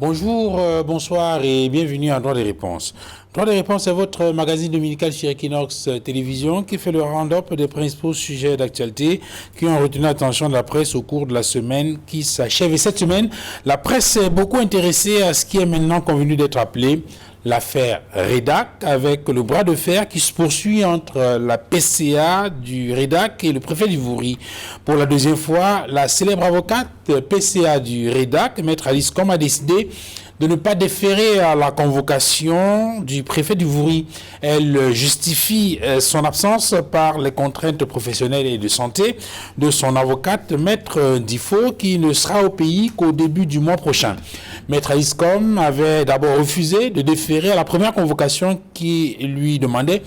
Bonjour, bonsoir et bienvenue à Droit des Réponses. Droit des Réponses est votre magazine dominical sur Equinox Télévision qui fait le round-up des principaux sujets d'actualité qui ont retenu l'attention de la presse au cours de la semaine qui s'achève. Et cette semaine, la presse est beaucoup intéressée à ce qui est maintenant convenu d'être appelé l'affaire Redac, avec le bras de fer qui se poursuit entre la PCA du Redac et le préfet du Vouri. Pour la deuxième fois, la célèbre avocate PCA du Redac, Maître Alice Com, a décidé de ne pas déférer à la convocation du préfet du Vouri. Elle justifie son absence par les contraintes professionnelles et de santé de son avocate, Maître Difo, qui ne sera au pays qu'au début du mois prochain. Maître Alice Com avait d'abord refusé de déférer à la première convocation qui lui demandait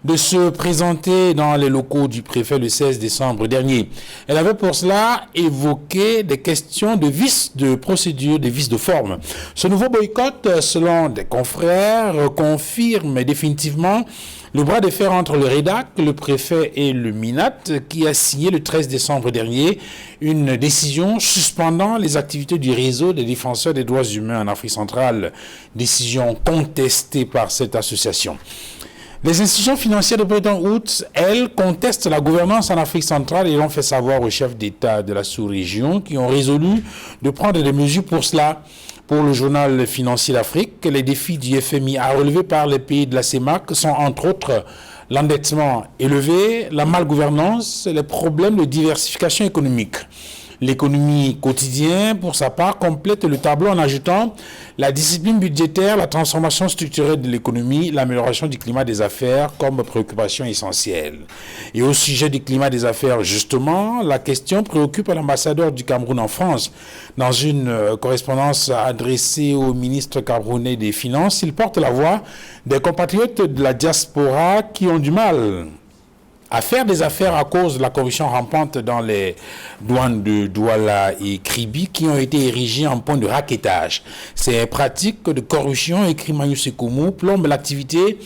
de se présenter dans les locaux du préfet le 16 décembre dernier. Elle avait pour cela évoqué des questions de vices de procédure, des vices de forme. Ce nouveau boycott, selon des confrères, confirme définitivement le bras de fer entre le Redac, le préfet et le MINAT, qui a signé le 13 décembre dernier une décision suspendant les activités du réseau des défenseurs des droits humains en Afrique centrale, décision contestée par cette association. Les institutions financières de Bretton Woods, elles, contestent la gouvernance en Afrique centrale et l'ont fait savoir aux chefs d'État de la sous-région qui ont résolu de prendre des mesures pour cela. Pour le journal financier d'Afrique, les défis du FMI à relever par les pays de la CEMAC sont entre autres l'endettement élevé, la malgouvernance, les problèmes de diversification économique. L'économie quotidienne, pour sa part, complète le tableau en ajoutant la discipline budgétaire, la transformation structurelle de l'économie, l'amélioration du climat des affaires comme préoccupation essentielle. Et au sujet du climat des affaires, justement, la question préoccupe l'ambassadeur du Cameroun en France. Dans une correspondance adressée au ministre camerounais des Finances, il porte la voix des compatriotes de la diaspora qui ont du mal à faire des affaires à cause de la corruption rampante dans les douanes de Douala et Kribi qui ont été érigées en point de raquettage. Ces pratiques de corruption, écrit Manu Sekoumou, plombent l'activité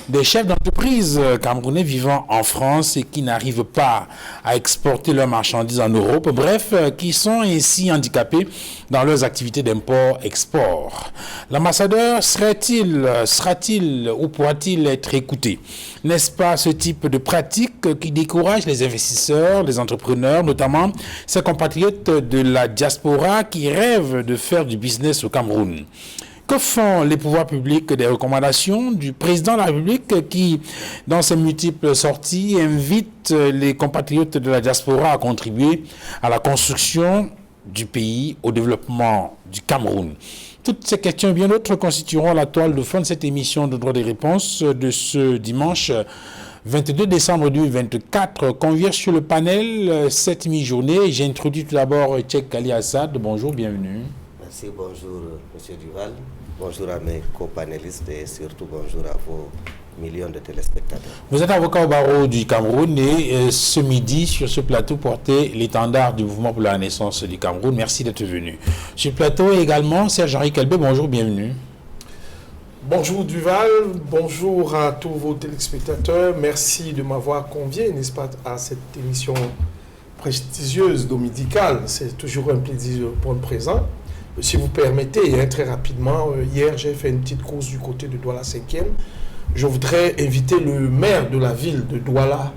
des chefs d'entreprise camerounais vivant en France et qui n'arrivent pas à exporter leurs marchandises en Europe, bref, qui sont ainsi handicapés dans leurs activités d'import-export. L'ambassadeur sera-t-il ou pourra-t-il être écouté? N'est-ce pas ce type de pratique qui décourage les investisseurs, les entrepreneurs, notamment ces compatriotes de la diaspora qui rêvent de faire du business au Cameroun? Que font les pouvoirs publics des recommandations du président de la République qui, dans ses multiples sorties, invite les compatriotes de la diaspora à contribuer à la construction du pays, au développement du Cameroun? Toutes ces questions et bien d'autres constitueront la toile de fond de cette émission de Droit des Réponses de ce dimanche 22 décembre 2024. Conviés sur le panel cette mi-journée. J'introduis tout d'abord Tchèque Ali Assad. Bonjour, bienvenue. Merci, bonjour M. Duval, bonjour à mes copanélistes et surtout bonjour à vos millions de téléspectateurs. Vous êtes avocat au barreau du Cameroun et ce midi sur ce plateau portez l'étendard du mouvement pour la renaissance du Cameroun. Merci d'être venu. Sur le plateau également Serge-Henri Kelbé, bonjour, bienvenue. Bonjour Duval, bonjour à tous vos téléspectateurs. Merci de m'avoir convié, n'est-ce pas, à cette émission prestigieuse dominicale. C'est toujours un plaisir pour le présent. Si vous permettez, très rapidement, hier j'ai fait une petite course du côté de Douala 5e. Je voudrais inviter le maire de la ville de Douala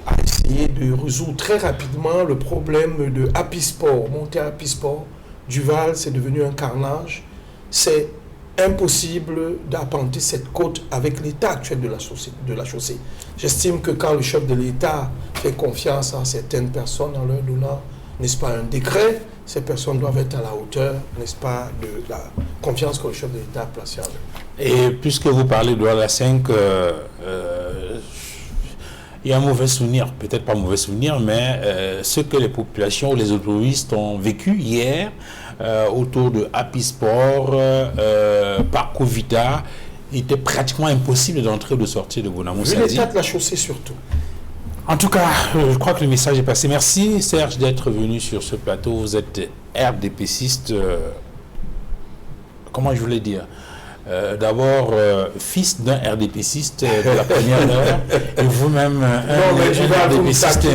à essayer de résoudre très rapidement le problème de Happy Sport. Monter à Happy Sport, Duval, c'est devenu un carnage. C'est impossible d'apprendre cette côte avec l'état actuel de la chaussée. J'estime que quand le chef de l'État fait confiance à certaines personnes en leur donnant, n'est-ce pas, un décret, ces personnes doivent être à la hauteur, n'est-ce pas, de la confiance que le chef de l'État a placée en eux. Et puisque vous parlez de la 5, il y a un mauvais souvenir, peut-être pas un mauvais souvenir, mais ce que les populations ou les automobilistes ont vécu hier autour de Happy Sport, Parcours Vita, il était pratiquement impossible d'entrer ou de sortir de Bonamou. Vu l'état de la chaussée surtout. En tout cas, je crois que le message est passé. Merci Serge d'être venu sur ce plateau. Vous êtes RDPciste, comment je voulais dire, d'abord fils d'un RDPciste de la première heure et vous-même un RDPciste.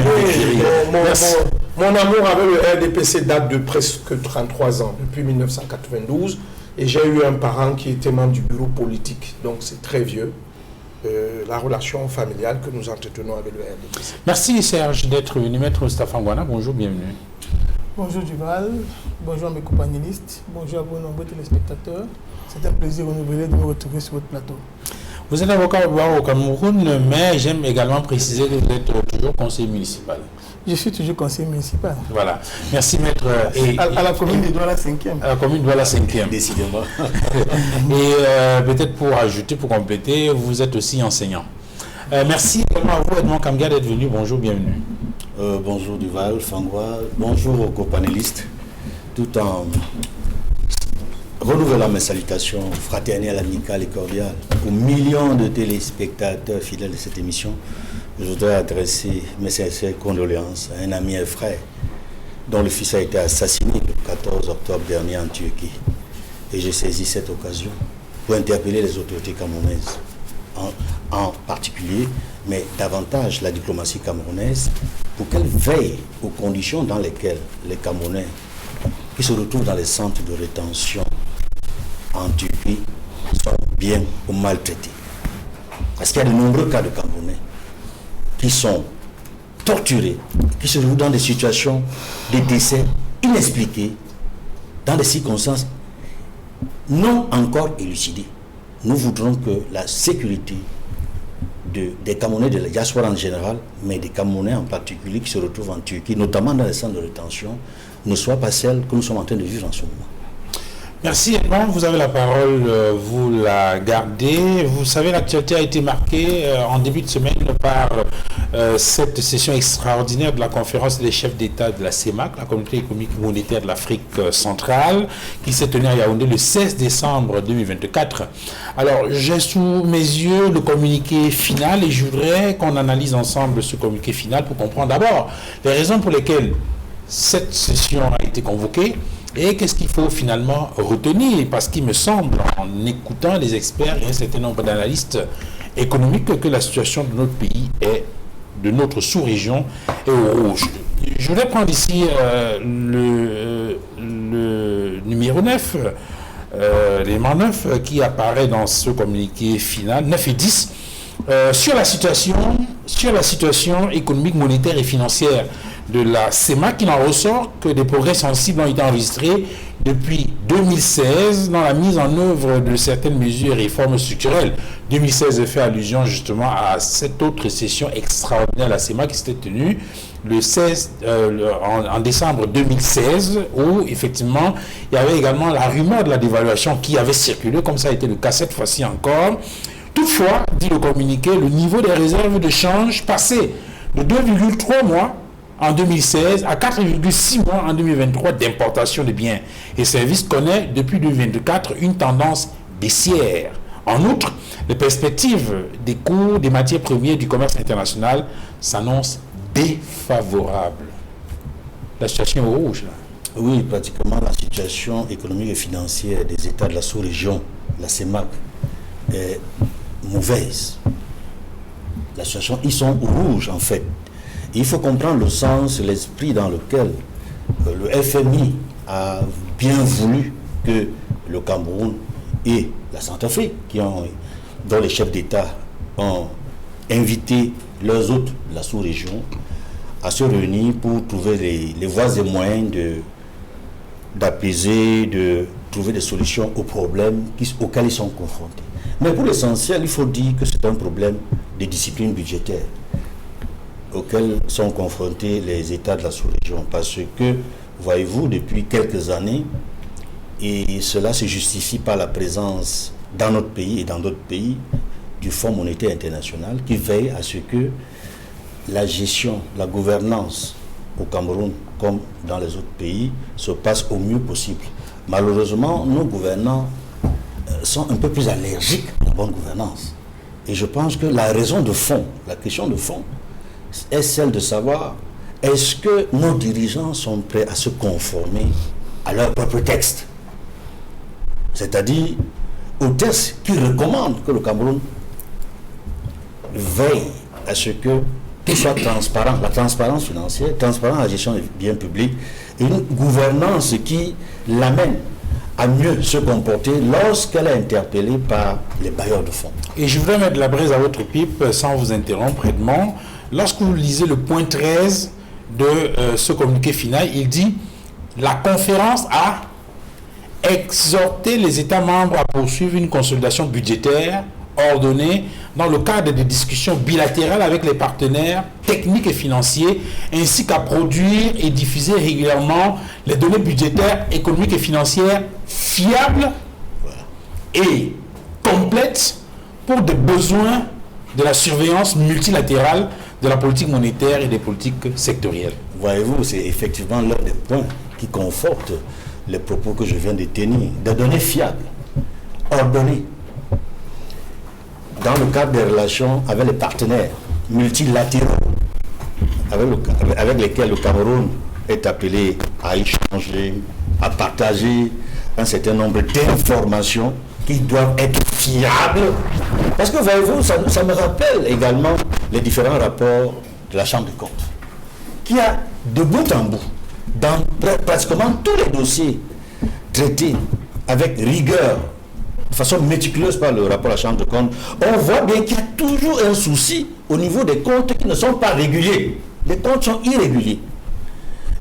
Mon amour avec le RDPC date de presque 33 ans, depuis 1992. Et j'ai eu un parent qui était membre du bureau politique, donc c'est très vieux. La relation familiale que nous entretenons avec le RDPC. Merci Serge d'être venu. Maître Moustapha Ngwana, bonjour, bienvenue. Bonjour Duval, bonjour à mes compagnonnistes, bonjour à vos nombreux téléspectateurs. C'est un plaisir renouvelé de me retrouver sur votre plateau. Vous êtes avocat au Cameroun, mais j'aime également préciser que vous êtes toujours conseiller municipal. Je suis toujours conseiller municipal. Voilà. Merci, maître. À la commune de Douala 5e. À la commune de Douala 5e. Décidément. Et peut-être pour ajouter, pour compléter, vous êtes aussi enseignant. Merci également à vous, Edmond Kamga, d'être venu. Bonjour, bienvenue. Bonjour Duval, Fangwa. Bonjour aux copanélistes. Tout en renouvelant mes salutations fraternelles, amicales et cordiales aux millions de téléspectateurs fidèles de cette émission. Je voudrais adresser mes sincères condoléances à un ami et frère dont le fils a été assassiné le 14 octobre dernier en Turquie. Et j'ai saisi cette occasion pour interpeller les autorités camerounaises, en particulier, mais davantage la diplomatie camerounaise, pour qu'elle veille aux conditions dans lesquelles les Camerounais qui se retrouvent dans les centres de rétention en Turquie sont bien ou maltraités. Parce qu'il y a de nombreux cas de Camerounais qui sont torturés, qui se retrouvent dans des situations de décès inexpliqués, dans des circonstances non encore élucidées. Nous voudrons que la sécurité des Camerounais de la diaspora en général, mais des Camerounais en particulier qui se retrouvent en Turquie, notamment dans les centres de rétention, ne soit pas celle que nous sommes en train de vivre en ce moment. Merci Edmond, vous avez la parole, vous la gardez. Vous savez, l'actualité a été marquée en début de semaine par cette session extraordinaire de la conférence des chefs d'État de la CEMAC, la Communauté économique et monétaire de l'Afrique centrale, qui s'est tenue à Yaoundé le 16 décembre 2024. Alors, j'ai sous mes yeux le communiqué final et je voudrais qu'on analyse ensemble ce communiqué final pour comprendre d'abord les raisons pour lesquelles cette session a été convoquée. Et qu'est-ce qu'il faut finalement retenir? Parce qu'il me semble, en écoutant les experts et un certain nombre d'analystes économiques, que la situation de notre pays est, de notre sous-région, est au rouge. Je voudrais prendre ici le numéro 9, l'élément 9, qui apparaît dans ce communiqué final, 9 et 10, sur la situation économique, monétaire et financière de la CEMAC, qui n'en ressort que des progrès sensibles ont été enregistrés depuis 2016 dans la mise en œuvre de certaines mesures et réformes structurelles. 2016 fait allusion justement à cette autre session extraordinaire de la CEMAC qui s'était tenue en décembre 2016, où effectivement il y avait également la rumeur de la dévaluation qui avait circulé, comme ça a été le cas cette fois-ci encore. Toutefois, dit le communiqué, le niveau des réserves de change passé de 2,3 mois en 2016 à 4,6 mois en 2023 d'importation de biens et services connaît depuis 2024 une tendance baissière. En outre, les perspectives des cours des matières premières du commerce international s'annoncent défavorables. La situation est au rouge, là. Oui, pratiquement la situation économique et financière des États de la sous-région, la CEMAC, est mauvaise. La situation, ils sont au rouge en fait. Il faut comprendre le sens, l'esprit dans lequel le FMI a bien voulu que le Cameroun et la Centrafrique, dont les chefs d'État ont invité leurs hôtes de la sous-région à se réunir pour trouver les voies et moyens d'apaiser, de trouver des solutions aux problèmes auxquels ils sont confrontés. Mais pour l'essentiel, il faut dire que c'est un problème de discipline budgétaire auxquels sont confrontés les États de la sous-région. Parce que, voyez-vous, depuis quelques années, et cela se justifie par la présence dans notre pays et dans d'autres pays du Fonds monétaire international qui veille à ce que la gestion, la gouvernance au Cameroun comme dans les autres pays se passe au mieux possible. Malheureusement, nos gouvernants sont un peu plus allergiques à la bonne gouvernance. Et je pense que la raison de fond, la question de fond, est celle de savoir est-ce que nos dirigeants sont prêts à se conformer à leur propre texte, c'est-à-dire au texte qui recommande que le Cameroun veille à ce que tout soit transparent, la transparence financière, transparent à la gestion des biens publics, et une gouvernance qui l'amène à mieux se comporter lorsqu'elle est interpellée par les bailleurs de fonds. Et je voudrais mettre la braise à votre pipe sans vous interrompre, Edmond. Lorsque vous lisez le point 13 de ce communiqué final, il dit « La conférence a exhorté les États membres à poursuivre une consolidation budgétaire ordonnée dans le cadre des discussions bilatérales avec les partenaires techniques et financiers, ainsi qu'à produire et diffuser régulièrement les données budgétaires, économiques et financières fiables et complètes pour des besoins de la surveillance multilatérale de la politique monétaire et des politiques sectorielles. » Voyez-vous, c'est effectivement l'un des points qui conforte les propos que je viens de tenir. Des données fiables, ordonnées, dans le cadre des relations avec les partenaires multilatéraux avec lesquels le Cameroun est appelé à échanger, à partager un certain nombre d'informations qui doivent être fiables. Parce que, voyez-vous, ça me rappelle également les différents rapports de la Chambre des comptes, qui a de bout en bout, dans pratiquement tous les dossiers traités avec rigueur, de façon méticuleuse par le rapport à la Chambre des comptes, on voit bien qu'il y a toujours un souci au niveau des comptes qui ne sont pas réguliers. Les comptes sont irréguliers.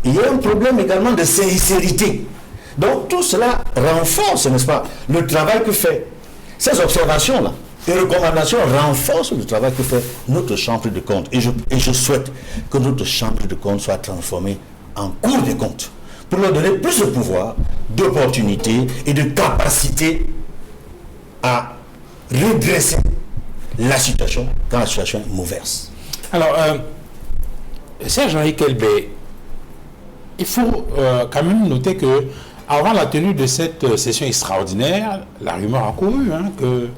Il y a un problème également de sincérité. Donc tout cela renforce, n'est-ce pas, le travail que fait. Ces observations-là et recommandations renforcent le travail que fait notre Chambre de comptes. Et je souhaite que notre Chambre de comptes soit transformée en Cour des comptes pour leur donner plus de pouvoir, d'opportunités et de capacité à redresser la situation quand la situation est mauvaise. Alors, Serge-Henri Kelbey, il faut quand même noter que avant la tenue de cette session extraordinaire, la rumeur a couru que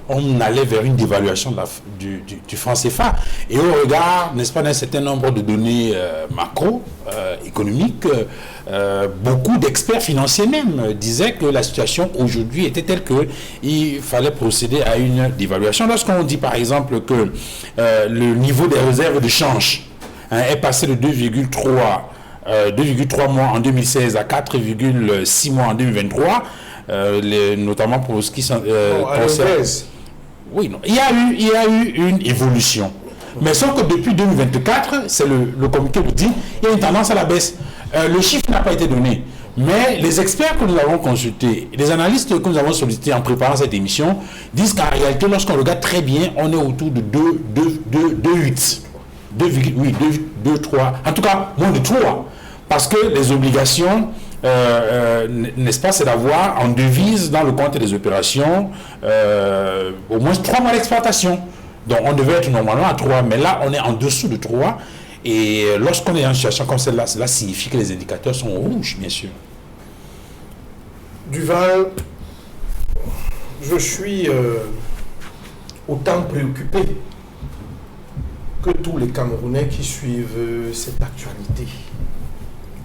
on allait vers une dévaluation du franc CFA. Et au regard, n'est-ce pas, d'un certain nombre de données macro-économiques, beaucoup d'experts financiers même disaient que la situation aujourd'hui était telle qu'il fallait procéder à une dévaluation. Lorsqu'on dit par exemple que le niveau des réserves de change est passé de 2,3 mois en 2016 à 4,6 mois en 2023, notamment pour ce qui concerne... Oui, non. Il y a eu une évolution. Mais sauf que depuis 2024, c'est le comité le dit, il y a une tendance à la baisse. Le chiffre n'a pas été donné. Mais les experts que nous avons consultés, les analystes que nous avons sollicités en préparant cette émission, disent qu'en réalité, lorsqu'on regarde très bien, on est autour de 2,8. 2,3. En tout cas, moins de 3. Parce que les obligations... n'est-ce pas, c'est d'avoir en devise dans le compte des opérations au moins 3 mois d'exploitation. Donc on devait être normalement à 3, mais là on est en dessous de 3. Et lorsqu'on est en situation comme celle-là, cela signifie que les indicateurs sont rouges, bien sûr. Duval, je suis autant préoccupé que tous les Camerounais qui suivent cette actualité.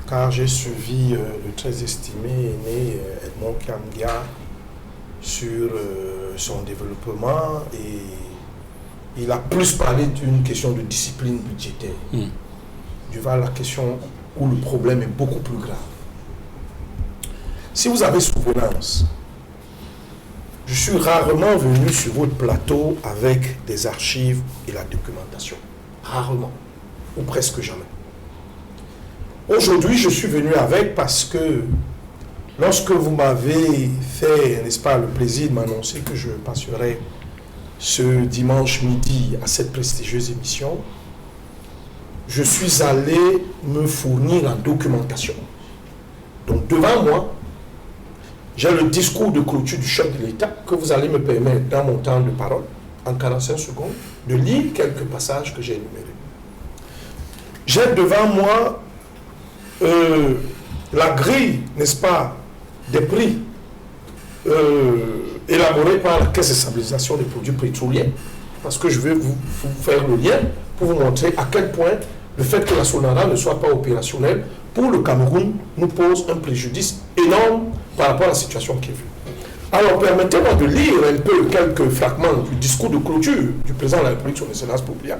Car j'ai suivi le très estimé aîné Edmond Kiangia sur son développement et il a plus parlé d'une question de discipline budgétaire. Duval, la question où le problème est beaucoup plus grave. Si vous avez souvenance, je suis rarement venu sur votre plateau avec des archives et la documentation. Rarement, ou presque jamais. Aujourd'hui, je suis venu avec parce que lorsque vous m'avez fait, n'est-ce pas, le plaisir de m'annoncer que je passerai ce dimanche midi à cette prestigieuse émission, je suis allé me fournir en documentation. Donc devant moi, j'ai le discours de clôture du chef de l'État que vous allez me permettre, dans mon temps de parole, en 45 secondes, de lire quelques passages que j'ai énumérés. J'ai devant moi la grille, n'est-ce pas, des prix élaborés par la Caisse de stabilisation des produits pétroliers, parce que je vais vous faire le lien pour vous montrer à quel point le fait que la Sonara ne soit pas opérationnelle pour le Cameroun nous pose un préjudice énorme par rapport à la situation qui est vue. Alors permettez-moi de lire un peu quelques fragments du discours de clôture du président de la République, son Excellence Poupia,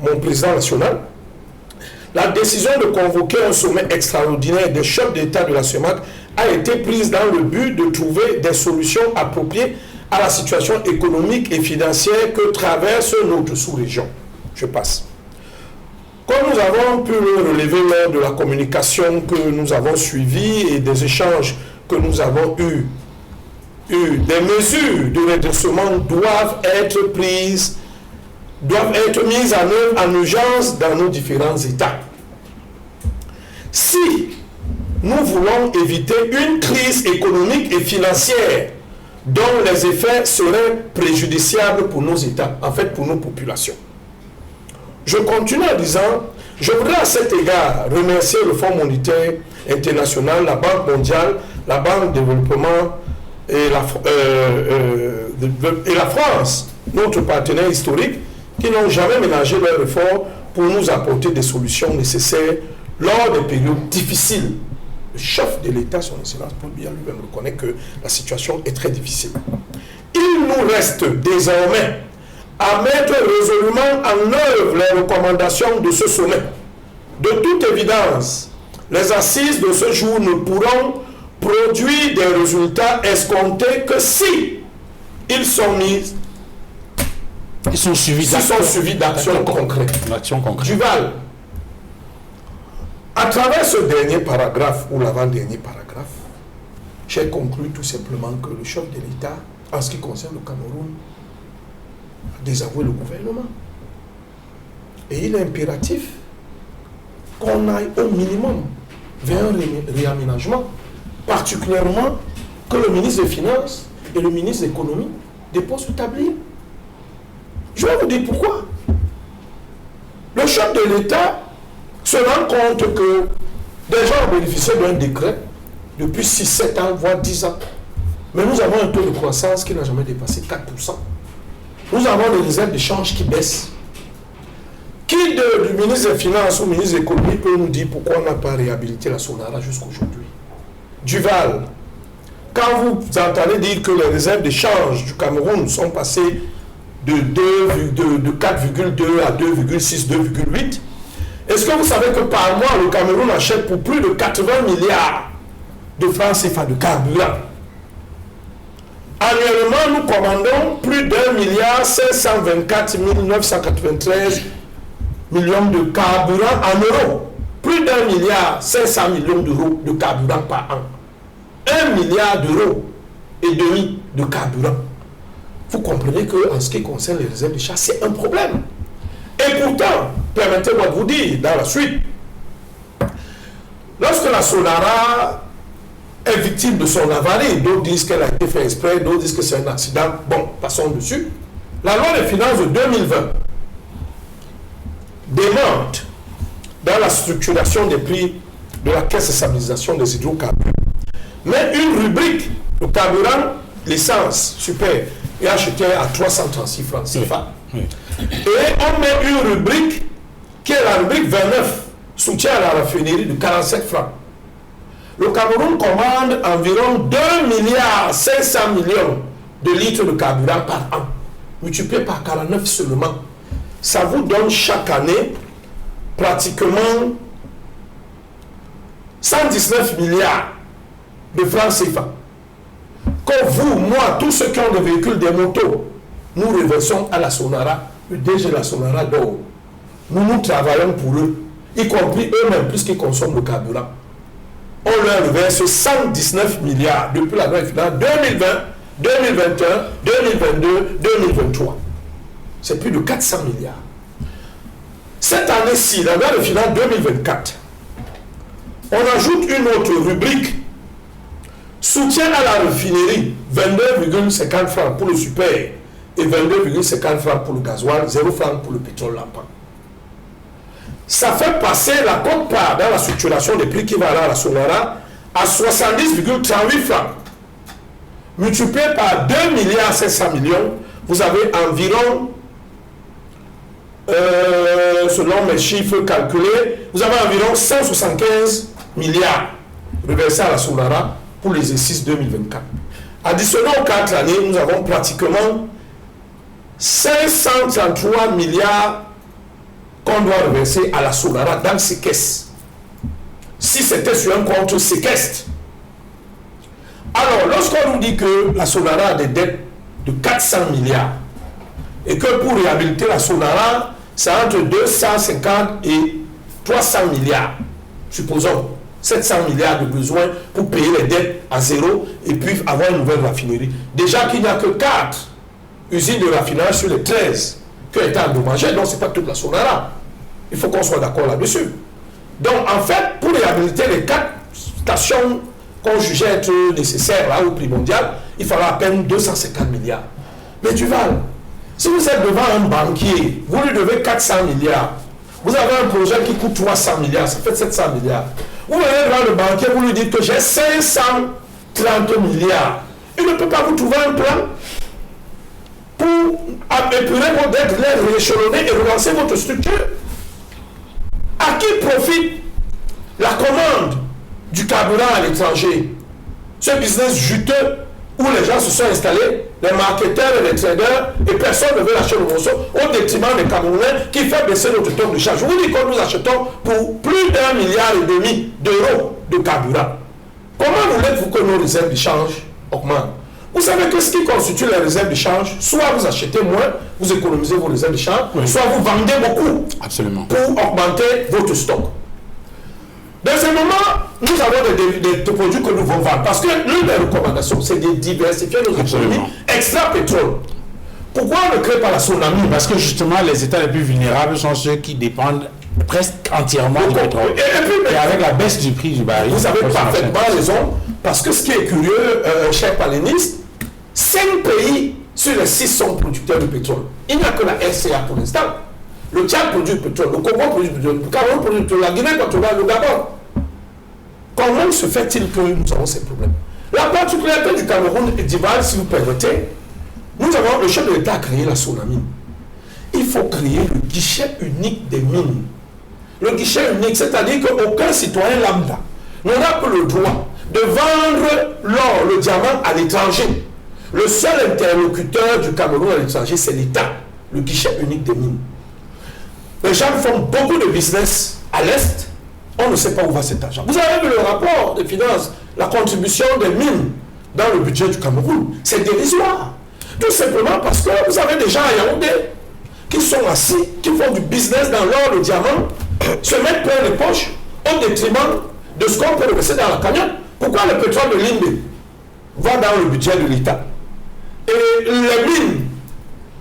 mon président national. la décision de convoquer un sommet extraordinaire des chefs d'État de la CEMAC a été prise dans le but de trouver des solutions appropriées à la situation économique et financière que traverse notre sous-région. Je passe. Comme nous avons pu le relever lors de la communication que nous avons suivie et des échanges que nous avons eus, des mesures de redressement doivent être mises en œuvre en urgence dans nos différents États. Si nous voulons éviter une crise économique et financière dont les effets seraient préjudiciables pour nos États, en fait pour nos populations. Je continue en disant, je voudrais à cet égard remercier le Fonds monétaire international, la Banque mondiale, la Banque de développement et la France, notre partenaire historique, qui n'ont jamais ménagé leurs efforts pour nous apporter des solutions nécessaires lors des périodes difficiles. Le chef de l'État, son Excellence Paul Biya lui-même reconnaît que la situation est très difficile. Il nous reste désormais à mettre résolument en œuvre les recommandations de ce sommet. De toute évidence, les assises de ce jour ne pourront produire des résultats escomptés que si ils sont suivis d'actions concrètes. Duval, à travers ce dernier paragraphe ou l'avant-dernier paragraphe, j'ai conclu tout simplement que le chef de l'État, en ce qui concerne le Cameroun, a désavoué le gouvernement. Et il est impératif qu'on aille au minimum vers un réaménagement, particulièrement que le ministre des Finances et le ministre de l'Économie déposent le tablier. Je vais vous dire pourquoi. Le chef de l'État se rend compte que des gens ont bénéficié d'un décret depuis 6, 7 ans, voire 10 ans. Mais nous avons un taux de croissance qui n'a jamais dépassé 4%. Nous avons des réserves de change qui baissent. Qui du ministre des Finances ou ministre de l'Économie peut nous dire pourquoi on n'a pas réhabilité la Sonara jusqu'à aujourd'hui? Duval, quand vous entendez dire que les réserves de change du Cameroun sont passées de 4,2 à 2,6, 2,8, est-ce que vous savez que par mois, le Cameroun achète pour plus de 80 milliards de francs CFA de carburant? Annuellement, nous commandons plus d'1,524 993 millions de carburant en euros. Plus d'1,5 milliard d'euros de carburant par an. 1,5 milliard d'euros de carburant. Vous comprenez qu'en ce qui concerne les réserves de chasse, c'est un problème. Et pourtant, permettez-moi de vous dire, dans la suite, lorsque la Sonara est victime de son avarie, d'autres disent qu'elle a été fait exprès, d'autres disent que c'est un accident, bon, passons dessus. La loi des finances de 2020 demande, dans la structuration des prix de la caisse de stabilisation des hydrocarbures, mais une rubrique, le carburant, l'essence, super, est acheté à 336 francs CFA. Oui. Et on met une rubrique qui est la rubrique 29, soutien à la raffinerie de 47 francs. Le Cameroun commande environ 2,5 milliards de litres de carburant par an, multiplié par 49 seulement. Ça vous donne chaque année pratiquement 119 milliards de francs CFA. Comme vous, moi, tous ceux qui ont des véhicules, des motos, nous reversons à la Sonara, le DG de la Sonara d'or. Nous travaillons pour eux, y compris eux-mêmes, puisqu'ils consomment le carburant. On leur reverse 119 milliards depuis la loi de finances 2020, 2021, 2022, 2023. C'est plus de 400 milliards. Cette année-ci, la loi de finances 2024, on ajoute une autre rubrique. Soutien à la raffinerie, 22,50 francs pour le super et 22,50 francs pour le gasoil, 0 francs pour le pétrole lampant. Ça fait passer la quote-part dans la structuration des prix qui va à la Sonara à 70,38 francs. Multiplié par 2,5 milliards, vous avez environ, selon mes chiffres calculés, vous avez environ 175 milliards reversés à la Sonara pour l'exercice 2024. Additionnant aux 4 années, nous avons pratiquement 533 milliards qu'on doit reverser à la Sonara dans ses caisses. Si c'était sur un compte séquestre. Alors, lorsqu'on nous dit que la Sonara a des dettes de 400 milliards et que pour réhabiliter la Sonara, c'est entre 250 et 300 milliards, supposons 700 milliards de besoins pour payer les dettes à zéro et puis avoir une nouvelle raffinerie. Déjà qu'il n'y a que 4 usines de raffinage sur les 13 qui ont été endommagées, donc ce n'est pas toute la Sonara. Il faut qu'on soit d'accord là-dessus. Donc en fait, pour réhabiliter les 4 stations qu'on jugeait être nécessaires là, au prix mondial, il fallait à peine 250 milliards. Mais Duval, si vous êtes devant un banquier, vous lui devez 400 milliards, vous avez un projet qui coûte 300 milliards, ça fait 700 milliards. Vous venez devant le banquier, vous lui dites que j'ai 530 milliards. Il ne peut pas vous trouver un plan pour épurer vos dettes, les rééchelonner et relancer votre structure. À qui profite la commande du carburant à l'étranger? Ce business juteux où les gens se sont installés, les marketeurs et les traders, et personne ne veut lâcher le morceau au détriment des Camerounais qui fait baisser notre taux de charge. Je vous dis que nous achetons pour plus d'1,5 milliard d'euros de carburant. Comment voulez-vous que nos réserves de change augmentent? Vous savez que ce qui constitue les réserves de change, soit vous achetez moins, vous économisez vos réserves de change, oui, soit vous vendez beaucoup. Absolument. Pour augmenter votre stock. Deuxièmement, nous avons des produits que nous voulons vendre. Parce que l'une des recommandations, c'est de diversifier nos économies extra-pétrole. Pourquoi on ne crée pas la Sonami? Parce que justement, les États les plus vulnérables sont ceux qui dépendent presque entièrement du pétrole. Et avec la baisse du prix du baril... Vous avez parfaitement raison. Parce que ce qui est curieux, cher paléniste, 5 pays sur les 6 sont producteurs de pétrole. Il n'y a que la RCA pour l'instant. Le Tchad produit du pétrole, le Congo produit du pétrole, le Cameroun produit du pétrole, la Guinée équatoriale, le Gabon. Comment se fait-il que nous avons ces problèmes? La particularité du Cameroun est d'Ival, si vous permettez, le chef de l'État a créé la Sonami. Il faut créer le guichet unique des mines. Le guichet unique, c'est-à-dire qu'aucun citoyen lambda n'aura pas le droit de vendre l'or, le diamant à l'étranger. Le seul interlocuteur du Cameroun à l'étranger, c'est l'État, le guichet unique des mines. Les gens font beaucoup de business à l'Est, on ne sait pas où va cet argent. Vous avez vu le rapport des finances, la contribution des mines dans le budget du Cameroun, c'est dérisoire. Tout simplement parce que vous avez des gens à Yaoundé qui sont assis, qui font du business dans l'or, le diamant, se mettent plein les poches au détriment de ce qu'on peut reverser dans la cagnotte. Pourquoi le pétrole de l'Inde va dans le budget de l'État et les mines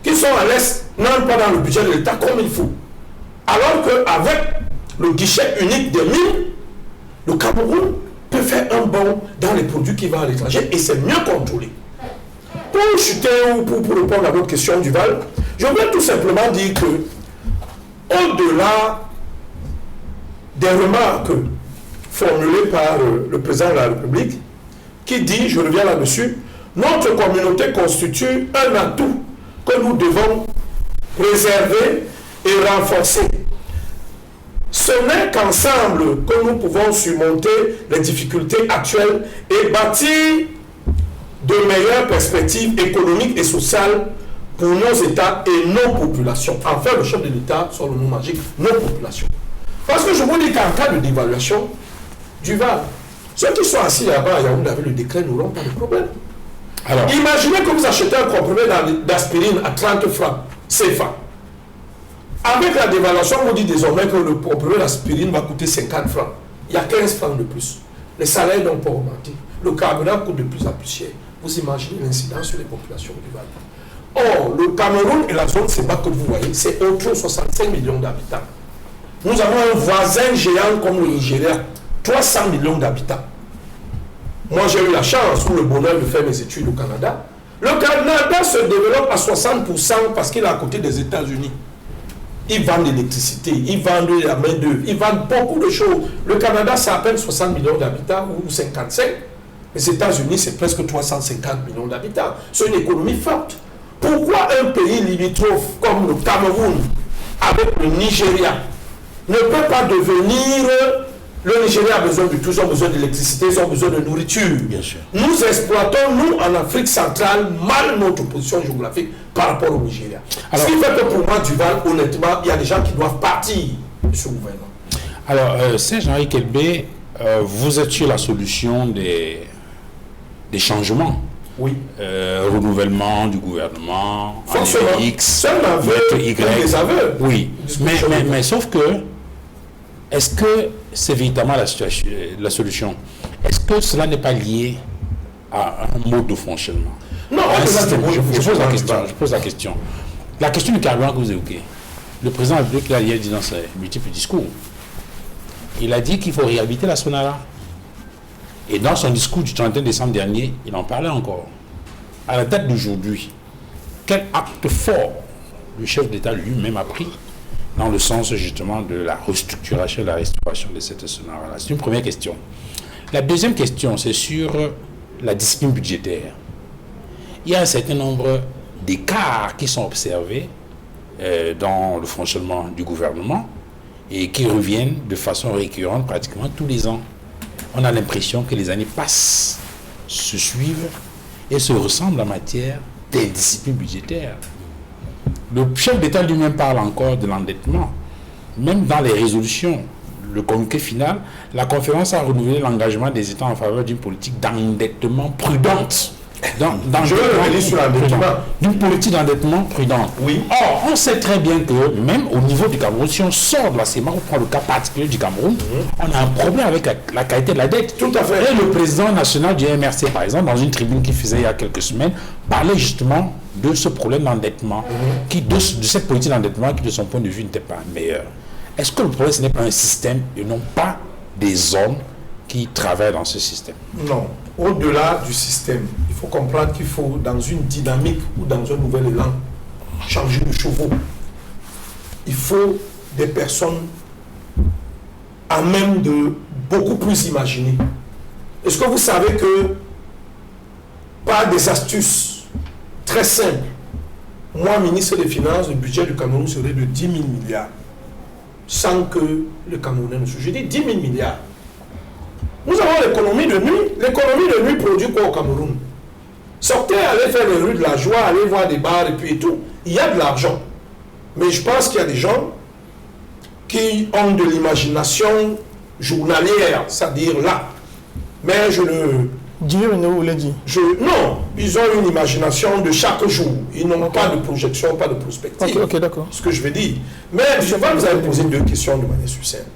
qui sont à l'Est n'entrent pas dans le budget de l'État comme il faut? Alors qu'avec le guichet unique des mines, le Cameroun peut faire un bond dans les produits qui vont à l'étranger et c'est mieux contrôlé. Pour chuter ou pour répondre à votre question, Duval, je veux tout simplement dire que, au-delà des remarques formulées par le président de la République, qui dit, je reviens là-dessus, notre communauté constitue un atout que nous devons préserver et renforcer. Ce n'est qu'ensemble que nous pouvons surmonter les difficultés actuelles et bâtir de meilleures perspectives économiques et sociales pour nos États et nos populations. Enfin, le chef de l'État, sur le mot magique, nos populations. Parce que je vous dis qu'en cas de dévaluation, Duval, ceux qui sont assis là-bas à Yaoundé avec le décret n'auront pas de problème. Alors, imaginez que vous achetez un comprimé d'aspirine à 30 francs CFA. Avec la dévaluation, on vous dit désormais que le comprimé d'aspirine va coûter 50 francs. Il y a 15 francs de plus. Les salaires n'ont pas augmenté. Le carburant coûte de plus en plus cher. Vous imaginez l'incidence sur les populations du Val. Or, le Cameroun et la zone CEBA que vous voyez, c'est autour de 65 millions d'habitants. Nous avons un voisin géant comme le Nigeria, 300 millions d'habitants. Moi, j'ai eu la chance ou le bonheur de faire mes études au Canada. Le Canada se développe à 60% parce qu'il est à côté des États-Unis. Ils vendent l'électricité, ils vendent la main-d'œuvre, ils vendent beaucoup de choses. Le Canada, c'est à peine 60 millions d'habitants ou 55. Les États-Unis, c'est presque 350 millions d'habitants. C'est une économie forte. Pourquoi un pays limitrophe comme le Cameroun, avec le Nigeria, ne peut pas devenir Le Nigeria a besoin de tout, ils ont besoin d'électricité, ils ont besoin de nourriture. Bien sûr. Nous exploitons, nous, en Afrique centrale, mal notre position géographique par rapport au Nigeria. Alors, ce qui fait que pour moi, Duval, honnêtement, il y a des gens qui doivent partir de ce gouvernement. Alors, Serge-Henri Kelbé, vous êtes sur la solution des changements. Oui. Renouvellement du gouvernement, Forcément. X, Seul aveu, Y. des aveux. Oui, mais sauf que, est-ce que c'est véritablement la solution? Est-ce que cela n'est pas lié à un mode de fonctionnement? Non, je pose la question. La question du carburant que vous évoquez. Le président de la République l'a hier dit dans ses multiples discours. Il a dit qu'il faut réhabiliter la Sonara. Et dans son discours du 31 décembre dernier, il en parlait encore. À la date d'aujourd'hui, quel acte fort le chef d'État lui-même a pris dans le sens justement de la restructuration et la restauration de cette Sonara-là? C'est une première question. La deuxième question, c'est sur la discipline budgétaire. Il y a un certain nombre d'écarts qui sont observés dans le fonctionnement du gouvernement et qui reviennent de façon récurrente pratiquement tous les ans. On a l'impression que les années passent, se suivent et se ressemblent en matière d'indiscipline budgétaire. Le chef d'État lui-même parle encore de l'endettement. Même dans les résolutions, le communiqué final, la conférence a renouvelé l'engagement des États en faveur d'une politique d'endettement prudente. Je veux revenir sur l'endettement. D'une politique d'endettement prudente. Oui. Or, on sait très bien que même au niveau du Cameroun, si on sort de la CEMA, on prend le cas particulier du Cameroun, on a un problème avec la qualité de la dette. Tout à fait. Et le président national du MRC, par exemple, dans une tribune qu'il faisait il y a quelques semaines, parlait justement de ce problème d'endettement, de cette politique d'endettement qui, de son point de vue, n'était pas meilleure. Est-ce que le problème, ce n'est pas un système et non pas des hommes qui travaillent dans ce système? Non. Au-delà du système, il faut comprendre qu'il faut, dans une dynamique ou dans un nouvel élan, changer de chevaux. Il faut des personnes à même de beaucoup plus imaginer. Est-ce que vous savez que par des astuces très simples, moi, ministre des Finances, le budget du Cameroun serait de 10 000 milliards, sans que le Camerounais ne se... Je dis 10 000 milliards. Nous avons l'économie de nuit. L'économie de nuit produit quoi au Cameroun? Sortez, allez faire les rues de la joie, allez voir des bars et puis tout. Il y a de l'argent. Mais je pense qu'il y a des gens qui ont de l'imagination journalière, c'est-à-dire là. Mais je ne... Non, ils ont une imagination de chaque jour. Ils n'ont pas de projection, pas de prospective. Ok, d'accord. Ce que je veux dire. Mais je vais vous avez posé deux questions de manière succincte.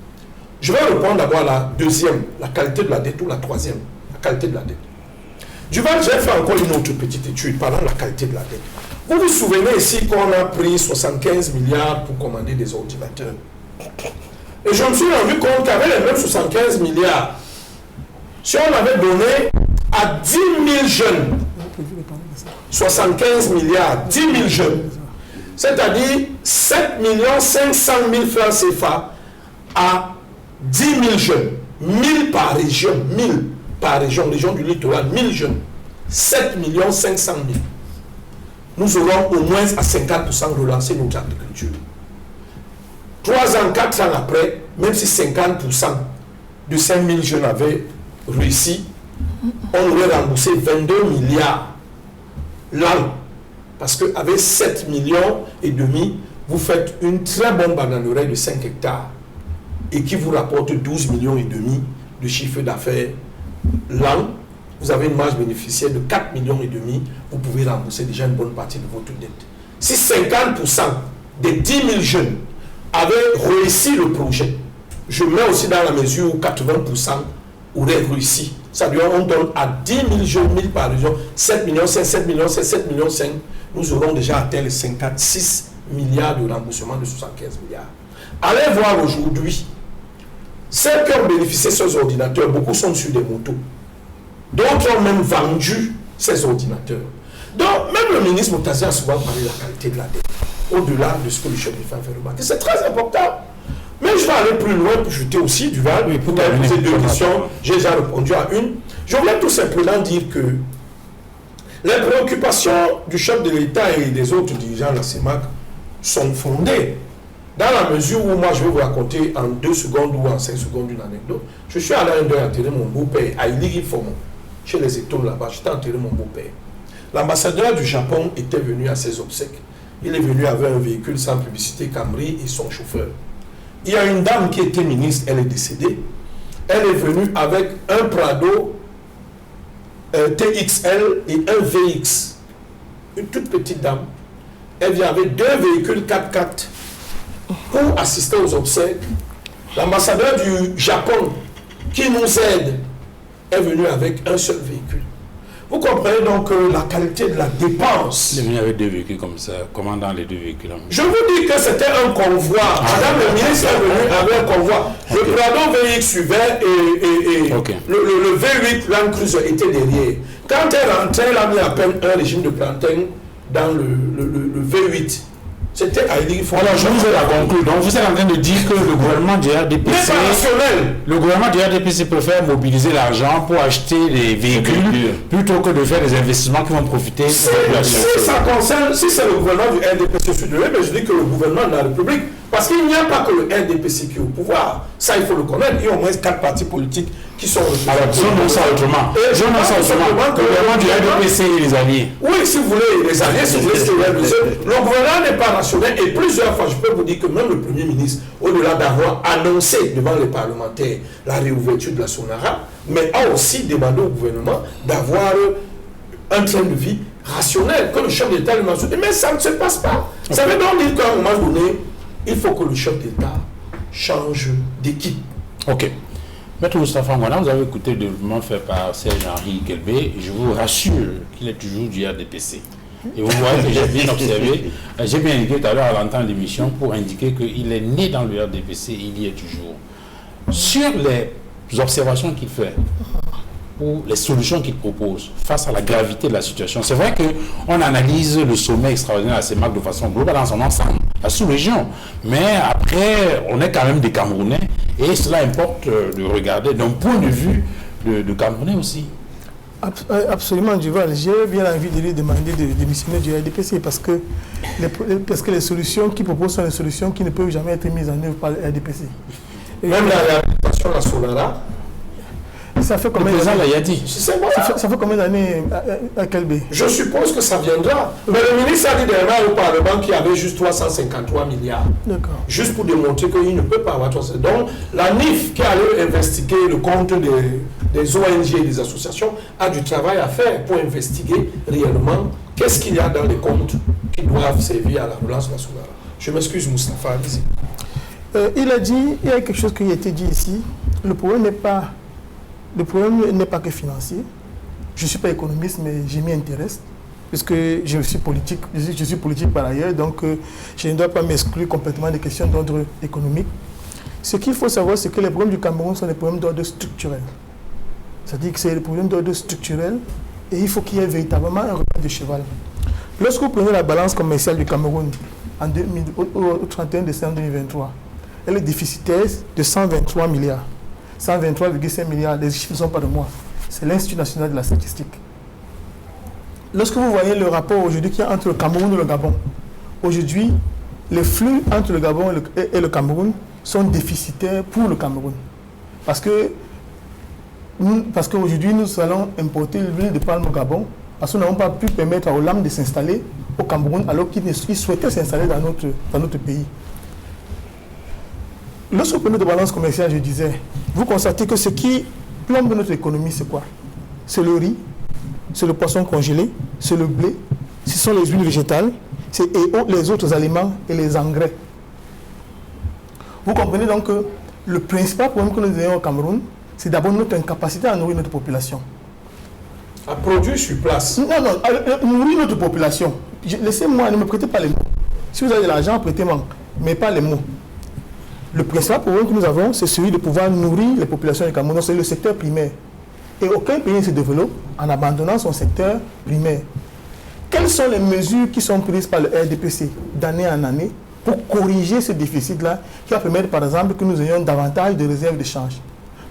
Je vais répondre d'abord à la deuxième, la qualité de la dette, ou la troisième, la qualité de la dette. Duval, j'ai fait encore une autre petite étude parlant de la qualité de la dette. Vous vous souvenez ici qu'on a pris 75 milliards pour commander des ordinateurs. Et je me suis rendu compte qu'avec les mêmes 75 milliards, si on avait donné à 10 000 jeunes, 75 milliards, 10 000 jeunes, c'est-à-dire 7 500 000 francs CFA à 10 000 jeunes, 1000 par région, 1000 par région, région du littoral, 1000 jeunes, 7 500 000. Nous aurons au moins à 50% relancé notre agriculture. 3 ans, 4 ans après, même si 50% de 5 000 jeunes avaient réussi, on aurait remboursé 22 milliards l'an. Parce qu'avec 7 millions et demi, vous faites une très bonne bananeraie de 5 hectares et qui vous rapporte 12 millions et demi de chiffre d'affaires l'an. Vous avez une marge bénéficiaire de 4 millions et demi, vous pouvez rembourser déjà une bonne partie de votre dette. Si 50% des 10 000 jeunes avaient réussi le projet, je mets aussi dans la mesure où 80% auraient réussi. C'est-à-dire on donne à 10 000 jeunes, 1000 par région, 7 millions 5, 7 millions 5, 7 millions 5, nous aurons déjà atteint les 56 milliards de remboursement de 75 milliards. Allez voir aujourd'hui, ceux qui ont bénéficié de ces ordinateurs, beaucoup sont sur des motos. D'autres ont même vendu ces ordinateurs. Donc, même le ministre Moutazi a souvent parlé de la qualité de la dette, au-delà de ce que le chef de l'État fait remarquer. C'est très important. Mais je vais aller plus loin pour jeter aussi Duval. Oui, pour poser deux questions, j'ai déjà répondu à une. Je voulais tout simplement dire que les préoccupations du chef de l'État et des autres dirigeants de la CEMAC sont fondées. Dans la mesure où moi je vais vous raconter en 2 secondes ou en 5 secondes une anecdote, je suis allé à un deuil enterrer mon beau-père à Iligi Fomo, chez les Étoiles là-bas, j'étais enterré mon beau-père. L'ambassadeur du Japon était venu à ses obsèques. Il est venu avec un véhicule sans publicité Camry et son chauffeur. Il y a une dame qui était ministre, elle est décédée. Elle est venue avec un Prado TXL et un VX. Une toute petite dame. Elle vient avec 2 véhicules 4x4 pour assister aux obsèques. L'ambassadeur du Japon qui nous aide est venu avec un seul véhicule. Vous comprenez donc la qualité de la dépense. Il est venu avec 2 véhicules comme ça, commandant les 2 véhicules. Je vous dis que c'était un convoi. Madame le ministre est venue avec un convoi. Le Prado VX suivait et le V8 Land Cruiser était derrière. Quand elle rentrait, elle a mis à peine un régime de plantain dans le V8. C'était à Iligi Fomo. Alors, je vous ai la conclure. Donc, vous êtes en train de dire que le gouvernement du RDPC... Le gouvernement du RDPC préfère mobiliser l'argent pour acheter des véhicules plutôt que de faire des investissements qui vont profiter... Si ça concerne, si c'est le gouvernement du RDPC, je dis que le gouvernement de la République, parce qu'il n'y a pas que le RDPC qui est au pouvoir. Ça, il faut le connaître. Il y a au moins 4 partis politiques qui sont... Alors, disons ça autrement. Le gouvernement du RDPC et les alliés. Oui, si vous voulez, les alliés, si vous voulez, le gouvernement n'est pas rationnel. Et plusieurs fois, je peux vous dire que même le Premier ministre, au-delà d'avoir annoncé devant les parlementaires la réouverture de la Sonara, mais a aussi demandé au gouvernement d'avoir un train de vie rationnel, que le chef d'État lui mentionne. Mais ça ne se passe pas. Ça veut donc dire qu'à un moment donné, il faut que le chef d'État change d'équipe. Ok. Maître Moustapha Ngwana, vous avez écouté le développement fait par Serge-Henri Kelbé. Je vous rassure qu'il est toujours du RDPC. Et vous voyez que j'ai bien observé, j'ai bien indiqué tout à l'heure à l'entendre de l'émission pour indiquer qu'il est né dans le RDPC, il y est toujours. Sur les observations qu'il fait, ou les solutions qu'il propose face à la gravité de la situation, c'est vrai qu'on analyse le sommet extraordinaire à CEMAC de façon globale dans son ensemble, la sous-région. Mais après, on est quand même des Camerounais et cela importe de regarder d'un point de vue de Camerounais aussi. Absolument, Duval. J'ai bien envie de lui demander de démissionner du RDPC parce que les solutions qu'il propose sont des solutions qui ne peuvent jamais être mises en œuvre par le RDPC. Et même la réhabilitation de la Sonara, ça fait combien d'années? Ça fait combien d'années à Kelbé? Je suppose que ça viendra. Mais le ministre a dit dernièrement au Parlement qu'il y avait juste 353 milliards. D'accord. Juste pour démontrer qu'il ne peut pas avoir 300. Donc, la NIF qui allait investiguer le compte des ONG et des associations a du travail à faire pour investiguer réellement qu'est-ce qu'il y a dans les comptes qui doivent servir à la relance nationale. Je m'excuse, Moustapha. Il a dit, il y a quelque chose qui a été dit ici. Le problème n'est pas que financier. Je ne suis pas économiste, mais je m'y intéresse, puisque je suis politique par ailleurs, donc je ne dois pas m'exclure complètement des questions d'ordre économique. Ce qu'il faut savoir, c'est que les problèmes du Cameroun sont des problèmes d'ordre structurel. C'est-à-dire que c'est des problèmes d'ordre structurel et il faut qu'il y ait véritablement un repère de cheval. Lorsque vous prenez la balance commerciale du Cameroun au 31 décembre 2023, elle est déficitaire de 123 milliards. 123,5 milliards, les chiffres ne sont pas de moi. C'est l'Institut national de la statistique. Lorsque vous voyez le rapport aujourd'hui qu'il y a entre le Cameroun et le Gabon, aujourd'hui, les flux entre le Gabon et le Cameroun sont déficitaires pour le Cameroun. Parce qu'aujourd'hui, nous allons importer l'huile de palme au Gabon, parce que nous n'avons pas pu permettre aux lames de s'installer au Cameroun alors qu'ils souhaitaient s'installer dans notre pays. Lorsque vous prenez de balance commerciale, je disais, vous constatez que ce qui plombe notre économie, c'est quoi? C'est le riz, c'est le poisson congelé, c'est le blé, ce sont les huiles végétales, et les autres aliments et les engrais. Vous comprenez donc que le principal problème que nous avons au Cameroun, c'est d'abord notre incapacité à nourrir notre population. À produire sur place. Non, à nourrir notre population. Laissez-moi, ne me prêtez pas les mots. Si vous avez de l'argent, prêtez-moi, mais pas les mots. Le principal problème que nous avons, c'est celui de pouvoir nourrir les populations du Cameroun, c'est le secteur primaire. Et aucun pays ne se développe en abandonnant son secteur primaire. Quelles sont les mesures qui sont prises par le RDPC d'année en année pour corriger ce déficit-là, qui va permettre par exemple que nous ayons davantage de réserves de change?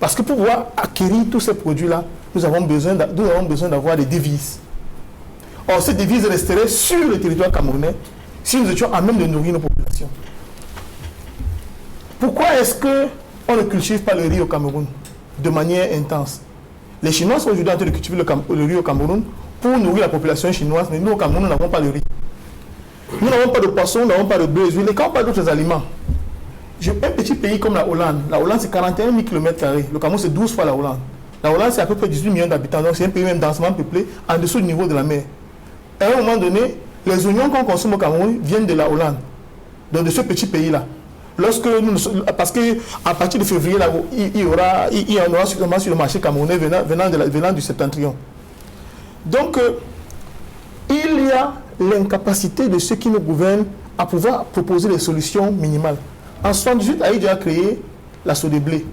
Parce que pour pouvoir acquérir tous ces produits-là, nous avons besoin d'avoir des devises. Or, ces devises resteraient sur le territoire camerounais si nous étions à même de nourrir nos populations. Pourquoi est-ce qu'on ne cultive pas le riz au Cameroun de manière intense? Les Chinois sont aujourd'hui en train de cultiver le riz au Cameroun pour nourrir la population chinoise, mais nous au Cameroun, nous n'avons pas le riz. Nous n'avons pas de poisson, nous n'avons pas de blé, et quand on parle d'autres aliments, un petit pays comme la Hollande c'est 41 000 km², le Cameroun c'est 12 fois la Hollande. La Hollande c'est à peu près 18 millions d'habitants, donc c'est un pays même densement peuplé, en dessous du niveau de la mer. À un moment donné, les oignons qu'on consomme au Cameroun viennent de la Hollande, donc de ce petit pays-là. Parce qu'à partir de février, là, il y en aura suffisamment sur le marché camerounais venant du septentrion. Donc, il y a l'incapacité de ceux qui nous gouvernent à pouvoir proposer des solutions minimales. En 1978, Haïti a créé la Sodeblé.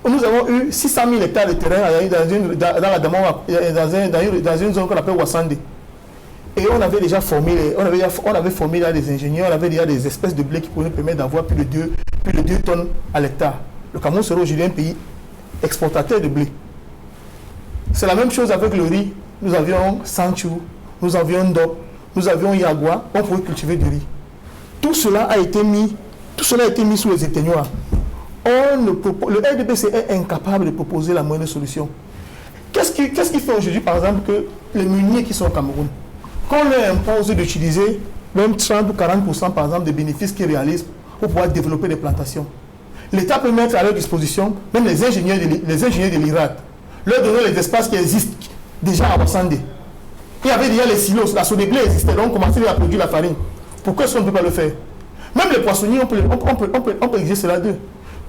Nous avons eu 600 000 hectares de terrain dans une zone qu'on appelle Wassande. Et on avait déjà formé, des ingénieurs, on avait déjà des espèces de blé qui pouvaient nous permettre d'avoir plus de 2 tonnes à l'hectare. Le Cameroun serait aujourd'hui un pays exportateur de blé. C'est la même chose avec le riz. Nous avions Sanchou, nous avions Ndop, nous avions Yagua, on pouvait cultiver du riz. Tout cela a été mis sous les éteignoirs. Le RDPC est incapable de proposer la moindre solution. Qu'est-ce qui fait aujourd'hui, par exemple, que les meuniers qui sont au Cameroun, qu'on leur impose d'utiliser même 30 ou 40% par exemple des bénéfices qu'ils réalisent pour pouvoir développer des plantations. L'État peut mettre à leur disposition même les ingénieurs de l'IRAD, leur donner les espaces qui existent déjà à Wassande. Il y avait déjà les silos, la Sodeblé existait, donc on commençait à produire la farine. Pourquoi est-ce qu'on ne peut pas le faire? Même les poissonniers, on peut exiger cela d'eux.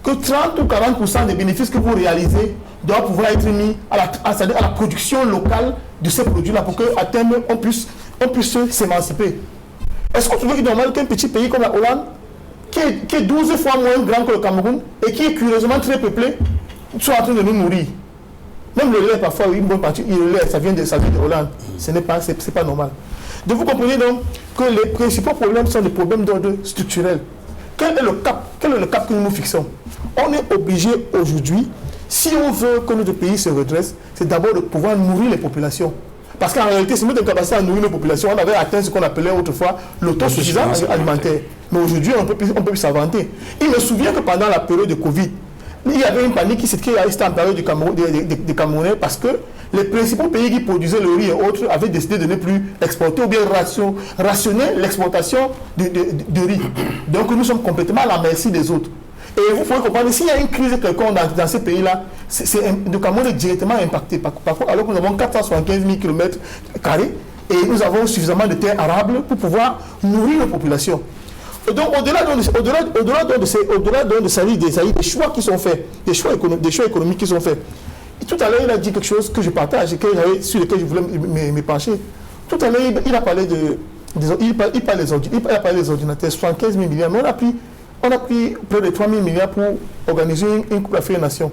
Que 30 ou 40% des bénéfices que vous réalisez doivent pouvoir être mis à la production locale de ces produits-là pour qu'à terme, on puisse s'émanciper. Est-ce qu'on trouve qu'il est normal qu'un petit pays comme la Hollande, qui est 12 fois moins grand que le Cameroun et qui est curieusement très peuplé, soit en train de nous nourrir? Même le lait, parfois, une bonne partie, le lait, ça vient de Hollande. Ce n'est pas normal. Donc vous comprenez donc que les principaux problèmes sont des problèmes d'ordre structurel. Quel est le cap que nous nous fixons? On est obligé aujourd'hui, si on veut que notre pays se redresse, c'est d'abord de pouvoir nourrir les populations. Parce qu'en réalité, si nous sommes capables de nourrir nos populations, on avait atteint ce qu'on appelait autrefois l'autosuffisance alimentaire. Mais aujourd'hui, on ne peut plus s'inventer. Il me souvient que pendant la période de Covid, il y avait une panique qui s'était emparée des Camerounais parce que les principaux pays qui produisaient le riz et autres avaient décidé de ne plus exporter ou bien rationner l'exportation de riz. Donc nous sommes complètement à la merci des autres. Et vous pouvez comprendre, s'il y a une crise quelconque dans ces pays-là, le Cameroun est directement impacté. Alors que nous avons 475 000 km² et nous avons suffisamment de terres arables pour pouvoir nourrir nos populations. Et donc, au-delà des choix qui sont faits, des choix économiques qui sont faits. Et tout à l'heure, il a dit quelque chose que je partage et sur lequel je voulais me pencher. Tout à l'heure, il a parlé des ordinateurs, 75 000 milliards, mais on a pris près de 3 000 milliards pour organiser une Coupe d'Afrique des Nations.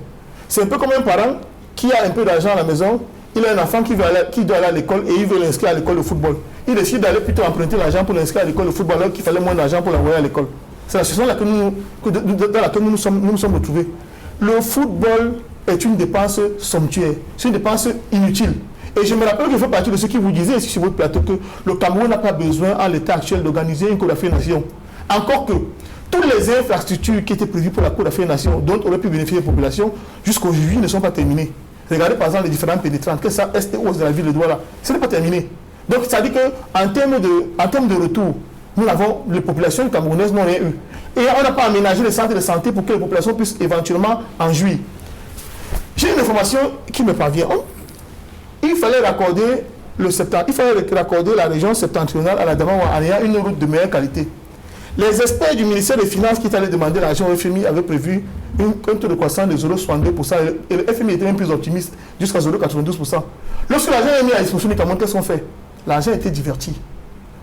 C'est un peu comme un parent qui a un peu d'argent à la maison, il a un enfant qui doit aller à l'école et il veut l'inscrire à l'école de football. Il décide d'aller plutôt emprunter l'argent pour l'inscrire à l'école de football alors qu'il fallait moins d'argent pour l'envoyer à l'école. C'est la situation dans laquelle nous nous sommes retrouvés. Le football est une dépense somptuaire, c'est une dépense inutile. Et je me rappelle que je fais partie de ceux qui vous disaient ici sur votre plateau que le Cameroun n'a pas besoin, en l'état actuel, d'organiser une Coupe d'Afrique des Nations. Encore que toutes les infrastructures qui étaient prévues pour la Coupe d'Afrique des Nations, dont auraient pu bénéficier les populations, jusqu'aujourd'hui ne sont pas terminées. Regardez par exemple les différents pénétrants, que ça est et ouest de la ville de Douala, ce n'est pas terminé. Donc ça dit qu'en termes de retour, les populations camerounaises n'ont rien eu. Et on n'a pas aménagé les centres de santé pour que les populations puissent éventuellement en jouir. J'ai une information qui me parvient. Il fallait raccorder la région septentrionale à la demande en ayant une route de meilleure qualité. Les experts du ministère des Finances qui allaient demander l'argent au FMI avaient prévu un taux de croissance de 0,62% et le FMI était même plus optimiste jusqu'à 0,92%. Lorsque l'argent est mis à disposition du Cameroun, qu'est-ce qu'on fait? L'argent a été diverti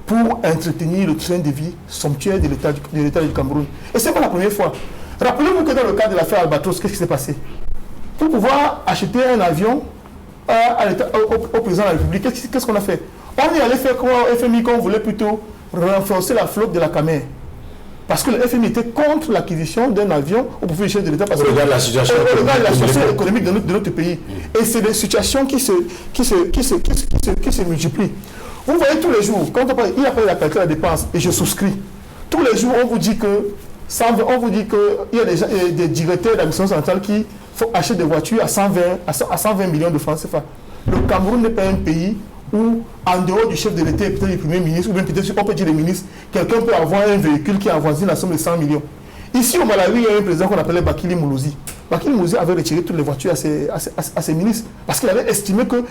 pour entretenir le train de vie somptuaire de l'État du Cameroun. Et ce n'est pas la première fois. Rappelez-vous que dans le cadre de l'affaire Albatros, qu'est-ce qui s'est passé? Pour pouvoir acheter un avion au président de la République, qu'est-ce qu'on a fait? On est allé faire comme au FMI qu'on voulait plutôt renforcer la flotte de la Camer. Parce que le FMI était contre l'acquisition d'un avion au profit du chef de l'État. Parce que regarde la situation économique de notre pays. Et c'est des situations qui se multiplient. Vous voyez tous les jours, quand il a parlé de la calcul de la dépense, et je souscris, tous les jours on vous dit que on vous dit qu'il y a des directeurs d'administration centrale qui font acheter des voitures à 120 millions de francs CFA. Le Cameroun n'est pas un pays où, en dehors du chef de l'État et peut-être du Premier ministre, ou bien peut-être on peut dire le ministre, quelqu'un peut avoir un véhicule qui avoisine la somme de 100 millions. Ici au Malawi, il y a un président qu'on appelait Bakili Moulouzi. Bakili Moulouzi avait retiré toutes les voitures à ses ministres parce qu'il avait estimé que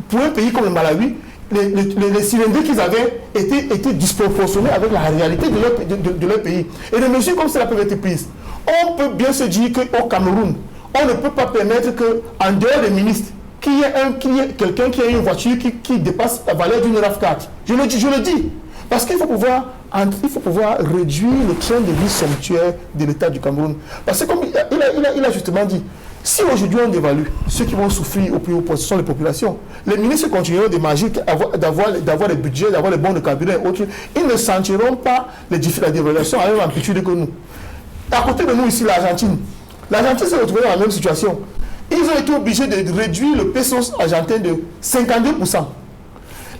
pour un pays comme le Malawi, les cylindres qu'ils avaient étaient disproportionnés avec la réalité de leur pays. Et des mesures comme cela peuvent être prises. On peut bien se dire qu'au Cameroun, on ne peut pas permettre qu'en dehors des ministres, qu'il y ait quelqu'un qui a une voiture qui dépasse la valeur d'une RAV4. Je le dis. Parce qu'il faut pouvoir réduire le train de vie somptuaire de l'État du Cameroun. Parce que comme il a justement dit, si aujourd'hui on dévalue, ceux qui vont souffrir au plus haut point, ce sont les populations. Les ministres continueront de manger, d'avoir les budgets, d'avoir les bons de carburant et autres. Ils ne sentiront pas la dévaluation à la même amplitude que nous. À côté de nous ici, l'Argentine. L'Argentine s'est retrouvée dans la même situation. Ils ont été obligés de réduire le pesos argentin de 52%.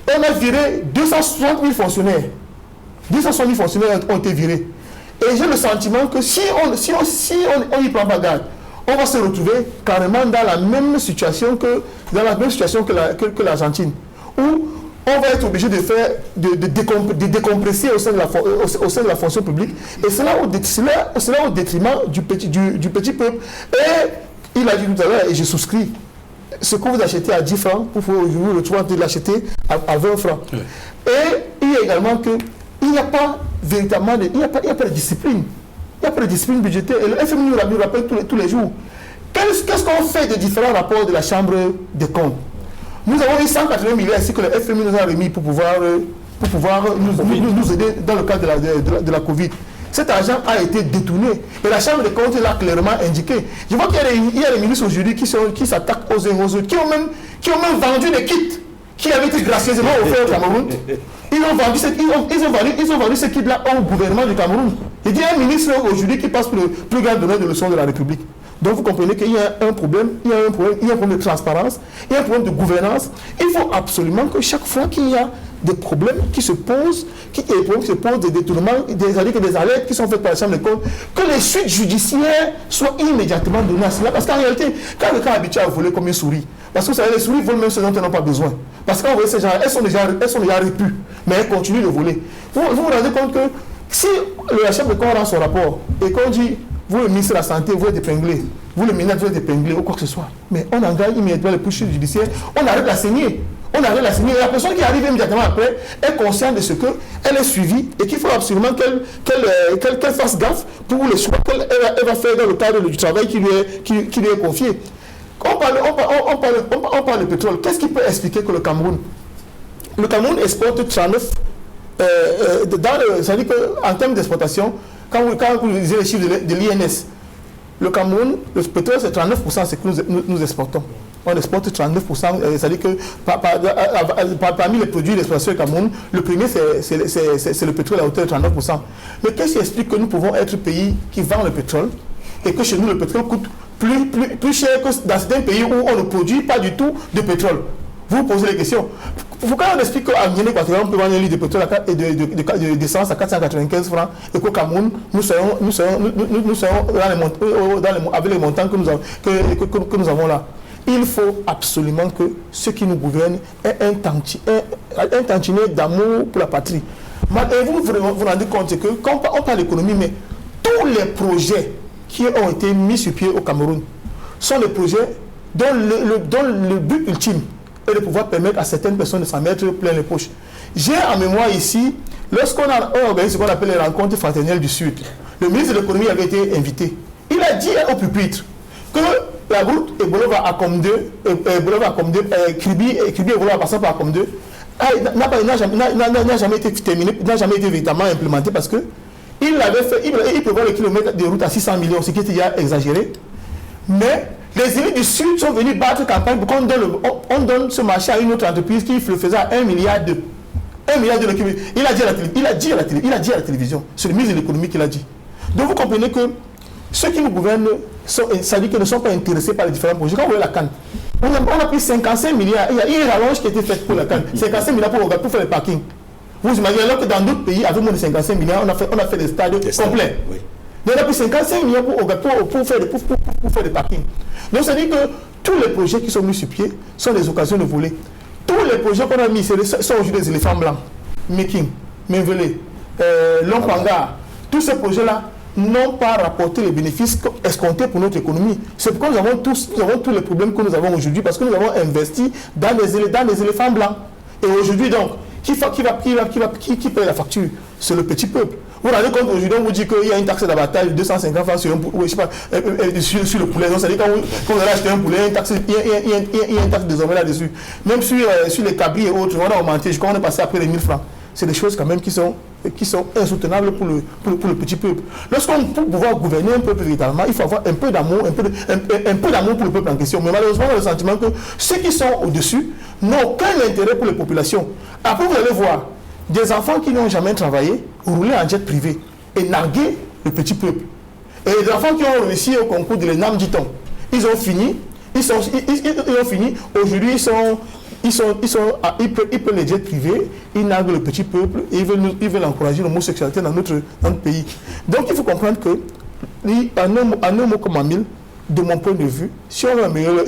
On a viré 260 000 fonctionnaires. 260 000 fonctionnaires ont été virés. Et j'ai le sentiment que si on y prend pas garde, on va se retrouver carrément dans la même situation que l'Argentine, où on va être obligé de décompresser au sein de la fonction publique, et cela au détriment du petit peuple. Et il a dit tout à l'heure, et je souscris, ce que vous achetez à 10 francs, vous pouvez aujourd'hui le trouver de l'acheter à 20 francs. Oui. Et il y a également qu'il n'y a pas véritablement il n'y a pas de discipline. Il n'y a pas de discipline budgétaire. Et le FMI nous rappelle tous les jours. Qu'est-ce qu'on fait de différents rapports de la Chambre des comptes? Nous avons eu 180 milliards ici que le FMI nous a remis pour pouvoir nous aider dans le cadre de la Covid. Cet argent a été détourné. Et la Chambre des comptes l'a clairement indiqué. Je vois qu'il y a des ministres aujourd'hui qui s'attaquent aux uns aux autres, qui ont même vendu des kits qui avaient été gracieusement offerts au Cameroun. Ils ont vendu ces kits-là au gouvernement du Cameroun. Il y a un ministre aujourd'hui qui passe pour le plus grand donneur de leçons de la République. Donc vous comprenez qu'il y a un problème, il y a un problème de transparence, il y a un problème de gouvernance. Il faut absolument que chaque fois qu'il y a des problèmes qui se posent, des détournements, des alertes qui sont faites par la Chambre des comptes, que les suites judiciaires soient immédiatement données à cela. Parce qu'en réalité, quand quelqu'un est habitué à voler comme une souris, parce que vous savez, les souris volent même ce dont elles n'ont pas besoin. Parce que quand vous voyez ces gens, elles sont déjà répues, mais elles continuent de voler. Vous vous rendez compte que si la Chambre des comptes rend son rapport et qu'on dit, vous le ministre de la Santé, vous êtes épinglé, vous le ministre, vous êtes épinglé ou quoi que ce soit, mais on engage immédiatement les poursuites judiciaires, on arrête la saignée. On arrête la saignée. Et la personne qui arrive immédiatement après est consciente de ce qu'elle est suivie et qu'il faut absolument qu'elle fasse gaffe pour les choix qu'elle va faire dans le cadre du travail qui lui est confié. On parle de pétrole. Qu'est-ce qui peut expliquer que le Cameroun exporte 39, c'est-à-dire qu'en termes d'exportation, quand vous lisez les chiffres de l'INS, le Cameroun, le pétrole c'est 39%, c'est que nous exportons. On exporte 39%, c'est-à-dire que parmi les produits d'exportation du Cameroun, le premier c'est le pétrole à hauteur de 39%. Mais qu'est-ce qui explique que nous pouvons être un pays qui vend le pétrole et que chez nous le pétrole coûte plus cher que dans certains pays où on ne produit pas du tout de pétrole? Vous posez les questions. Pourquoi on explique qu'en Guinée équatoriale, on peut vendre un litre de pétrole d'essence à 495 francs et qu'au Cameroun, nous serons avec les montants que nous avons là? Il faut absolument que ceux qui nous gouvernent aient un tantinet d'amour pour la patrie. Et vous vous rendez compte que quand on parle d'économie, mais tous les projets qui ont été mis sur pied au Cameroun sont des projets dont le but ultime est de pouvoir permettre à certaines personnes de s'en mettre plein les poches. J'ai en mémoire ici, lorsqu'on a organisé ce qu'on appelle les rencontres fraternelles du Sud, le ministre de l'économie avait été invité. Il a dit au pupitre que la route Ebolova à Com 2, Kribi Ebolova passant par Com 2, n'a jamais été terminé, n'a jamais été véritablement implémenté parce que il prévoit le kilomètre de route à 600 millions, ce qui était déjà exagéré. Mais les élites du Sud sont venus battre campagne pour qu'on donne ce marché à une autre entreprise qui le faisait à 1 milliard de kilomètres. Il a dit à la télévision, c'est le ministre de l'économie qui l'a dit. Donc vous comprenez que ceux qui nous gouvernent, ça dit qu'ils ne sont pas intéressés par les différents projets. Quand vous voyez la CAN, on a pris 55 milliards, il y a une rallonge qui a été faite pour la CAN, 55 milliards pour faire les parkings. Vous imaginez alors que dans d'autres pays, avec moins de 55 milliards, on a fait des stades complets. Oui. Mais on a pris 55 millions pour faire des parkings. Donc ça dit que tous les projets qui sont mis sur pied sont des occasions de voler. Tous les projets qu'on a mis sont aujourd'hui des éléphants blancs. Making, Menvelé, Longpanga, tous ces projets-là n'ont pas rapporté les bénéfices escomptés pour notre économie. C'est pourquoi nous avons tous les problèmes que nous avons aujourd'hui, parce que nous avons investi dans des éléphants blancs. Et aujourd'hui, donc, qui paye la facture? C'est le petit peuple. Vous vous rendez compte aujourd'hui, on vous dit qu'il y a une taxe d'abattage de 250 francs sur le poulet. Donc, ça dit quand vous allez acheter un poulet, il y a une taxe désormais là-dessus. Même sur les cabris et autres, on a augmenté, je crois qu'on est passé après les 1000 francs. C'est des choses quand même qui sont insoutenables pour le petit peuple. Pour pouvoir gouverner un peuple véritablement, il faut avoir un peu d'amour, un peu d'amour pour le peuple en question. Mais malheureusement, on a le sentiment que ceux qui sont au-dessus n'ont aucun intérêt pour les populations. Après, vous allez voir des enfants qui n'ont jamais travaillé rouler en jet privé et narguer le petit peuple. Et les enfants qui ont réussi au concours de l'ENAM, dit-on, ils ont fini. Aujourd'hui, ils peuvent les jets privés, ils narguent le petit peuple et ils veulent encourager l'homosexualité dans notre pays. Donc il faut comprendre que, en un mot comme en mille, de mon point de vue, si on veut améliorer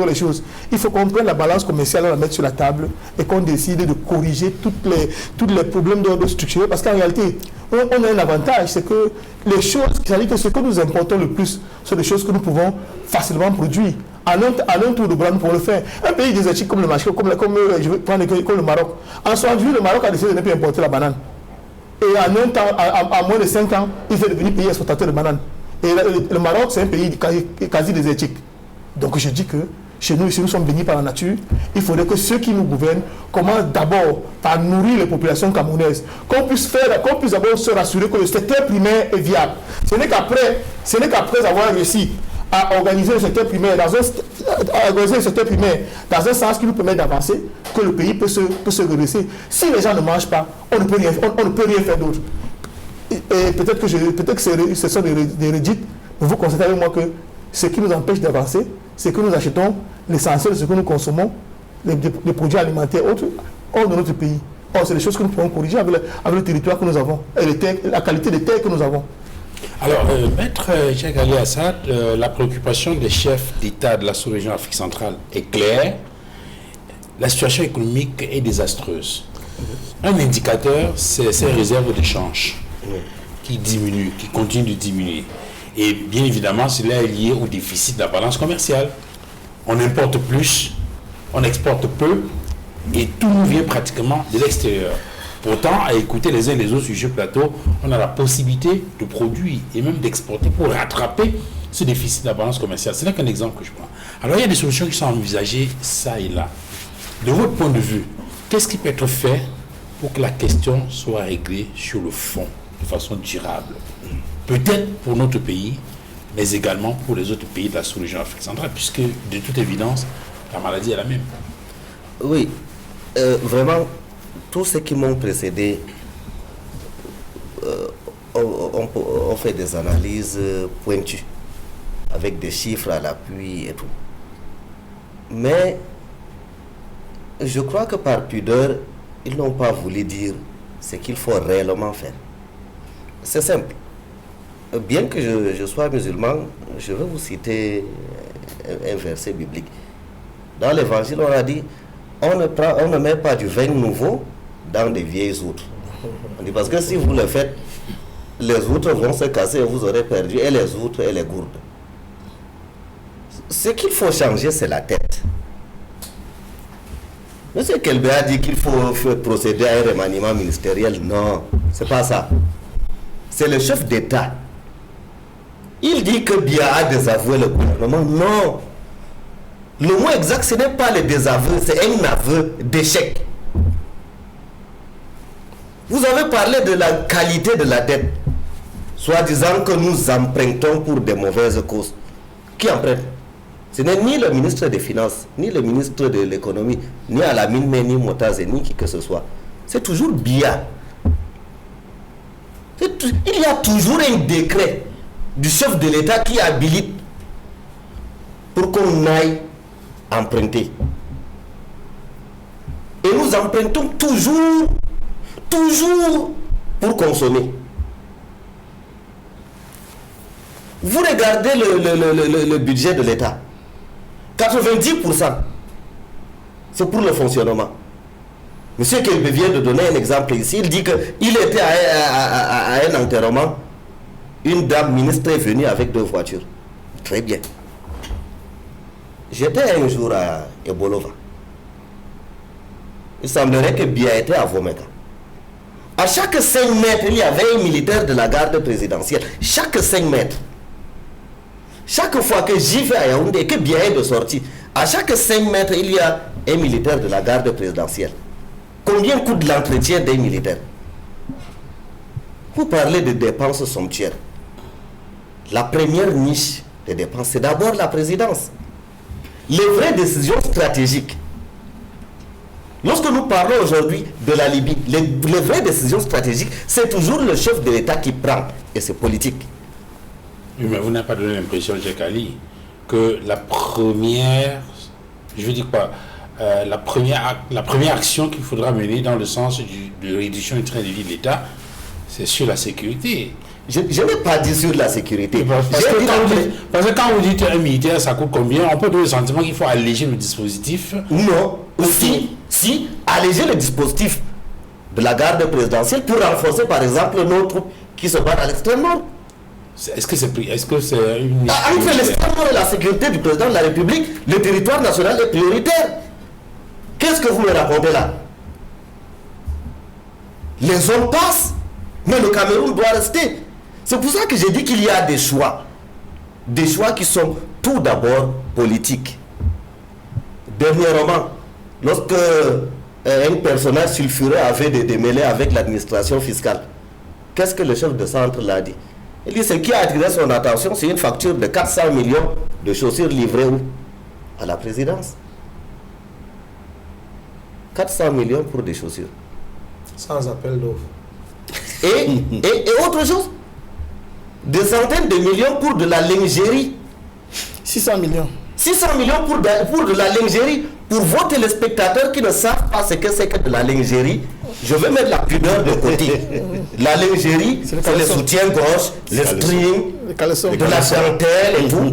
les choses, il faut qu'on prenne la balance commerciale, on la mettre sur la table et qu'on décide de corriger tous les problèmes d'ordre structurel. Parce qu'en réalité, on a un avantage, c'est que les choses, c'est-à-dire que ce que nous importons le plus, sont des choses que nous pouvons facilement produire. À un tour de bras, nous pouvons le faire. Un pays désertique comme le Maroc. En 78, le Maroc a décidé de ne plus importer la banane. Et en moins de 5 ans, il est devenu pays exportateur de bananes. Et le Maroc, c'est un pays quasi désertique. Donc je dis que chez nous, si nous sommes bénis par la nature, il faudrait que ceux qui nous gouvernent commencent d'abord par nourrir les populations camerounaises. Qu'on puisse d'abord se rassurer que le secteur primaire est viable. Ce n'est qu'après avoir réussi à organiser le secteur primaire dans un sens qui nous permet d'avancer, que le pays peut se redresser. Si les gens ne mangent pas, on ne peut rien faire d'autre. Et peut-être que ce sont des redites, mais vous constatez avec moi que ce qui nous empêche d'avancer, c'est que nous achetons l'essentiel de ce que nous consommons, les produits alimentaires autres, hors de notre pays. Or, c'est des choses que nous pouvons corriger avec le territoire que nous avons et la qualité des terres que nous avons. Alors, Maître Jacques Ali Assad, la préoccupation des chefs d'État de la sous-région Afrique centrale est claire. La situation économique est désastreuse. Un indicateur, c'est ces réserves d'échange qui diminuent, qui continuent de diminuer. Et bien évidemment, cela est lié au déficit de la balance commerciale. On importe plus, on exporte peu, et tout nous vient pratiquement de l'extérieur. Pourtant, à écouter les uns et les autres sur ce plateau, on a la possibilité de produire et même d'exporter pour rattraper ce déficit de la balance commerciale. Ce n'est qu'un exemple que je prends. Alors, il y a des solutions qui sont envisagées ça et là. De votre point de vue, qu'est-ce qui peut être fait pour que la question soit réglée sur le fond, de façon durable? Peut-être pour notre pays, mais également pour les autres pays de la sous-région Afrique centrale, puisque, de toute évidence, la maladie est la même. Oui, vraiment, tous ceux qui m'ont précédé ont fait des analyses pointues, avec des chiffres à l'appui et tout. Mais je crois que par pudeur, ils n'ont pas voulu dire ce qu'il faut réellement faire. C'est simple. Bien que je sois musulman, je vais vous citer un verset biblique. Dans l'évangile, on a dit, on ne met pas du vin nouveau dans des vieilles outres. On dit parce que si vous le faites, les outres vont se casser et vous aurez perdu et les outres et les gourdes. Ce qu'il faut changer, c'est la tête. Monsieur Kelbé a dit qu'il faut procéder à un remaniement ministériel. Non, c'est pas ça. C'est le chef d'État. Il dit que Biya a désavoué le gouvernement. Non. Le mot exact, ce n'est pas le désaveu, c'est un aveu d'échec. Vous avez parlé de la qualité de la dette, soit disant que nous empruntons pour des mauvaises causes. Qui emprunte? Ce n'est ni le ministre des Finances, ni le ministre de l'Économie, ni Alamine, ni Motaz, ni qui que ce soit. C'est toujours Biya. Il y a toujours un décret du chef de l'État qui habilite pour qu'on aille emprunter. Et nous empruntons toujours pour consommer. Vous regardez le budget de l'État. 90%, c'est pour le fonctionnement. Monsieur Kelbe vient de donner un exemple ici. Il dit qu'il était à un enterrement. Une dame ministre est venue avec 2 voitures. Très bien. J'étais un jour à Ebolova. Il semblerait que Bia était à Vomeka. À chaque 5 mètres, il y avait un militaire de la garde présidentielle. Chaque 5 mètres. Chaque fois que j'y vais à Yaoundé et que Bia est de sortie, à chaque 5 mètres, il y a un militaire de la garde présidentielle. Combien coûte l'entretien d'un militaire? Vous parlez de dépenses somptuaires. La première niche des dépenses, c'est d'abord la présidence. Les vraies décisions stratégiques. Lorsque nous parlons aujourd'hui de la Libye, les vraies décisions stratégiques, c'est toujours le chef de l'État qui prend, et c'est politique. Oui, mais vous n'avez pas donné l'impression, Cheikh Ali, que la première, je veux dire quoi, la première action qu'il faudra mener dans le sens de réduction du train de vie de l'État, c'est sur la sécurité. Je n'ai pas dit sur la sécurité. Parce que quand vous dites un militaire, ça coûte combien? On peut donner le sentiment qu'il faut alléger le dispositif. Non, si alléger le dispositif de la garde présidentielle pour renforcer par exemple nos troupes qui se battent à l'extrême nord. Est-ce que c'est une... Entre l'extrême nord et la sécurité du président de la République, le territoire national est prioritaire. Qu'est-ce que vous me racontez là? Les zones passent, mais le Cameroun doit rester. C'est pour ça que j'ai dit qu'il y a des choix qui sont tout d'abord politiques. Dernièrement, lorsque un personnage sulfureux avait des démêlés avec l'administration fiscale, qu'est-ce que le chef de centre l'a dit? Il dit, ce qui a attiré son attention, c'est une facture de 400 millions de chaussures livrées où? À la présidence. 400 millions pour des chaussures. Sans appel d'offres. Et autre chose, des centaines de millions pour de la lingerie. 600 millions. 600 millions pour de la lingerie. Pour vos téléspectateurs qui ne savent pas ce que c'est que de la lingerie, je vais mettre la pudeur de côté. La lingerie, c'est les soutiens-gorge, les strings, de la dentelle et tout.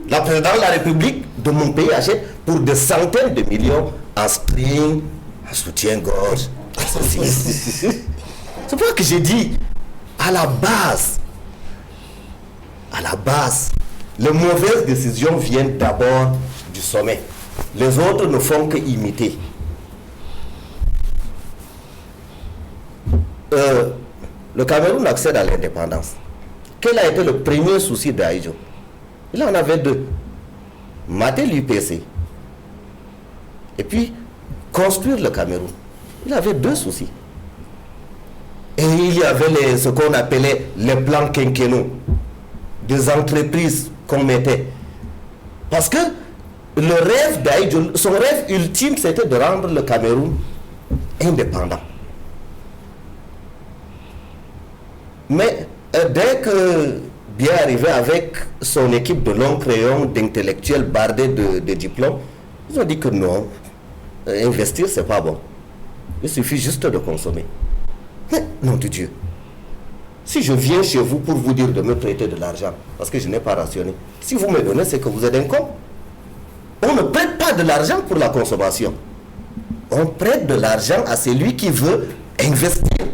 La présidente de la République de mon pays achète pour des centaines de millions en string, en soutien-gorge. C'est pour ça que j'ai dit, à la base, les mauvaises décisions viennent d'abord du sommet. Les autres ne font que imiter. Le Cameroun accède à l'indépendance. Quel a été le premier souci d'Aïdjo? Il en avait 2. Mater l'UPC. Et puis, construire le Cameroun. Il avait 2 soucis. Et il y avait ce qu'on appelait les plans quinquennaux. Des entreprises qu'on mettait. Parce que le rêve d'Aïdjo, son rêve ultime, c'était de rendre le Cameroun indépendant. Mais dès que Bia arrivait avec son équipe de longs crayons, d'intellectuels bardés de diplômes, ils ont dit que non, investir c'est pas bon. Il suffit juste de consommer. Mais nom de Dieu, si je viens chez vous pour vous dire de me prêter de l'argent, parce que je n'ai pas rationné, si vous me donnez, c'est que vous êtes un con. On ne prête pas de l'argent pour la consommation. On prête de l'argent à celui qui veut investir.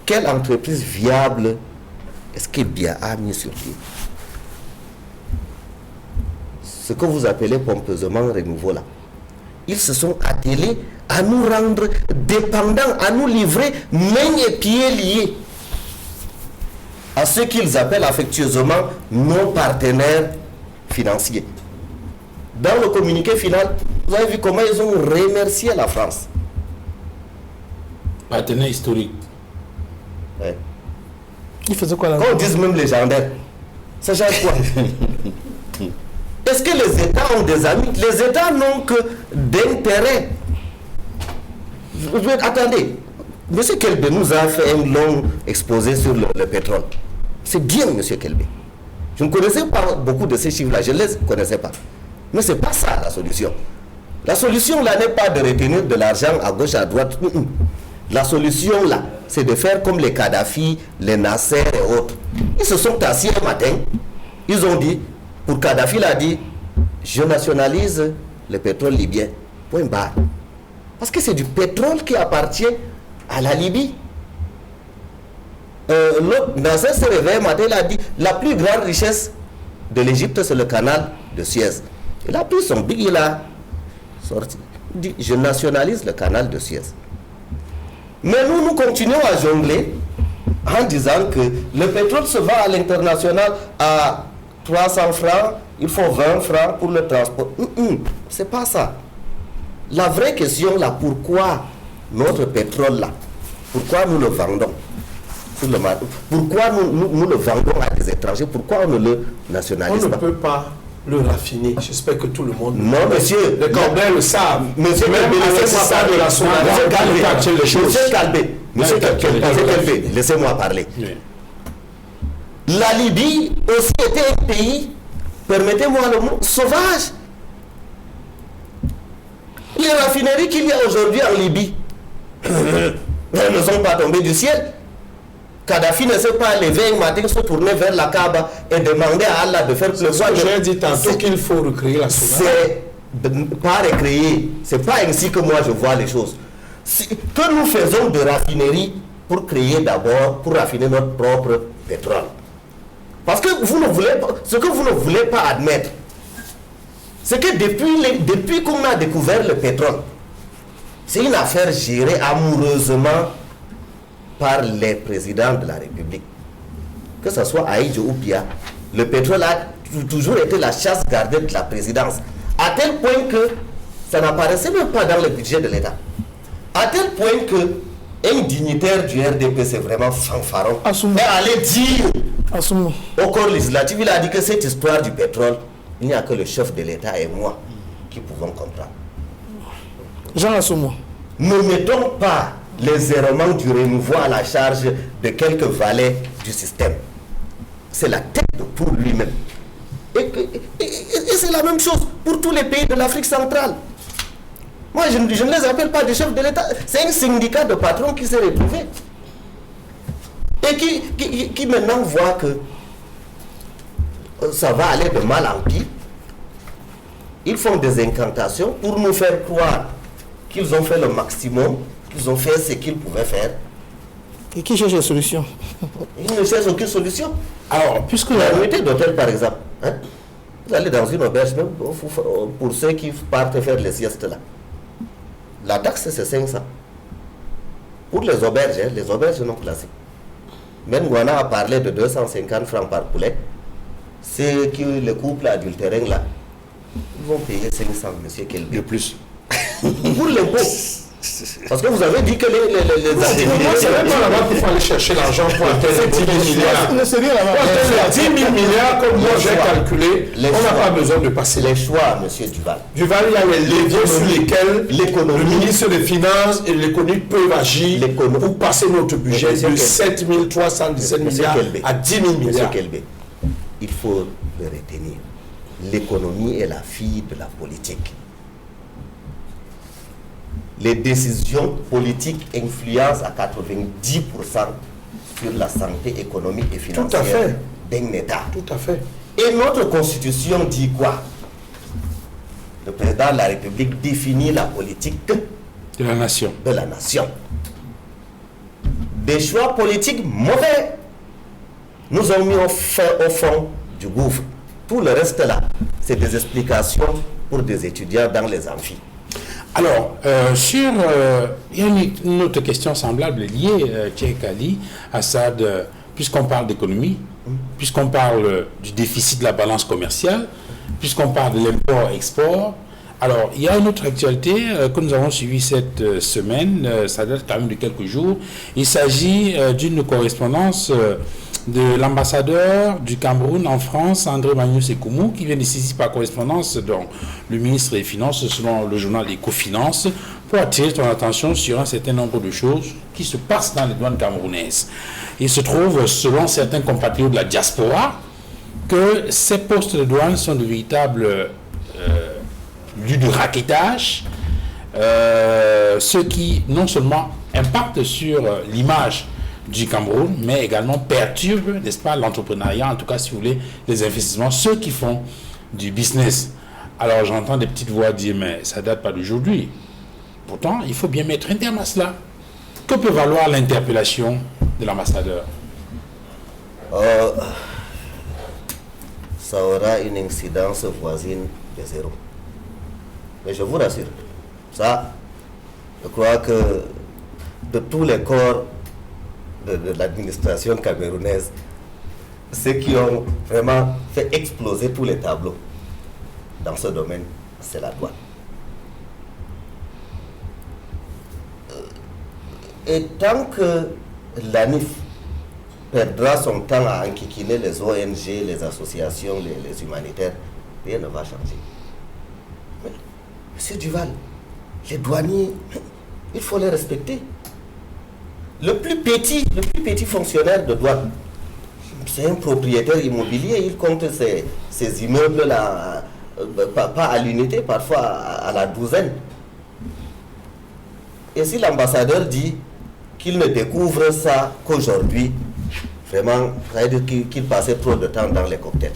Quelle entreprise viable est-ce que Bia a mis sur pied? Ce que vous appelez pompeusement renouveau là. Ils se sont attelés à nous rendre dépendants, à nous livrer mains et pieds liés à ce qu'ils appellent affectueusement nos partenaires financiers. Dans le communiqué final, vous avez vu comment ils ont remercié la France. Partenaire historique. Ouais. Il faisait quoi là? Quand on dit même légendaire, ça change quoi? Est-ce que les États ont des amis? Les États n'ont que d'intérêt. Attendez, M. Kelbe nous a fait un long exposé sur le pétrole. C'est bien, M. Kelbe. Je ne connaissais pas beaucoup de ces chiffres-là, je ne les connaissais pas. Mais ce n'est pas ça la solution. La solution là n'est pas de retenir de l'argent à gauche, à droite. La solution là, c'est de faire comme les Kadhafi, les Nasser et autres. Ils se sont assis un matin, ils ont dit, pour Kadhafi il a dit, je nationalise le pétrole libyen. Point barre. Parce que c'est du pétrole qui appartient à la Libye. L'autre, Nasser se réveille un matin, il a dit, la plus grande richesse de l'Égypte, c'est le canal de Suez. Il a pris son big, il a sorti. Il dit, je nationalise le canal de Suez. Mais nous continuons à jongler en disant que le pétrole se vend à l'international à 300 francs, il faut 20 francs pour le transport. C'est pas ça. La vraie question là, pourquoi notre pétrole là, pourquoi nous le vendons sur le marché, pourquoi nous le vendons à des étrangers, pourquoi on ne le nationalise pas? On ne peut pas le raffiner. J'espère que tout le monde... Non, monsieur. Les Corbeils le savent. Monsieur, même laissez-moi parler la Monsieur Calvé, laissez-moi parler. Oui. La Libye aussi était un pays, permettez-moi le mot, sauvage. Les raffineries qu'il y a aujourd'hui en Libye ne sont pas tombées du ciel. Kadhafi ne s'est pas levé un matin, se tourner vers la Kaaba et demander à Allah de faire pleuvoir. J'ai dit tantôt qu'il faut recréer la sauvage. C'est pas recréer. C'est pas ainsi que moi je vois les choses. Que nous faisons de raffinerie pour créer d'abord, pour raffiner notre propre pétrole. Parce que vous ne voulez pas, ce que vous ne voulez pas admettre, c'est que depuis qu'on a découvert le pétrole, c'est une affaire gérée amoureusement par les présidents de la République. Que ce soit Aïdjo ou Pia, le pétrole a toujours été la chasse gardée de la présidence. À tel point que ça n'apparaissait même pas dans le budget de l'État. À tel point que un dignitaire du RDP, c'est vraiment fanfaron, est allé dire au corps législatif, il a dit que cette histoire du pétrole, il n'y a que le chef de l'État et moi qui pouvons comprendre. Jean Assoumo. Ne mettons pas les errements du renouveau à la charge de quelques valets du système. C'est la tête pour lui-même. Et c'est la même chose pour tous les pays de l'Afrique centrale. Moi, je ne les appelle pas des chefs de l'État. C'est un syndicat de patrons qui s'est retrouvé. Et qui maintenant voit que ça va aller de mal en pire. Ils font des incantations pour nous faire croire qu'ils ont fait le maximum, qu'ils ont fait ce qu'ils pouvaient faire. Et qui cherche la solution? Ils ne cherchent aucune solution. Alors, puisque la nuitée d'hôtel, par exemple, hein, vous allez dans une auberge, même pour ceux qui partent faire les siestes là, la taxe c'est 500. Pour les auberges non classées. Même Gouana a parlé de 250 francs par poulet. C'est que le couple adultérin là, ils vont payer 500, monsieur Kelby. De plus. Pour l'impôt. Parce que vous avez dit que les c'est même pas là-bas qu'il faut aller chercher l'argent pour atteindre 10 000 milliards. Pour atteindre 10 000 milliards, comme moi j'ai calculé, on n'a pas besoin de passer les choix, monsieur Duval. Duval, il y a les leviers sur lesquels le ministre des Finances et l'économie peuvent agir pour passer notre budget de 7 317 milliards à 10 000 milliards. Monsieur Kelbé, il faut le retenir. L'économie est la fille de la politique. Les décisions politiques influencent à 90% sur la santé économique et financière d'un État. Tout à fait. Et notre constitution dit quoi? Le président de la République définit la politique de la nation. Des choix politiques mauvais nous ont mis au fond du gouffre. Tout le reste là, c'est des explications pour des étudiants dans les amphis. Alors, il y a une autre question semblable liée, Tchèque Ali, à ça, puisqu'on parle d'économie, puisqu'on parle du déficit de la balance commerciale, puisqu'on parle de l'import-export. Alors, il y a une autre actualité que nous avons suivie cette semaine, ça date quand même de quelques jours. Il s'agit d'une correspondance de l'ambassadeur du Cameroun en France, André Magnus Ekoumou, qui vient de saisir par correspondance donc, le ministre des Finances, selon le journal Ecofinance, pour attirer ton attention sur un certain nombre de choses qui se passent dans les douanes camerounaises. Il se trouve, selon certains compatriotes de la diaspora, que ces postes de douane sont de véritables lieux de raquettage, ce qui non seulement impacte sur l'image du Cameroun, mais également perturbe, n'est-ce pas, l'entrepreneuriat, en tout cas, si vous voulez, les investissements, ceux qui font du business. Alors, j'entends des petites voix dire, mais ça ne date pas d'aujourd'hui. Pourtant, il faut bien mettre un terme à cela. Que peut valoir l'interpellation de l'ambassadeur? Ça aura une incidence voisine de 0. Mais je vous rassure, ça, je crois que de tous les corps de l'administration camerounaise, ceux qui ont vraiment fait exploser tous les tableaux dans ce domaine, c'est la douane. Et tant que l'ANIF perdra son temps à enquiquiner les ONG, les associations, les humanitaires, rien ne va changer. Mais, Monsieur Duval, les douaniers, il faut les respecter. Le plus petit fonctionnaire de douane, c'est un propriétaire immobilier, il compte ses immeubles-là, pas à l'unité, parfois à la douzaine. Et si l'ambassadeur dit qu'il ne découvre ça qu'aujourd'hui, vraiment, ça veut dire qu'il passait trop de temps dans les cocktails.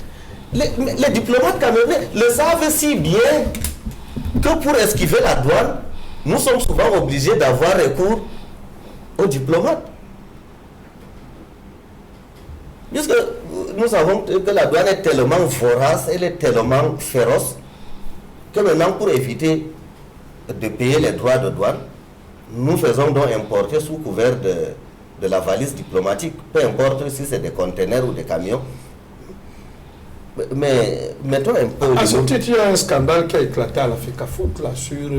Les diplomates camerounais le savent si bien que pour esquiver la douane, nous sommes souvent obligés d'avoir recours aux diplomates. Puisque nous savons que la douane est tellement vorace, elle est tellement féroce, que maintenant, pour éviter de payer les droits de douane, nous faisons donc importer sous couvert de la valise diplomatique, peu importe si c'est des conteneurs ou des camions. Mais mettons un peu... Il y a un scandale qui a éclaté à la FECAFOOT, là, sur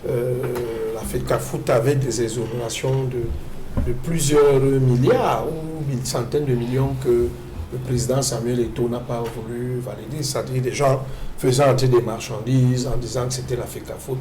la FECAFOOT avec des exonérations de plusieurs milliards ou une centaine de millions que le président Samuel Eto'o n'a pas voulu valider. C'est-à-dire des gens faisant entrer des marchandises en disant que c'était la FECAFOOT.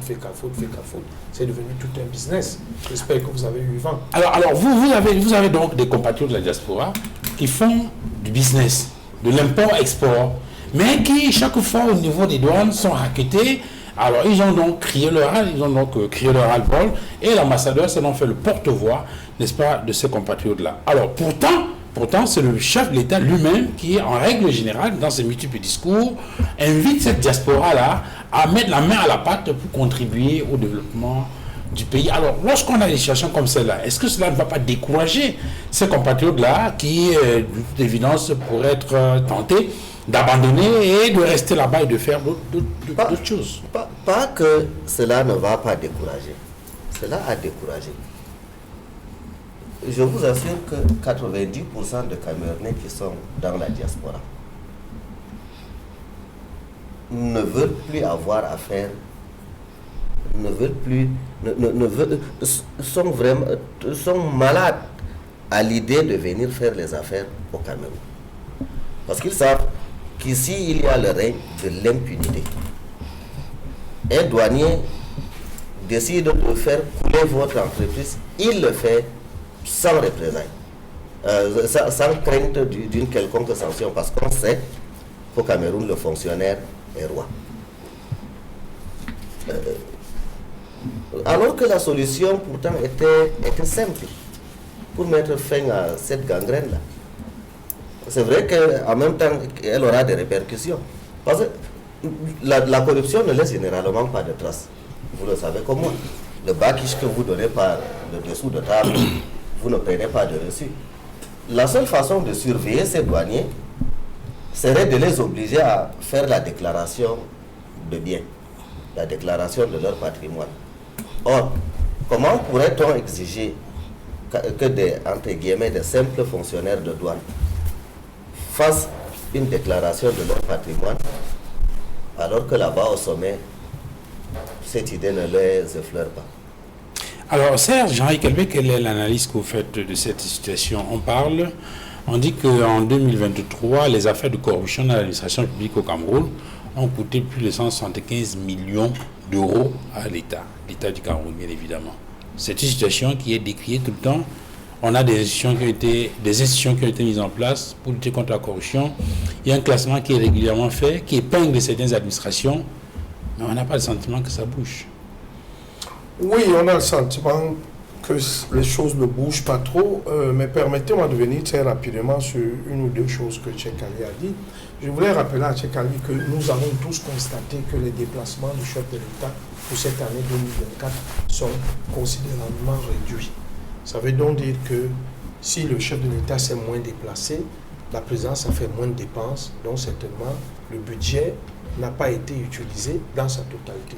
C'est devenu tout un business. J'espère que vous avez eu vent. Alors vous avez donc des compatriotes de la diaspora qui font du business, de l'import-export, mais qui, chaque fois, au niveau des douanes, sont raquettés. Alors, ils ont donc crié leur ras-le-bol, et l'ambassadeur s'est donc fait le porte-voix, n'est-ce pas, de ces compatriotes-là. Alors, pourtant, c'est le chef de l'État lui-même qui, en règle générale, dans ses multiples discours, invite cette diaspora-là à mettre la main à la pâte pour contribuer au développement du pays. Alors, lorsqu'on a des situations comme celle-là, est-ce que cela ne va pas décourager ces compatriotes-là qui, de toute évidence, pourraient être tentés d'abandonner et de rester là-bas et de faire d'autres choses? Pas que cela ne va pas décourager. Cela a découragé. Je vous assure que 90% de Camerounais qui sont dans la diaspora ne veulent plus avoir affaire, sont malades à l'idée de venir faire les affaires au Cameroun. Parce qu'ils savent qu'ici, il y a le règne de l'impunité. Un douanier décide de faire couler votre entreprise, il le fait sans représailles, sans crainte d'une quelconque sanction, parce qu'on sait qu'au Cameroun, le fonctionnaire est roi. Alors que la solution, pourtant, était simple pour mettre fin à cette gangrène-là. C'est vrai qu'en même temps, elle aura des répercussions. Parce que la corruption ne laisse généralement pas de traces. Vous le savez comme moi. Le bakiche que vous donnez par le dessous de table, vous ne prenez pas de reçu. La seule façon de surveiller ces douaniers serait de les obliger à faire la déclaration de biens, la déclaration de leur patrimoine. Or, comment pourrait-on exiger que entre guillemets, des simples fonctionnaires de douane fassent une déclaration de leur patrimoine, alors que là-bas au sommet, cette idée ne les effleure pas? Alors, Serge, Jean-Yves Kelbé, quelle est l'analyse que vous faites de cette situation? On dit qu'en 2023, les affaires de corruption dans l'administration publique au Cameroun ont coûté plus de 175 millions d'euros à l'État du Cameroun, bien évidemment. C'est une situation qui est décriée tout le temps. On a des institutions qui ont été mises en place pour lutter contre la corruption. Il y a un classement qui est régulièrement fait, qui épingle certaines administrations, mais on n'a pas le sentiment que ça bouge. Oui, on a le sentiment que les choses ne bougent pas trop, mais permettez-moi de venir très rapidement sur une ou deux choses que Tchekali a dit. Je voulais rappeler à Tchekali que nous avons tous constaté que les déplacements du chef de l'État pour cette année 2024 sont considérablement réduits. Ça veut donc dire que si le chef de l'État s'est moins déplacé, la présidence a fait moins de dépenses, donc certainement le budget n'a pas été utilisé dans sa totalité.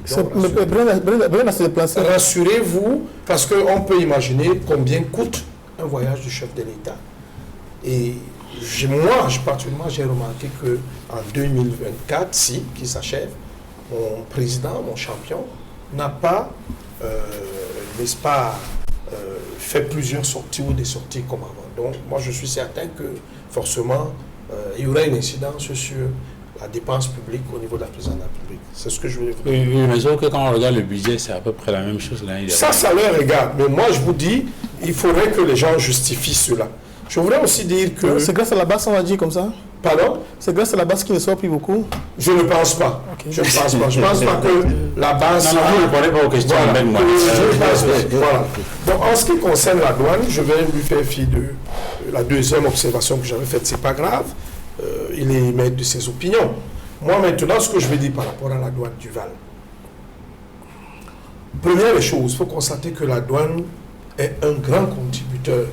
Rassurez-vous, parce qu'on peut imaginer combien coûte un voyage du chef de l'État. Et moi, particulièrement, j'ai remarqué qu'en 2024, qui s'achève, mon président, mon champion, n'a pas, n'est-ce pas, fait plusieurs sorties ou des sorties comme avant. Donc, moi, je suis certain que, forcément, il y aura une incidence sur la dépense publique au niveau de la présidence de la République. C'est ce que je voulais vous dire. Oui, mais sauf que quand on regarde le budget, c'est à peu près la même chose l'année dernière. Ça leur regarde. Mais moi, je vous dis, il faudrait que les gens justifient cela. Je voudrais aussi dire que... C'est grâce à la base, on va dire comme ça? Pardon? C'est grâce à la base qui ne sort plus beaucoup? Je ne pense pas. Okay. Je ne pense pas. Je ne pense pas que la base... Non, vous ne répondez pas aux questions. Voilà. Donc, en ce qui concerne la douane, je vais lui faire fi de la deuxième observation que j'avais faite. C'est pas grave. Il est maître de ses opinions. Moi, maintenant, ce que je vais dire par rapport à la douane du Val. Première des choses, il faut constater que la douane est un grand contributeur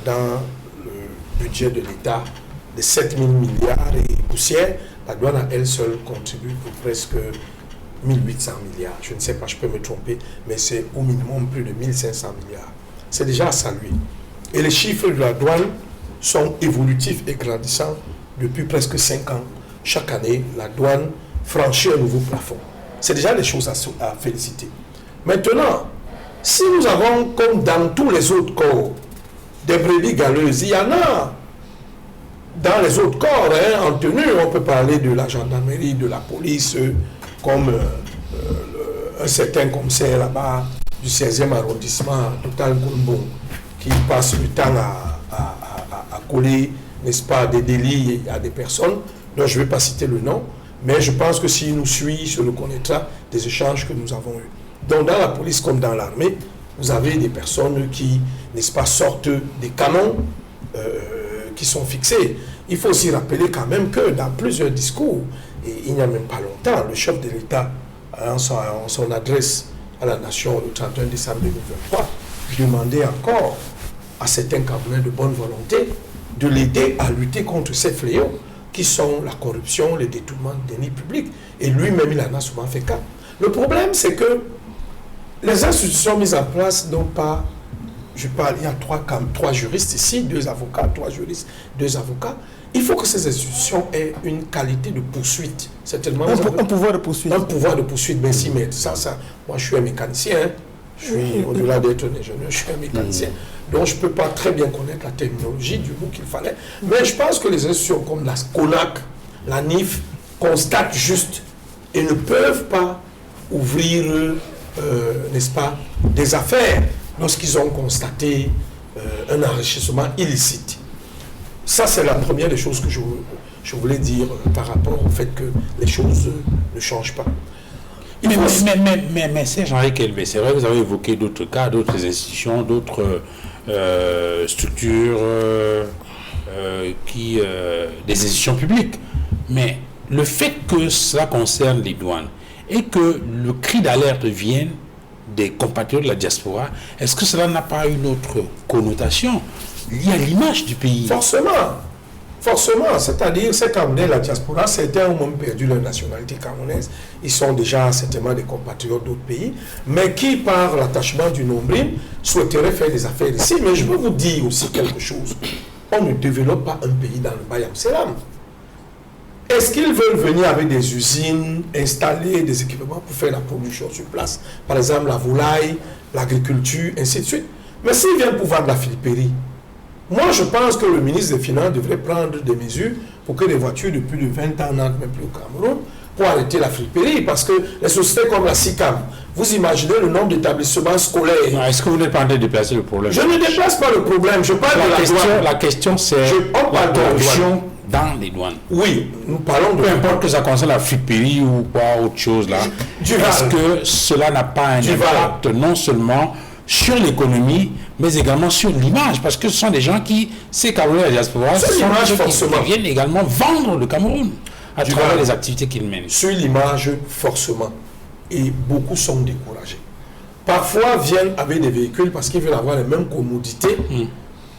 dans le budget de l'État de 7 000 milliards et poussière. La douane à elle seule contribue pour presque 1800 milliards. Je ne sais pas, je peux me tromper, mais c'est au minimum plus de 1500 milliards. C'est déjà à saluer. Et les chiffres de la douane sont évolutifs et grandissants depuis presque 5 ans. Chaque année, la douane franchit un nouveau plafond. C'est déjà des choses à féliciter. Maintenant, si nous avons, comme dans tous les autres corps, des brebis galeuses, il y en a dans les autres corps, en tenue, on peut parler de la gendarmerie, de la police, comme un certain commissaire là-bas du 16e arrondissement, Total Goulbon, qui passe le temps à coller, n'est-ce pas, des délits à des personnes, dont je ne vais pas citer le nom, mais je pense que s'il nous suit, se reconnaîtra des échanges que nous avons eus. Donc dans la police comme dans l'armée, vous avez des personnes qui, n'est-ce pas, sortent des canons qui sont fixés. Il faut aussi rappeler quand même que dans plusieurs discours, et il n'y a même pas longtemps, le chef de l'État, en son adresse à la nation le 31 décembre 2023, demandait encore à certains cabinets de bonne volonté de l'aider à lutter contre ces fléaux qui sont la corruption, le détournement de deniers publics. Et lui-même, il en a souvent fait cas. Le problème, c'est que les institutions mises en place n'ont pas... Je parle, il y a trois juristes ici, 2 avocats, 3 juristes, 2 avocats. Il faut que ces institutions aient une qualité de poursuite. Certainement, un pouvoir de poursuite. Un pouvoir de poursuite, merci, mais ça, moi je suis un mécanicien, hein. Je suis, au-delà d'être un ingénieur, je suis un mécanicien. Donc je ne peux pas très bien connaître la terminologie du mot qu'il fallait. Mais je pense que les institutions comme la CONAC, la NIF, constatent juste et ne peuvent pas ouvrir, n'est-ce pas, des affaires lorsqu'ils ont constaté un enrichissement illicite. Ça, c'est la première des choses que je voulais dire par rapport au fait que les choses ne changent pas. Mais c'est Jean-Henri Kelbé, c'est vrai que vous avez évoqué d'autres cas, d'autres institutions, d'autres structures, des institutions publiques. Mais le fait que cela concerne les douanes et que le cri d'alerte vienne des compatriotes de la diaspora, est-ce que cela n'a pas une autre connotation liée à l'image du pays? Forcément, c'est-à-dire ces Camerounais, la diaspora, certains ont même perdu leur nationalité camerounaise. Ils sont déjà certainement des compatriotes d'autres pays, mais qui, par l'attachement du nombril, souhaiteraient faire des affaires ici. Mais je veux vous dire aussi quelque chose. On ne développe pas un pays dans le Bayam Selam. Est-ce qu'ils veulent venir avec des usines, installer des équipements pour faire la production sur place? Par exemple, la volaille, l'agriculture, ainsi de suite. Mais s'ils viennent pour vendre la Philipperie, moi je pense que le ministre des Finances devrait prendre des mesures pour que les voitures de plus de 20 ans n'entrent même plus au Cameroun pour arrêter la Philipperie. Parce que les sociétés comme la SICAM, vous imaginez le nombre d'établissements scolaires. Est-ce que vous n'êtes pas en train de déplacer le problème? Je ne déplace pas le problème, je parle de la douane. La question c'est la corruption dans les douanes. Oui, nous parlons de... Peu importe que ça concerne la friperie ou quoi, autre chose là. Est-ce que cela n'a pas un impact non seulement sur l'économie, mais également sur l'image, parce que ce sont des gens qui, ces Camerounais de la diaspora, sur l'image forcément, qui viennent également vendre le Cameroun à travers les activités qu'ils mènent. Sur l'image, forcément. Et beaucoup sont découragés. Parfois viennent avec des véhicules parce qu'ils veulent avoir les mêmes commodités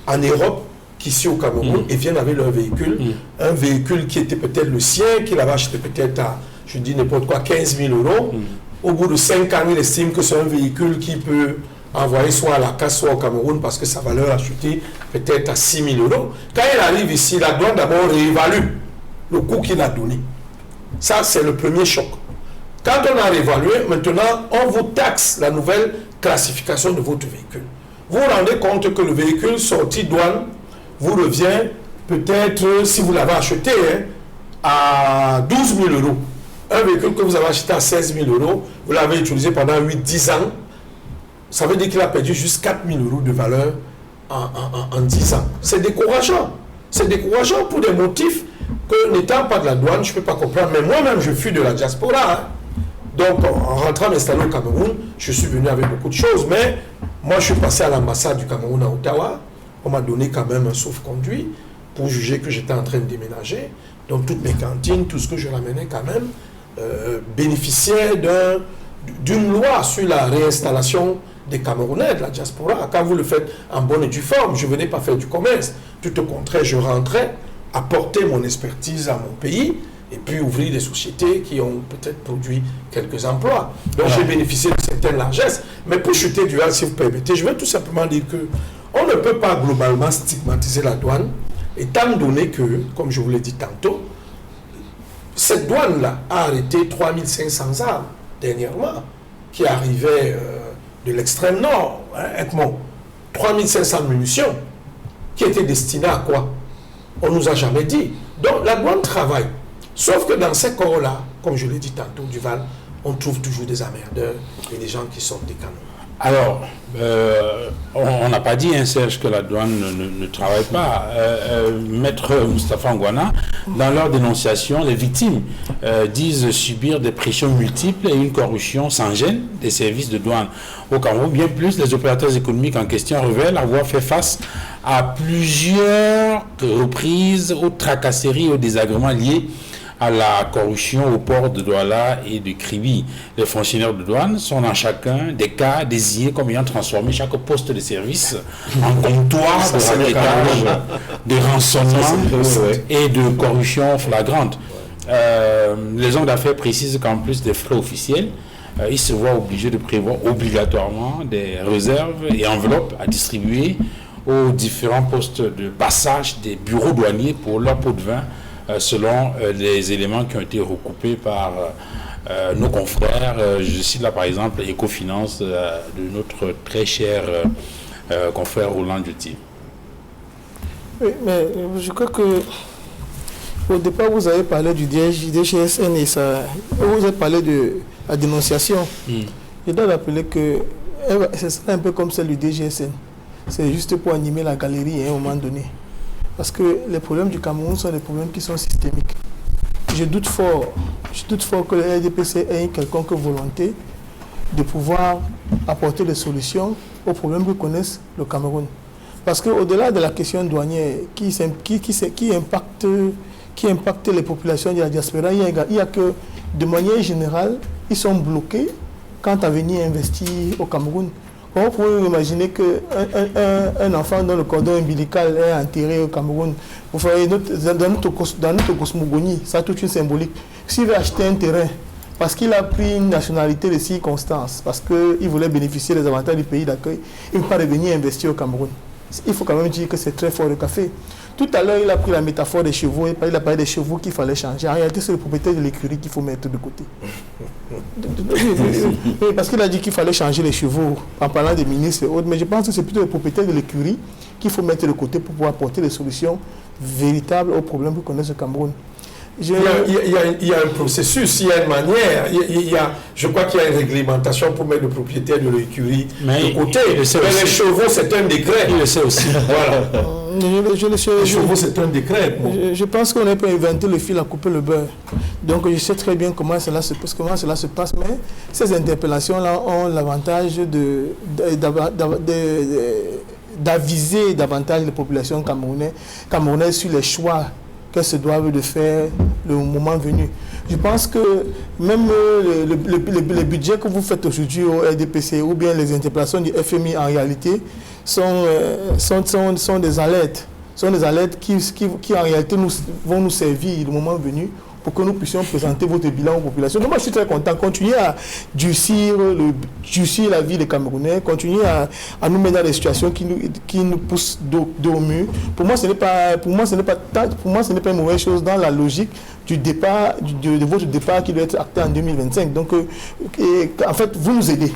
en Europe qu'ici au Cameroun et viennent avec leur véhicule. Un véhicule qui était peut-être le sien, qu'il avait acheté peut-être à, je dis n'importe quoi, 15 000 euros. Au bout de 5 ans, il estime que c'est un véhicule qui peut envoyer soit à la casse, soit au Cameroun parce que sa valeur achetée peut-être à 6 000 euros. Quand il arrive ici, la douane d'abord réévalue le coût qu'il a donné. Ça, c'est le premier choc. Quand on a réévalué, maintenant, on vous taxe la nouvelle classification de votre véhicule. Vous vous rendez compte que le véhicule sorti douane vous revient peut-être, si vous l'avez acheté, à 12 000 euros. Un véhicule que vous avez acheté à 16 000 euros, vous l'avez utilisé pendant 8-10 ans, ça veut dire qu'il a perdu juste 4 000 euros de valeur en 10 ans. C'est décourageant. C'est décourageant pour des motifs que, n'étant pas de la douane, je ne peux pas comprendre. Mais moi-même, je fuis de la diaspora. Donc, en rentrant m'installer au Cameroun, je suis venu avec beaucoup de choses. Mais moi, je suis passé à l'ambassade du Cameroun à Ottawa. On m'a donné quand même un sauf-conduit pour juger que j'étais en train de déménager. Donc, toutes mes cantines, tout ce que je ramenais quand même, bénéficiait d'une loi sur la réinstallation des Camerounais de la diaspora. Quand vous le faites en bonne et due forme, je ne venais pas faire du commerce. Tout au contraire, je rentrais, apporter mon expertise à mon pays et puis ouvrir des sociétés qui ont peut-être produit quelques emplois. Donc j'ai bénéficié de certaines largesses. Mais pour chuter du hal, si vous permettez, je veux tout simplement dire que on ne peut pas globalement stigmatiser la douane, étant donné que, comme je vous l'ai dit tantôt, cette douane-là a arrêté 3500 armes dernièrement, qui arrivaient de l'extrême nord, Edmond. 3500 munitions, qui étaient destinées à quoi? On ne nous a jamais dit. Donc la douane travaille. Sauf que dans ces corps-là, comme je l'ai dit tantôt, Duval, on trouve toujours des emmerdeurs et des gens qui sortent des canons. Alors, on n'a pas dit, Serge, que la douane ne travaille pas. Maître Moustapha Ngwana, dans leur dénonciation, les victimes disent subir des pressions multiples et une corruption sans gêne des services de douane. Au Cameroun, bien plus, les opérateurs économiques en question révèlent avoir fait face à plusieurs reprises aux tracasseries et aux désagréments liés à la corruption au port de Douala et de Kribi. Les fonctionnaires de douane sont dans chacun des cas désignés comme ayant transformé chaque poste de service en comptoir de raquettage, de rançonnement et de corruption flagrante. Les hommes d'affaires précisent qu'en plus des frais officiels, ils se voient obligés de prévoir obligatoirement des réserves et enveloppes à distribuer aux différents postes de passage des bureaux douaniers pour leur pot de vin, selon les éléments qui ont été recoupés par nos confrères. Je cite là par exemple Ecofinance de notre très cher confrère Roland Duty. Oui, mais je crois que au départ vous avez parlé du DGSN et ça, vous avez parlé de la dénonciation. Je dois rappeler que c'est un peu comme celle du DGSN. C'est juste pour animer la galerie à un moment donné. Parce que les problèmes du Cameroun sont des problèmes qui sont systémiques. Je doute fort que le RDPC ait quelconque volonté de pouvoir apporter des solutions aux problèmes que connaissent le Cameroun. Parce qu'au-delà de la question douanière qui impacte les populations de la diaspora, il y a que, de manière générale, ils sont bloqués quant à venir investir au Cameroun. Comment pouvez-vous imaginer qu'un enfant dont le cordon ombilical est enterré au Cameroun, vous voyez, dans notre cosmogonie, ça a toute une symbolique. S'il veut acheter un terrain, parce qu'il a pris une nationalité de circonstance, parce qu'il voulait bénéficier des avantages du pays d'accueil, il ne peut pas revenir investir au Cameroun. Il faut quand même dire que c'est très fort le café. Tout à l'heure, il a pris la métaphore des chevaux, il a parlé des chevaux qu'il fallait changer. En réalité, c'est le propriétaire de l'écurie qu'il faut mettre de côté. Parce qu'il a dit qu'il fallait changer les chevaux en parlant des ministres et autres, mais je pense que c'est plutôt le propriétaire de l'écurie qu'il faut mettre de côté pour pouvoir apporter des solutions véritables aux problèmes que connaît le Cameroun. Il y a un processus, il y a une manière, je crois qu'il y a une réglementation pour mettre le propriétaire de l'écurie de côté. Mais les chevaux, c'est un décret. Il le sait aussi. Voilà. Les chevaux, c'est un décret. Je pense qu'on n'a pas inventé le fil à couper le beurre. Donc je sais très bien comment cela se passe, mais ces interpellations-là ont l'avantage d'aviser davantage les populations camerounaises sur les choix qu'elles se doivent de faire le moment venu. Je pense que même les budgets que vous faites aujourd'hui au RDPC ou bien les interpellations du FMI en réalité sont des alertes. Sont des alertes qui en réalité vont nous servir le moment venu pour que nous puissions présenter votre bilan aux populations. Donc moi je suis très content. Continuez à durcir la vie des Camerounais, continuez à nous mettre dans des situations qui nous poussent dos au mur. Pour moi ce n'est pas une mauvaise chose dans la logique du départ, de votre départ qui doit être acté en 2025. Donc en fait vous nous aidez.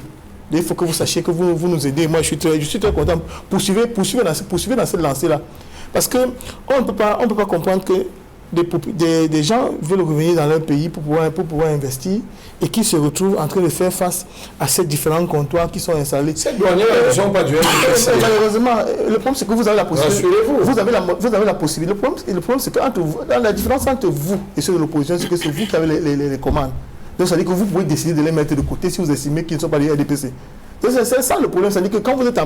Il faut que vous sachiez que vous nous aidez. Moi je suis très content. Poursuivez dans cette lancée-là. Parce qu'on ne peut pas comprendre que des gens veulent revenir dans leur pays pour pouvoir investir et qui se retrouvent en train de faire face à ces différents comptoirs qui sont installés. Ces douaniers ne sont pas du RDPC. Malheureusement, le problème c'est que vous avez la possibilité. Vous avez la possibilité. Le problème c'est que la différence entre vous et ceux de l'opposition, c'est que c'est vous qui avez les commandes. Donc ça veut dire que vous pouvez décider de les mettre de côté si vous estimez qu'ils ne sont pas du RDPC. C'est ça le problème, c'est-à-dire que quand vous êtes en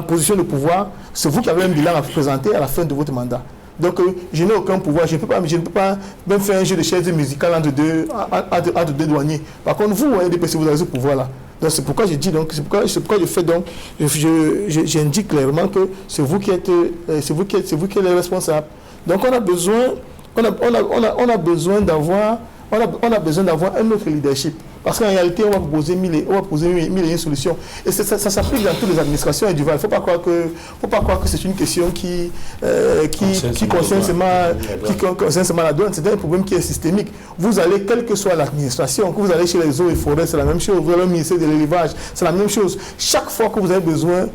position de pouvoir, c'est vous qui avez un bilan à présenter à la fin de votre mandat. Donc je n'ai aucun pouvoir, je ne peux pas même faire un jeu de chaises musicales entre deux douaniers. Par contre, vous, RDPC, vous avez ce pouvoir-là. Donc c'est pourquoi je dis, c'est pourquoi je fais donc, j'indique clairement que c'est vous qui êtes les responsables. Donc on a besoin d'avoir un autre leadership. Parce qu'en réalité, on va proposer mille et une solutions. Et ça s'applique dans toutes les administrations et du Val. Il ne faut pas croire que c'est une question qui concerne seulement la douane. C'est un problème qui est systémique. Vous allez, quelle que soit l'administration, que vous allez chez les eaux et forêts, c'est la même chose. Vous allez au ministère de l'élevage, c'est la même chose. Chaque fois que vous avez besoin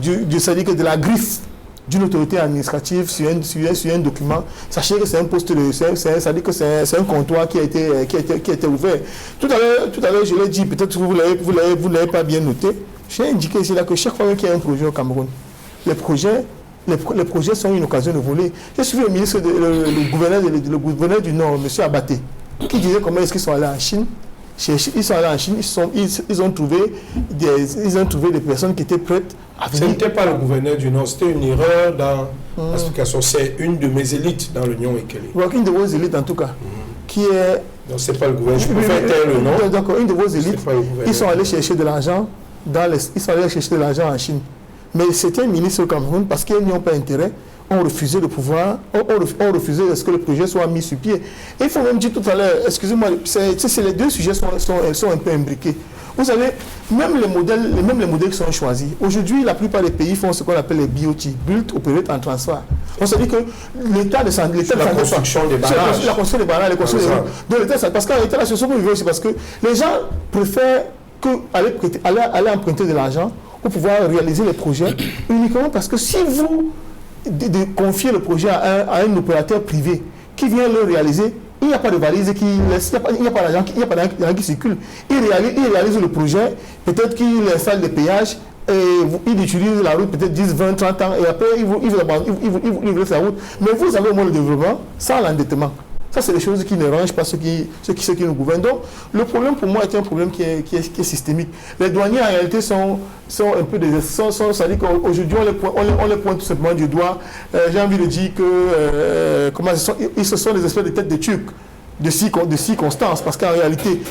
c'est-à-dire de la griffe d'une autorité administrative sur un document, sachez que c'est un poste c'est-à-dire que c'est un comptoir qui a été ouvert. Tout à l'heure, je l'ai dit, peut-être que vous l'avez pas bien noté, j'ai indiqué ici là que chaque fois qu'il y a un projet au Cameroun, les projets sont une occasion de voler. J'ai suivi le ministre, le gouverneur du Nord, M. Abaté, qui disait comment est-ce qu'ils sont allés en Chine. Ils sont allés en Chine, ils ont trouvé des personnes qui étaient prêtes à venir. Ce n'était pas le gouverneur du Nord, c'était une erreur dans l'explication. C'est une de mes élites dans l'Union Ekele. Une de vos élites en tout cas, qui est... Non, c'est pas le gouverneur, je préfère taire le nom. Donc une de vos élites, ils sont allés chercher de l'argent en Chine. Mais c'était un ministre au Cameroun parce qu'ils n'y ont pas intérêt. Ont refusé de pouvoir, ont refusé que le projet soit mis sur pied. Et il faut même dire tout à l'heure, excusez-moi, les deux sujets sont un peu imbriqués. Vous savez, même les modèles qui sont choisis. Aujourd'hui, la plupart des pays font ce qu'on appelle les BOT, Build, Operate and Transfer. On se dit que l'État de santé, la construction des barrages. La construction des barrages, la construction des routes. Donc l'État, parce qu'en réalité, la situation que vous vivez aussi, parce que les gens préfèrent aller emprunter de l'argent pour pouvoir réaliser les projets uniquement parce que si vous de confier le projet à un opérateur privé qui vient le réaliser, il n'y a pas de valise qui laisse, il n'y a pas d'argent qui circule. Il réalise le projet, peut-être qu'il installe des péages, et il utilise la route peut-être 10, 20, 30 ans, et après il vous laisse la route. Mais vous avez au moins le développement sans l'endettement. Ça, c'est des choses qui ne rangent pas ceux qui nous gouvernent. Donc, le problème pour moi est un problème qui est systémique. Les douaniers, en réalité, sont un peu des... C'est-à-dire qu'aujourd'hui, on les pointe tout simplement du doigt. J'ai envie de dire que ils sont des espèces de têtes de Turcs, de circonstances. Parce qu'en réalité,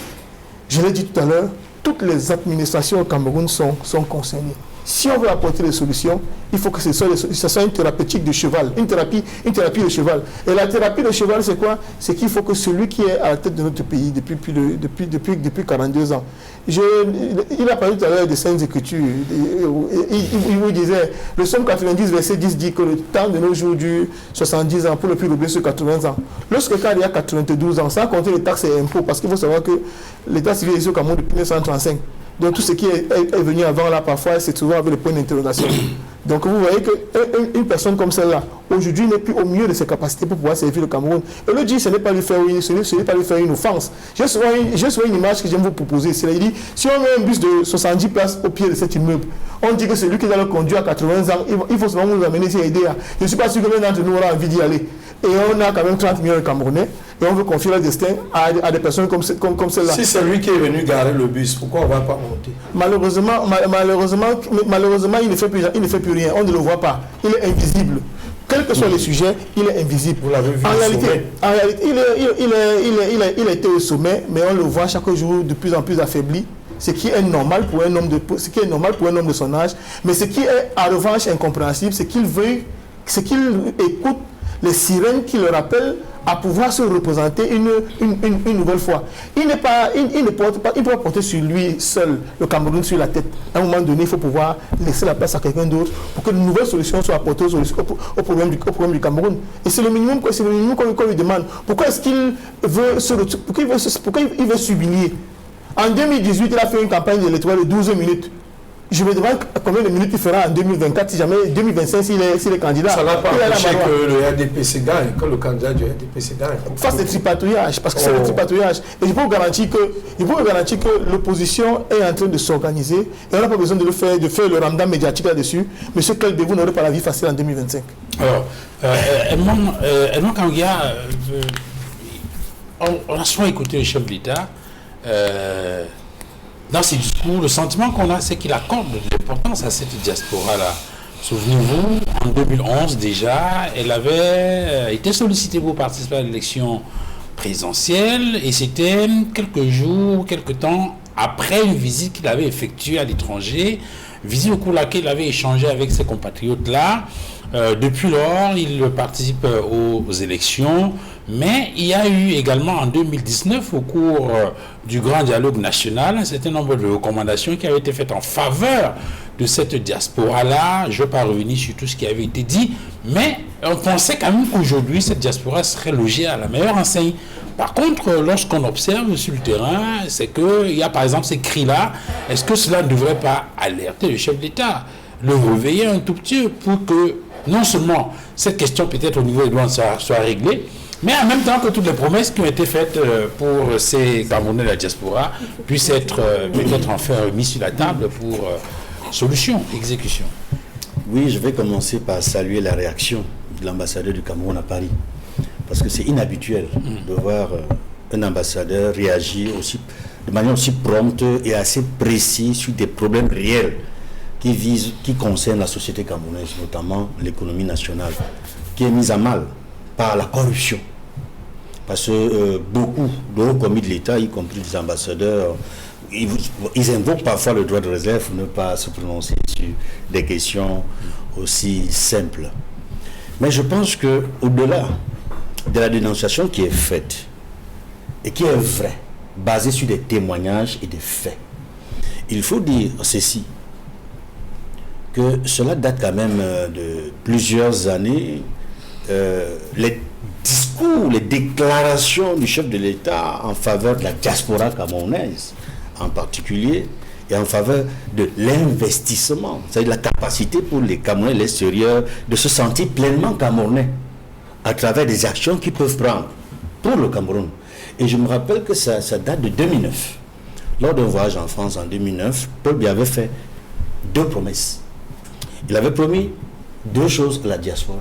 je l'ai dit tout à l'heure, toutes les administrations au Cameroun sont concernées. Si on veut apporter des solutions, il faut que ce soit une thérapeutique de cheval, une thérapie de cheval. Et la thérapie de cheval, c'est quoi? C'est qu'il faut que celui qui est à la tête de notre pays depuis 42 ans, il a parlé tout à l'heure de Saintes Écritures. Il vous disait, le Somme 90, verset 10 dit que le temps de nos jours dure 70 ans, pour le plus oublié sur 80 ans. Lorsque il y a 92 ans, sans compter les taxes et impôts, parce qu'il faut savoir que l'État civil est ici au Cameroun depuis 1935. Donc tout ce qui est venu avant là, parfois, c'est souvent avec le point d'interrogation. Donc vous voyez qu'une personne comme celle-là, aujourd'hui, n'est plus au mieux de ses capacités pour pouvoir servir le Cameroun. Et le dit, ce n'est pas lui faire une offense. J'ai souvent une image que j'aime vous proposer. C'est-à-dire, si on met un bus de 70 places au pied de cet immeuble, on dit que celui qui doit le conduire à 80 ans, il faut seulement nous amener ici et aider. Je ne suis pas sûr que l'un d'entre nous aura envie d'y aller. et on a quand même 30 millions de Camerounais, et on veut confier leur destin à des personnes comme celle-là. Si c'est lui qui est venu garer le bus, pourquoi on ne va pas monter? Malheureusement, il ne fait plus rien, on ne le voit pas, il est invisible. Quel que soit le sujet, il est invisible. Vous l'avez vu en réalité, il a été au sommet, mais on le voit chaque jour de plus en plus affaibli. Ce qui est normal pour un homme de son âge, mais ce qui est en revanche incompréhensible, c'est qu'il écoute les sirènes qui le rappellent à pouvoir se représenter une nouvelle fois. Il ne peut pas porter sur lui seul le Cameroun sur la tête. À un moment donné, il faut pouvoir laisser la place à quelqu'un d'autre pour que de nouvelles solutions soient apportées au problème du Cameroun. Et c'est le minimum qu'on lui demande. Pourquoi est-ce qu'il veut s'humilier? En 2018, il a fait une campagne électorale de 12 minutes. Je me demande combien de minutes il fera en 2024, si jamais 2025, s'il est candidat. Ça n'a pas empêché que le RDPC gagne, que le candidat du RDPC gagne. Ça, c'est tripatouillage, parce que c'est le tripatouillage. Et je peux vous garantir que l'opposition est en train de s'organiser, et on n'a pas besoin de faire le ramadan médiatique là-dessus. Monsieur Kelbe, vous n'aurez pas la vie facile en 2025. Alors, Edmond Kangia, on a souvent écouté le chef de l'État. Dans ses discours, le sentiment qu'on a, c'est qu'il accorde de l'importance à cette diaspora-là. Souvenez-vous, en 2011 déjà, elle avait été sollicitée pour participer à l'élection présidentielle, et c'était quelques temps après une visite qu'il avait effectuée à l'étranger, visite au cours de laquelle il avait échangé avec ses compatriotes-là. Depuis lors, il participe aux élections, mais il y a eu également en 2019, au cours du grand dialogue national, un certain nombre de recommandations qui avaient été faites en faveur de cette diaspora-là. Je ne vais pas revenir sur tout ce qui avait été dit, mais on pensait quand même qu'aujourd'hui, cette diaspora serait logée à la meilleure enseigne. Par contre, lorsqu'on observe sur le terrain, c'est qu'il y a par exemple ces cris-là. Est-ce que cela ne devrait pas alerter le chef d'État, le réveiller un tout petit peu pour que non seulement cette question peut-être au niveau des douanes soit réglée, mais en même temps que toutes les promesses qui ont été faites pour ces Camerounais de la diaspora puissent être peut-être enfin remises sur la table pour solution, exécution. Oui, je vais commencer par saluer la réaction de l'ambassadeur du Cameroun à Paris. Parce que c'est inhabituel de voir un ambassadeur réagir de manière aussi prompte et assez précise sur des problèmes réels qui concernent la société camerounaise, notamment l'économie nationale, qui est mise à mal par la corruption. Parce que beaucoup de hauts commis de l'État, y compris des ambassadeurs, ils invoquent parfois le droit de réserve pour ne pas se prononcer sur des questions aussi simples. Mais je pense qu'au-delà de la dénonciation qui est faite et qui est vraie, basée sur des témoignages et des faits, il faut dire ceci, que cela date quand même de plusieurs années. Les discours, les déclarations du chef de l'État en faveur de la diaspora camerounaise en particulier, et en faveur de l'investissement, c'est-à-dire la capacité pour les Camerounais de l'extérieur de se sentir pleinement camerounais à travers des actions qu'ils peuvent prendre pour le Cameroun. Et je me rappelle que ça date de 2009. Lors d'un voyage en France en 2009, Paul Biya avait fait 2 promesses. Il avait promis 2 choses à la diaspora.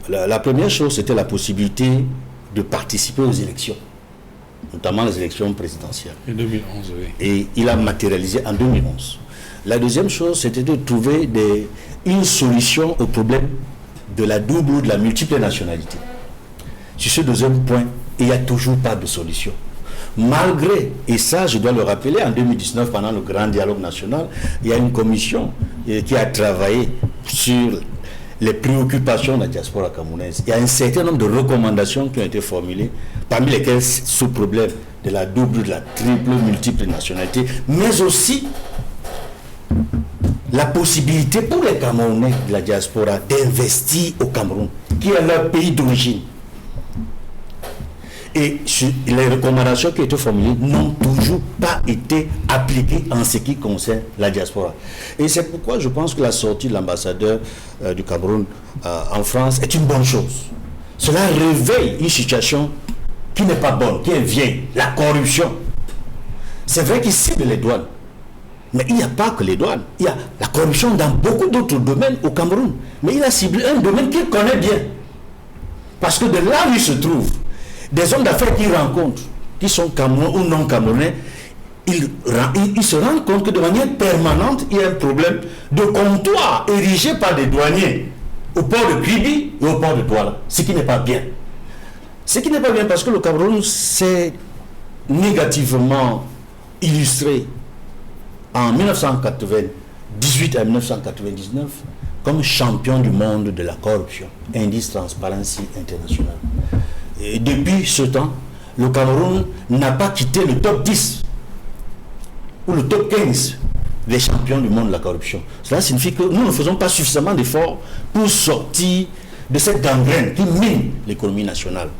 La première chose, c'était la possibilité de participer aux élections, notamment les élections présidentielles. En 2011, oui. Et il a matérialisé en 2011. La deuxième chose, c'était de trouver une solution au problème de la double ou de la multiple nationalité. Sur ce deuxième point, il n'y a toujours pas de solution. Malgré, et ça je dois le rappeler, en 2019, pendant le grand dialogue national, il y a une commission qui a travaillé sur les préoccupations de la diaspora camerounaise. Il y a un certain nombre de recommandations qui ont été formulées, parmi lesquelles ce problème de la double, de la triple, multiple nationalité, mais aussi la possibilité pour les Camerounais de la diaspora d'investir au Cameroun, qui est leur pays d'origine. Et les recommandations qui ont été formulées n'ont toujours pas été appliquées en ce qui concerne la diaspora. Et c'est pourquoi je pense que la sortie de l'ambassadeur du Cameroun en France est une bonne chose. Cela réveille une situation qui n'est pas bonne, qui est vieille, la corruption. C'est vrai qu'il cible les douanes, mais il n'y a pas que les douanes. Il y a la corruption dans beaucoup d'autres domaines au Cameroun. Mais il a ciblé un domaine qu'il connaît bien. Parce que de là où ils se trouvent, des hommes d'affaires qu'ils rencontrent, qui sont Camerounais ou non Camerounais, ils se rendent compte que de manière permanente, il y a un problème de comptoir érigé par des douaniers au port de Kribi et au port de Douala. Ce qui n'est pas bien. Ce qui n'est pas bien parce que le Cameroun s'est négativement illustré en 1998 à 1999 comme champion du monde de la corruption, indice Transparency International. Et depuis ce temps, le Cameroun n'a pas quitté le top 10 ou le top 15 des champions du monde de la corruption. Cela signifie que nous ne faisons pas suffisamment d'efforts pour sortir de cette gangrène qui mine l'économie nationale.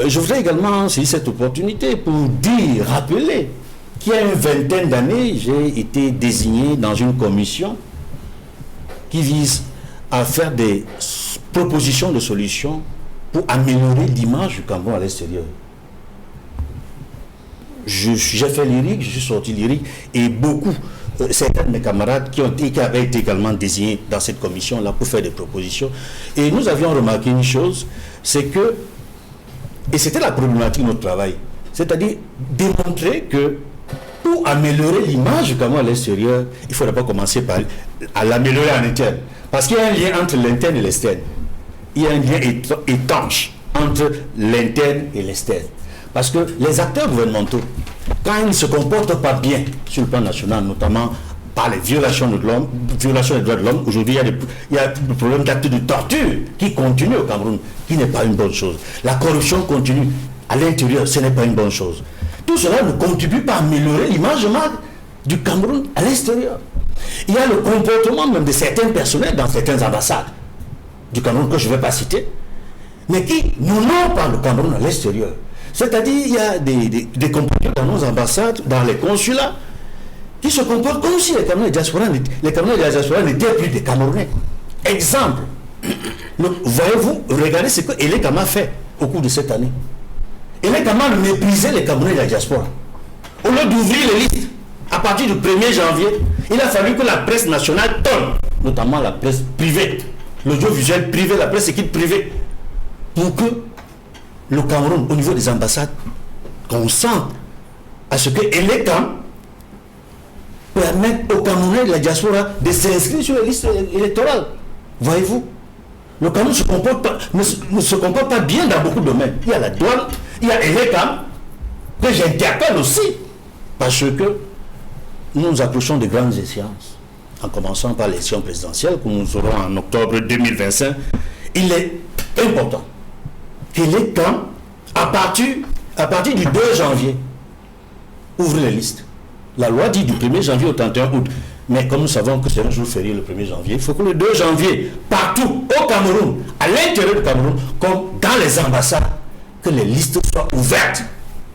Je voudrais également saisir cette opportunité pour rappeler qu'il y a une vingtaine d'années, j'ai été désigné dans une commission qui vise à faire des propositions de solutions pour améliorer l'image du Cameroun à l'extérieur. J'ai fait lyrique, je suis sorti lyrique, et beaucoup, certains de mes camarades qui avaient été également désignés dans cette commission-là pour faire des propositions. Et nous avions remarqué une chose, c'est que, et c'était la problématique de notre travail, c'est-à-dire démontrer que pour améliorer l'image du Cameroun à l'extérieur, il ne faudrait pas commencer par l'améliorer en interne. Parce qu'il y a un lien entre l'interne et l'externe. Il y a un lien étanche entre l'interne et l'externe. Parce que les acteurs gouvernementaux, quand ils ne se comportent pas bien sur le plan national, notamment par les violations des droits de l'homme, aujourd'hui il y a le problème d'actes de torture qui continue au Cameroun, qui n'est pas une bonne chose. La corruption continue à l'intérieur, ce n'est pas une bonne chose. Tout cela ne contribue pas à améliorer l'image du Cameroun à l'extérieur. Il y a le comportement même de certains personnels dans certaines ambassades du Cameroun que je ne vais pas citer, mais qui n'honorent pas le Cameroun à l'extérieur. C'est-à-dire il y a des comportements dans nos ambassades, dans les consulats, qui se comportent comme si les Camerounais de la diaspora n'étaient plus des Camerounais. Exemple, voyez-vous, regardez ce que Elé Kama fait au cours de cette année. Elé Kama méprisait les Camerounais de la diaspora. Au lieu d'ouvrir les listes, à partir du 1er janvier, il a fallu que la presse nationale tombe, notamment la presse privée, l'audiovisuel privé, la presse équipe privée, pour que le Cameroun, au niveau des ambassades, consente à ce que Elé Kama permette aux Camerounais de la diaspora de s'inscrire sur les listes électorales. Voyez-vous, le Cameroun ne se comporte pas bien dans beaucoup de domaines. Il y a la douane, il y a Elé Kama, que j'interpelle aussi, parce que nous approchons de grandes échéances, en commençant par l'élection présidentielle que nous aurons en octobre 2025. Il est important que Elé Kama, à partir du 2 janvier, ouvre les listes. La loi dit du 1er janvier au 31 août. Mais comme nous savons que c'est un jour férié le 1er janvier, il faut que le 2 janvier, partout au Cameroun, à l'intérieur du Cameroun, comme dans les ambassades, que les listes soient ouvertes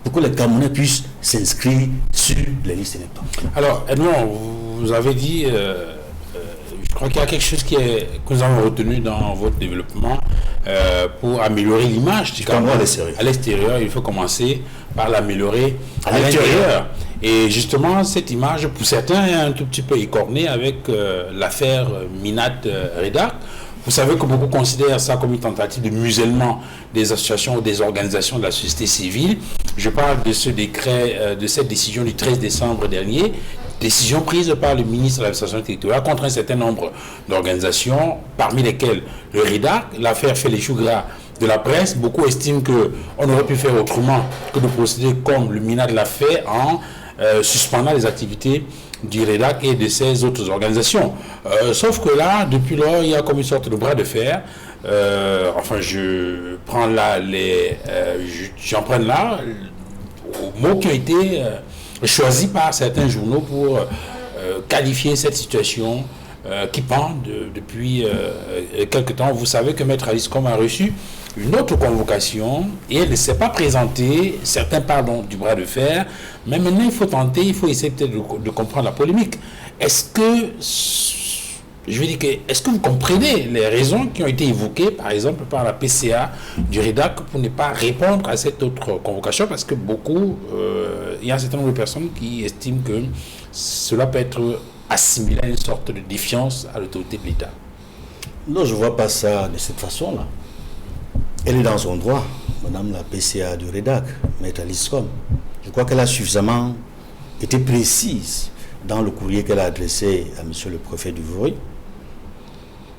pour que les Camerounais puissent s'inscrire sur les listes électorales. Alors, Edmond, vous avez dit, je crois qu'il y a quelque chose que nous avons retenu dans votre développement pour améliorer l'image du Cameroun à l'extérieur. Il faut commencer par l'améliorer à l'intérieur. Et justement, cette image, pour certains, est un tout petit peu écornée avec l'affaire Minat-Redac. Vous savez que beaucoup considèrent ça comme une tentative de musellement des associations ou des organisations de la société civile. Je parle de ce décret, de cette décision du 13 décembre dernier, décision prise par le ministre de l'administration territoriale contre un certain nombre d'organisations, parmi lesquelles le Redac. L'affaire fait les choux gras de la presse. Beaucoup estiment qu'on aurait pu faire autrement que de procéder comme le Minat l'a fait en suspendant les activités du Redac et de ces autres organisations. Sauf que là, depuis lors, il y a comme une sorte de bras de fer. Enfin, je prends là j'emprunte là aux mots qui ont été choisis par certains journaux pour qualifier cette situation qui pend depuis quelque temps. Vous savez que Maître Alice Com a reçu une autre convocation et elle ne s'est pas présentée. Certains parlent du bras de fer, mais maintenant il faut essayer peut-être de comprendre la polémique. Est-ce que vous comprenez les raisons qui ont été évoquées, par exemple, par la PCA du Redac pour ne pas répondre à cette autre convocation? Parce que il y a un certain nombre de personnes qui estiment que cela peut être assimilé à une sorte de défiance à l'autorité de l'État. Non, je ne vois pas ça de cette façon-là. Elle est dans son droit, Madame la PCA du REDAC, Maître Alice Com. Je crois qu'elle a suffisamment été précise dans le courrier qu'elle a adressé à Monsieur le préfet du Voï,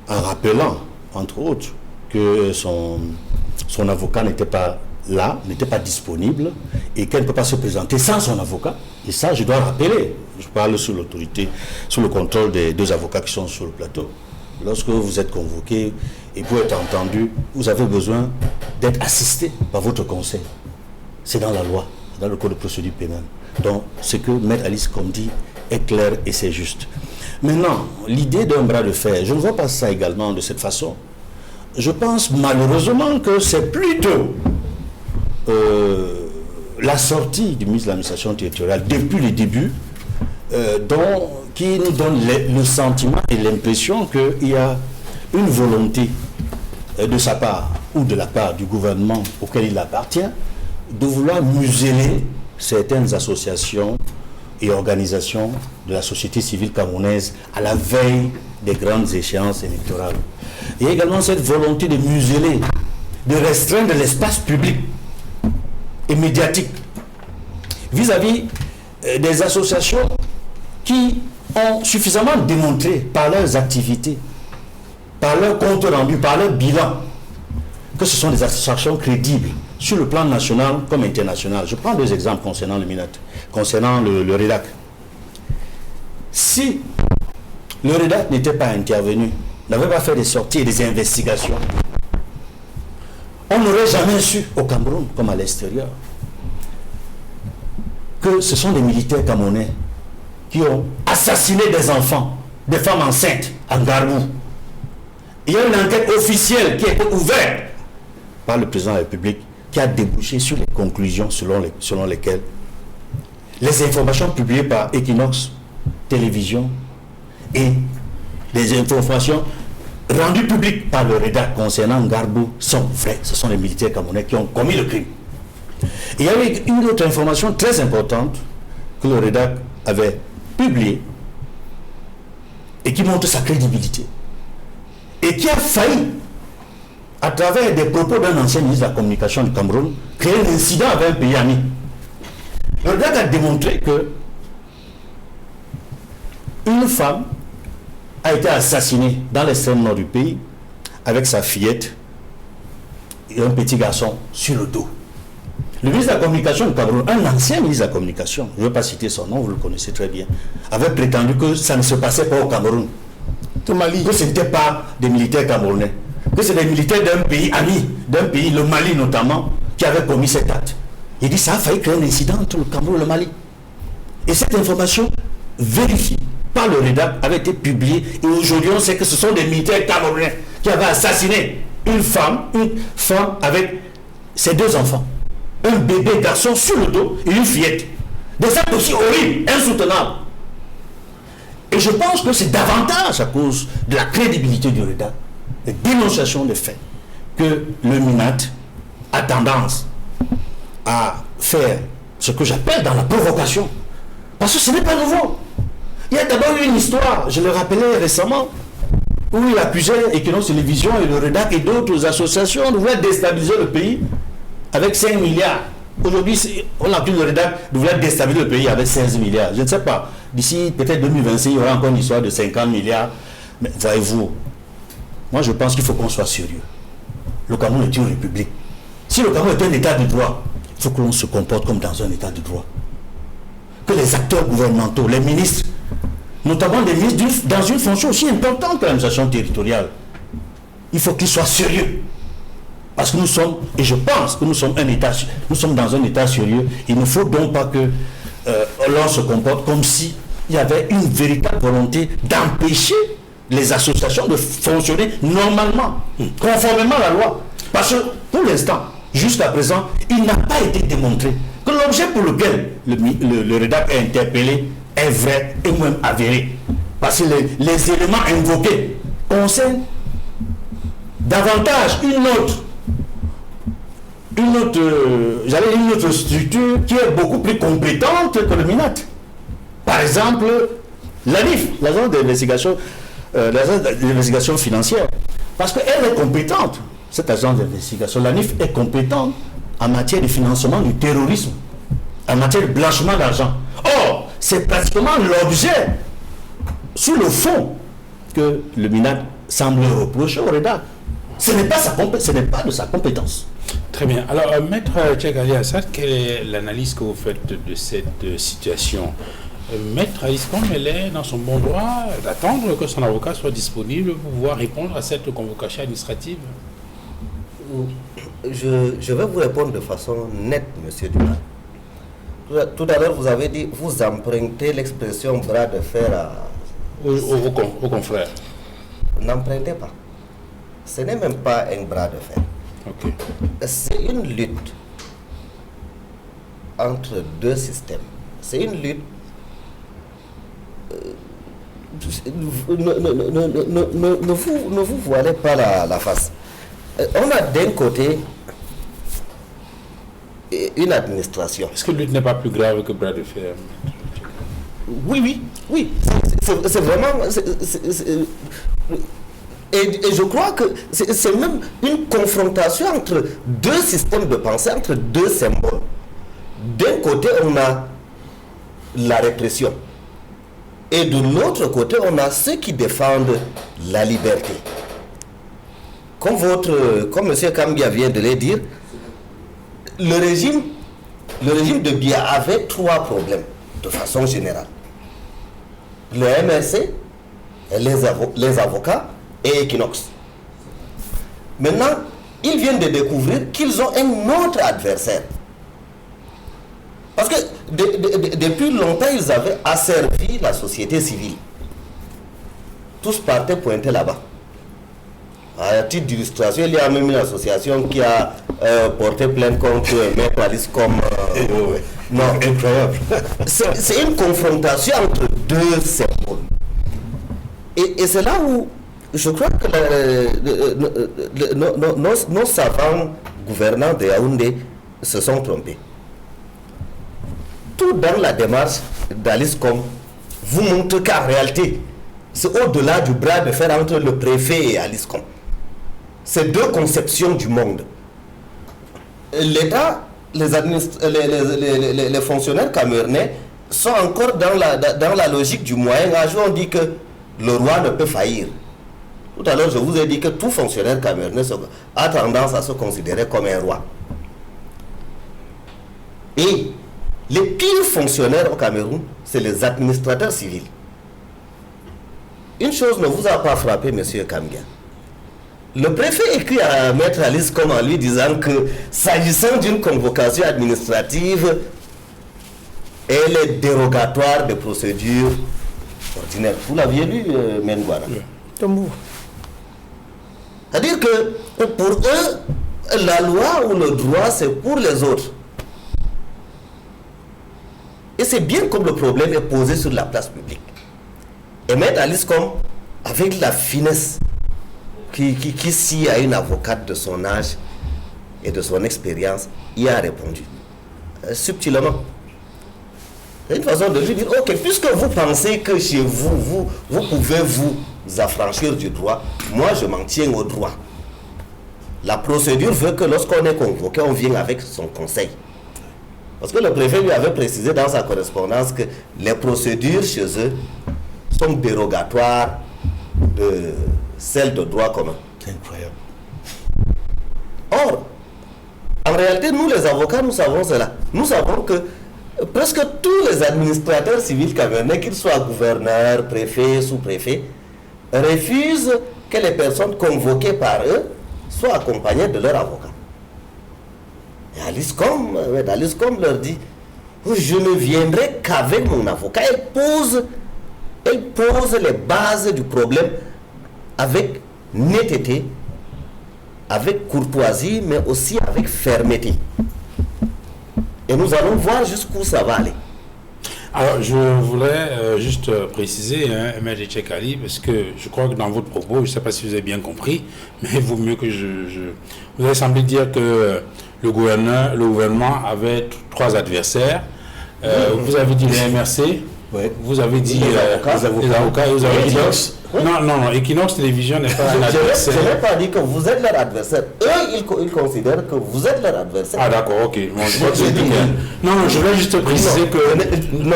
en rappelant, entre autres, que son avocat n'était pas là, n'était pas disponible, et qu'elle ne peut pas se présenter sans son avocat. Et ça, je dois rappeler. Je parle sous l'autorité, sous le contrôle des 2 avocats qui sont sur le plateau. Lorsque vous êtes convoqué et pour être entendu, vous avez besoin d'être assisté par votre conseil. C'est dans la loi, dans le code de procédure pénale. Donc, ce que Maître Alice Com dit est clair et c'est juste. Maintenant, l'idée d'un bras de fer, je ne vois pas ça également de cette façon. Je pense malheureusement que c'est plutôt la sortie du ministre de l'administration territoriale depuis le début qui nous donne le sentiment et l'impression qu'il y a une volonté de sa part ou de la part du gouvernement auquel il appartient de vouloir museler certaines associations et organisations de la société civile camerounaise à la veille des grandes échéances électorales. Il y a également cette volonté de museler, de restreindre l'espace public et médiatique vis-à-vis des associations qui ont suffisamment démontré par leurs activités, par leur compte rendu, par leur bilan, que ce sont des associations crédibles sur le plan national comme international. Je prends 2 exemples concernant le MINAT, concernant le REDAC. Si le REDAC n'était pas intervenu, n'avait pas fait des sorties et des investigations, on n'aurait jamais su au Cameroun, comme à l'extérieur, que ce sont des militaires camerounais qui ont assassiné des enfants, des femmes enceintes à Ngarbou. Il y a une enquête officielle qui a été ouverte par le président de la République qui a débouché sur les conclusions selon lesquelles les informations publiées par Equinox Télévision et les informations rendues publiques par le REDAC concernant Ngarbou sont vraies. Ce sont les militaires camerounais qui ont commis le crime. Et il y avait une autre information très importante que le REDAC avait publiée et qui montre sa crédibilité et qui a failli, à travers des propos d'un ancien ministre de la Communication du Cameroun, créer un incident avec un pays ami. Le REDAC a démontré que une femme a été assassinée dans l'extrême nord du pays avec sa fillette et un petit garçon sur le dos. Le ministre de la Communication du Cameroun, un ancien ministre de la Communication, je ne veux pas citer son nom, vous le connaissez très bien, avait prétendu que ça ne se passait pas au Cameroun, que ce n'était pas des militaires camerounais, que c'est des militaires d'un pays ami, d'un pays, le Mali notamment, qui avaient commis cet acte. Il dit ça a failli créer un incident entre le Cameroun et le Mali. Et cette information vérifiée par le REDAC avait été publiée et aujourd'hui on sait que ce sont des militaires camerounais qui avaient assassiné une femme avec ses 2 enfants. Un bébé garçon sur le dos et une fillette. Des actes aussi horribles, insoutenables. Et je pense que c'est davantage à cause de la crédibilité du REDAC, des dénonciations de faits, que le MINAT a tendance à faire ce que j'appelle dans la provocation. Parce que ce n'est pas nouveau. Il y a d'abord eu une histoire, je le rappelais récemment, où il accusait Equinox Télévision et le REDAC et d'autres associations de vouloir déstabiliser le pays avec 5 milliards. Aujourd'hui, on accuse le REDAC de vouloir déstabiliser le pays avec 16 milliards. Je ne sais pas. D'ici peut-être 2026, il y aura encore une histoire de 50 milliards. Mais voyez-vous, moi je pense qu'il faut qu'on soit sérieux. Le Cameroun est une république. Si le Cameroun est un état de droit, il faut que l'on se comporte comme dans un état de droit. Que les acteurs gouvernementaux, les ministres, notamment les ministres dans une fonction aussi importante que l'administration territoriale, il faut qu'ils soient sérieux. Parce que nous sommes, et je pense que nous sommes dans un état sérieux. Il ne faut donc pas que l'on se comporte comme s'il y avait une véritable volonté d'empêcher les associations de fonctionner normalement, conformément à la loi. Parce que pour l'instant, jusqu'à présent, il n'a pas été démontré que l'objet pour lequel le REDAC est interpellé est vrai et même avéré. Parce que les éléments invoqués concernent davantage une autre structure qui est beaucoup plus compétente que le MINAT. Par exemple, l'ANIF, l'agence d'investigation financière. Parce qu'elle est compétente. cette agence d'investigation, l'ANIF est compétente en matière de financement du terrorisme, en matière de blanchiment d'argent. Or, c'est pratiquement l'objet, sur le fond, que le MINAC semble reprocher au REDA. Ce n'est pas de sa compétence. Très bien. Alors, Maître Cheikh Ali Assad, quelle est l'analyse que vous faites de cette situation? Maître Aliscom, elle est dans son bon droit d'attendre que son avocat soit disponible pour pouvoir répondre à cette convocation administrative? Je vais vous répondre de façon nette, monsieur Dumas. Tout à l'heure, vous avez dit, vous empruntez l'expression bras de fer aux confrères. N'empruntez pas. Ce n'est même pas un bras de fer. Okay. C'est une lutte entre deux systèmes. C'est une lutte. Ne vous voilez pas la face. On a d'un côté une administration. Est-ce que lutte n'est pas plus grave que bras de fer? Oui. C'est vraiment... Et je crois que c'est même une confrontation entre deux systèmes de pensée, entre deux symboles. D'un côté, on a la répression. Et de l'autre côté, on a ceux qui défendent la liberté. Comme M. Kambia vient de le dire, le régime de Biya avait trois problèmes, de façon générale. Le MRC, les avocats et Equinox. Maintenant, ils viennent de découvrir qu'ils ont un autre adversaire. Parce que depuis longtemps, ils avaient asservi la société civile. Tous partaient pointer là-bas. À titre d'illustration, il y a même une association qui a porté plainte contre Maître Aliscom. Non, incroyable. C'est une confrontation entre deux symboles. Et c'est là où je crois que nos savants gouvernants de Yaoundé se sont trompés. Tout dans la démarche d'Aliscom vous montre qu'en réalité, c'est au-delà du bras de fer entre le préfet et Aliscom. C'est deux conceptions du monde. L'État, les fonctionnaires camerounais sont encore dans la logique du Moyen Âge où on dit que le roi ne peut faillir. Tout à l'heure, je vous ai dit que tout fonctionnaire camerounais a tendance à se considérer comme un roi. Et les pires fonctionnaires au Cameroun, c'est les administrateurs civils. Une chose ne vous a pas frappé, monsieur Kambia. Le préfet écrit à Maître Aliscom en lui disant que, s'agissant d'une convocation administrative, elle est dérogatoire des procédures ordinaires. Vous l'aviez lu, Mengouara? Oui. C'est-à-dire que pour eux, la loi ou le droit, c'est pour les autres. Et c'est bien comme le problème est posé sur la place publique. Et Maître Aliscom, avec la finesse qui s'y a une avocate de son âge et de son expérience, y a répondu. Subtilement. C'est une façon de lui dire, ok, puisque vous pensez que chez vous pouvez vous affranchir du droit, moi je m'en tiens au droit. La procédure veut que lorsqu'on est convoqué, on vient avec son conseil. Parce que le préfet lui avait précisé dans sa correspondance que les procédures chez eux sont dérogatoires de celles de droit commun. C'est incroyable. Or, en réalité, nous les avocats, nous savons cela. Nous savons que presque tous les administrateurs civils camerounais, qu'ils soient gouverneurs, préfets, sous-préfets, refusent que les personnes convoquées par eux soient accompagnées de leur avocat. Et Aliscom leur dit, je ne viendrai qu'avec mon avocat. Elle pose les bases du problème avec netteté, avec courtoisie, mais aussi avec fermeté. Et nous allons voir jusqu'où ça va aller. Alors, je voudrais juste préciser, M. Cheikh Ali, parce que je crois que dans votre propos, je ne sais pas si vous avez bien compris, mais il vaut mieux que vous avez semblé dire que le gouvernement avait trois adversaires. Vous avez dit le MRC, Vous avez dit les avocats, vous avez dit non, Equinox Télévision n'est pas un adversaire. Je n'ai pas dit que vous êtes leur adversaire. Eux, ils considèrent que vous êtes leur adversaire. Ah d'accord, ok. Je voulais juste préciser que... Non,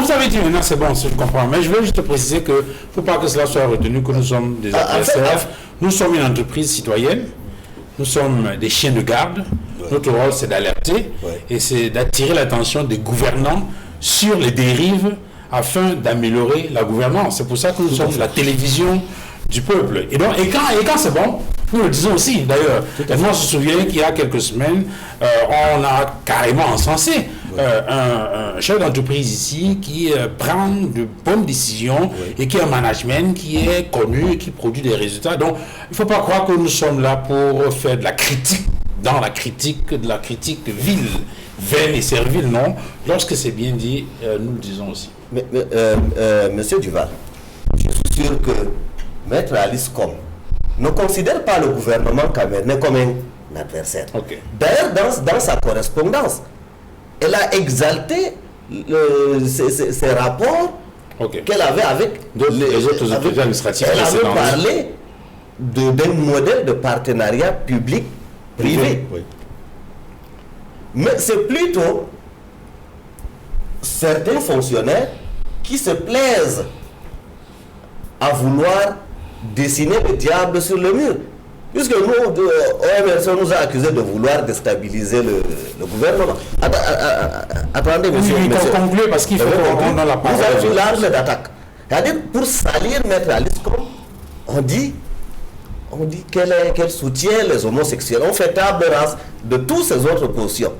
vous avez dit maintenant, c'est bon, je comprends. Mais je voulais juste préciser que il ne faut pas que cela soit retenu que nous sommes des adversaires. Nous sommes une entreprise citoyenne. Nous sommes des chiens de garde. Notre rôle, c'est d'alerter et c'est d'attirer l'attention des gouvernants sur les dérives afin d'améliorer la gouvernance. C'est pour ça que nous sommes la télévision du peuple. Et quand c'est bon, nous le disons aussi d'ailleurs. Moi, je me souviens qu'il y a quelques semaines, on a carrément encensé un chef d'entreprise ici qui prend de bonnes décisions et qui a un management qui est connu et qui produit des résultats. Donc, il ne faut pas croire que nous sommes là pour faire de la critique, de la critique vile, vaine et servile. Non, lorsque c'est bien dit, nous le disons aussi. Monsieur Duval, je suis sûr que Maître Alice Com ne considère pas le gouvernement camerounais comme un adversaire. D'ailleurs, dans sa correspondance, elle a exalté ces rapports qu'elle avait avec les autres autorités administratives. Elle avait parlé d'un modèle de partenariat public-privé. Mais c'est plutôt certains fonctionnaires qui se plaisent à vouloir dessiner le diable sur le mur. Puisque nous, OMS nous a accusés de vouloir déstabiliser le gouvernement. Attendez, monsieur. Conclure parce qu'il faut qu'on rentre dans la parole. Vous avez l'arme d'attaque. C'est-à-dire, pour salir Maître Alice Com, on dit qu'elle soutient les homosexuels. On fait table rase de toutes ces autres positions.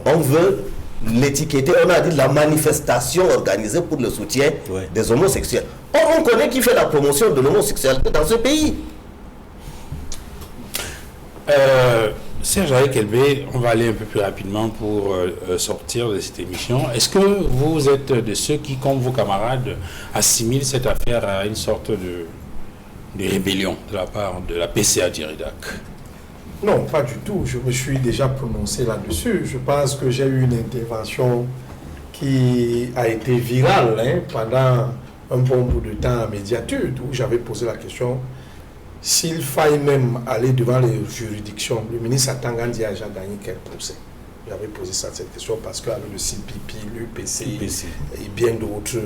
On veut l'étiqueter, on a dit la manifestation organisée pour le soutien des homosexuels. Or, on connaît qui fait la promotion de l'homosexualité dans ce pays. Serge Kelbé, on va aller un peu plus rapidement pour sortir de cette émission. Est-ce que vous êtes de ceux qui, comme vos camarades, assimilent cette affaire à une sorte de rébellion de la part de la PCA d'Iridac? Non, pas du tout. Je me suis déjà prononcé là-dessus. Je pense que j'ai eu une intervention qui a été virale pendant un bon bout de temps à Médiatude, où j'avais posé la question s'il faille même aller devant les juridictions. Le ministre Atangandi a déjà gagné quel procès? J'avais posé cette question parce qu'avec le CPP, l'UPC et bien d'autres,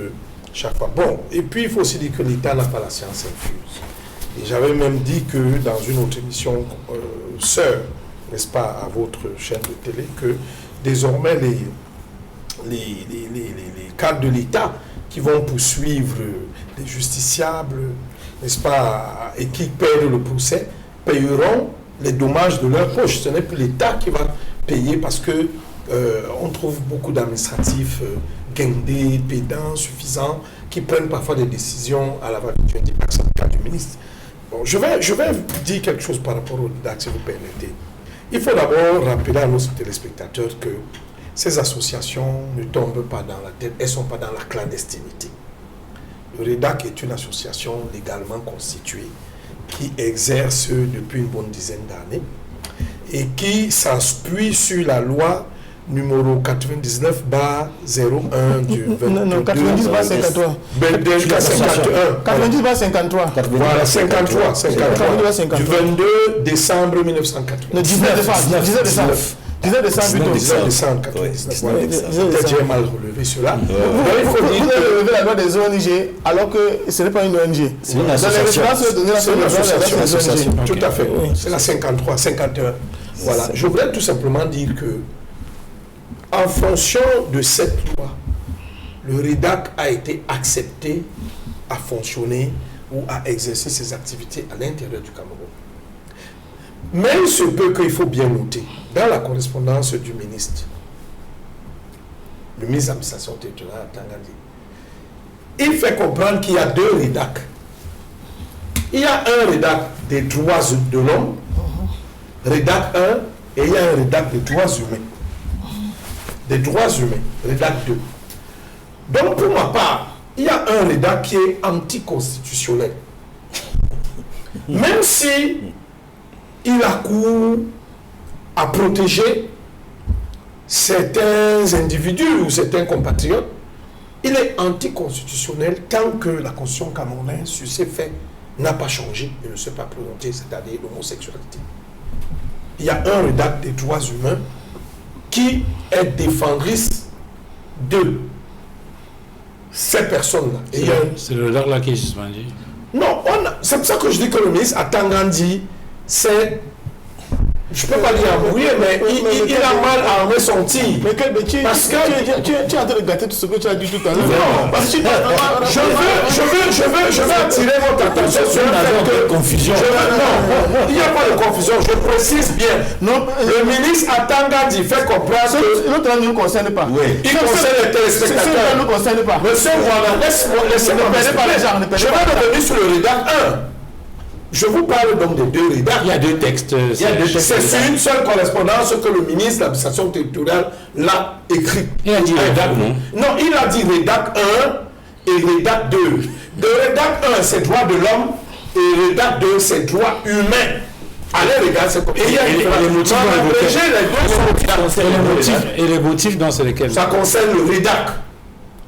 chaque fois. Bon, et puis il faut aussi dire que l'État n'a pas la science infuse. Et j'avais même dit que dans une autre émission sœur, n'est-ce pas, à votre chaîne de télé, que désormais les cadres de l'État qui vont poursuivre les justiciables, n'est-ce pas, et qui perdent le procès, payeront les dommages de leur poche. Ce n'est plus l'État qui va payer parce que on trouve beaucoup d'administratifs guindés, pédants, suffisants, qui prennent parfois des décisions à la va-vite. Je ne dis pas que c'est le cas du ministre. Bon, je vais dire quelque chose par rapport au DAC, si vous permettez. Il faut d'abord rappeler à nos téléspectateurs que ces associations ne tombent pas dans la tête, elles ne sont pas dans la clandestinité. Le REDAC est une association légalement constituée qui exerce depuis une bonne dizaine d'années et qui s'appuie sur la loi numéro 99/01 du 22... Non, 90/53. 90/53. Voilà, 53. Du 22 décembre 1980. Le 19 décembre. 19 décembre. Peut-être j'ai mal relevé cela. Il faut dire que vous avez la loi des ONG alors que ce n'est pas une ONG. C'est une association. C'est une association. Tout à fait. C'est la 53, 51. Voilà. Je voudrais tout simplement dire que en fonction de cette loi, le REDAC a été accepté à fonctionner ou à exercer ses activités à l'intérieur du Cameroun. Mais il se peut qu'il faut bien noter, dans la correspondance du ministre, le ministre de l'administration territoriale Tangandi, il fait comprendre qu'il y a deux REDAC. Il y a un REDAC des droits de l'homme, REDAC 1, et il y a un REDAC des droits humains. Des droits humains, REDAC 2. Donc pour ma part, il y a un REDAC qui est anticonstitutionnel. Même si il accourt à protéger certains individus ou certains compatriotes, il est anticonstitutionnel tant que la constitution camerounaise, sur ces faits, n'a pas changé et ne s'est pas prononcée, c'est-à-dire l'homosexualité. Il y a un rédact des droits humains qui est défendrice de ces personnes-là. C'est le rédact là qui est suspendu. Non, c'est pour ça que je dis que le ministre a Tangandi, c'est... Je ne peux pas dire embrouillé, mais il a mal armé son tir. Mais parce que tu es en train de gâter tout ce que tu as dit tout à l'heure. Non, parce que je veux attirer votre attention sur le fait que... Confusion. Non, il n'y a pas de confusion, je précise bien. Non, le ministre a Tangandi fait comprendre que... L'autre ne nous concerne pas. Oui. Il concerne les téléspectateurs. Ça ne nous concerne pas. Monsieur, voilà, laissez-moi m'expliquer. Je vais revenir sur le rédact 1. Je vous parle donc des deux rédacts. Il y a deux textes. C'est sur une seule correspondance que le ministre de l'administration territoriale l'a écrit. Il a dit rédact, non? Non, il a dit rédact 1 et rédact 2. De rédact 1, c'est droits de l'homme et rédact 2, c'est droits humains. Allez, regarde, c'est comme... les motifs les les motifs dans c'est lesquels? Ça concerne le rédact.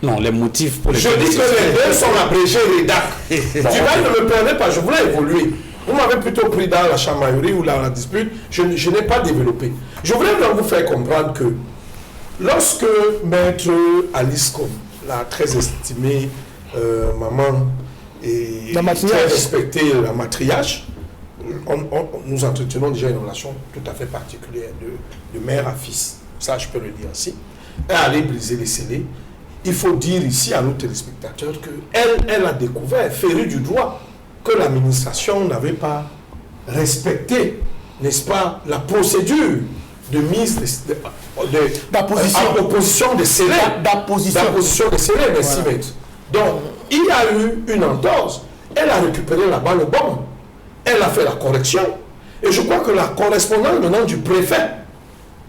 Non, les motifs pour les... Je dis que les deux sont abrégés rédact. Duval ne me permet pas, je voulais évoluer. Vous m'avez plutôt pris dans la chamaillerie ou dans la dispute, je n'ai pas développé. Je voulais donc vous faire comprendre que lorsque maître Alice Com, la très estimée maman et très respectée la matriarche, nous entretenons déjà une relation tout à fait particulière de mère à fils. Ça, je peux le dire ainsi. Elle allait briser les scellés. Il faut dire ici à nos téléspectateurs qu'elle a découvert, férue du droit, que l'administration n'avait pas respecté, n'est-ce pas, la procédure de mise d'opposition des scellés. D'opposition des scellés, merci, maître. Donc, il y a eu une entorse. Elle a récupéré la balle au bon. Elle a fait la correction. Et je crois que la correspondance maintenant du préfet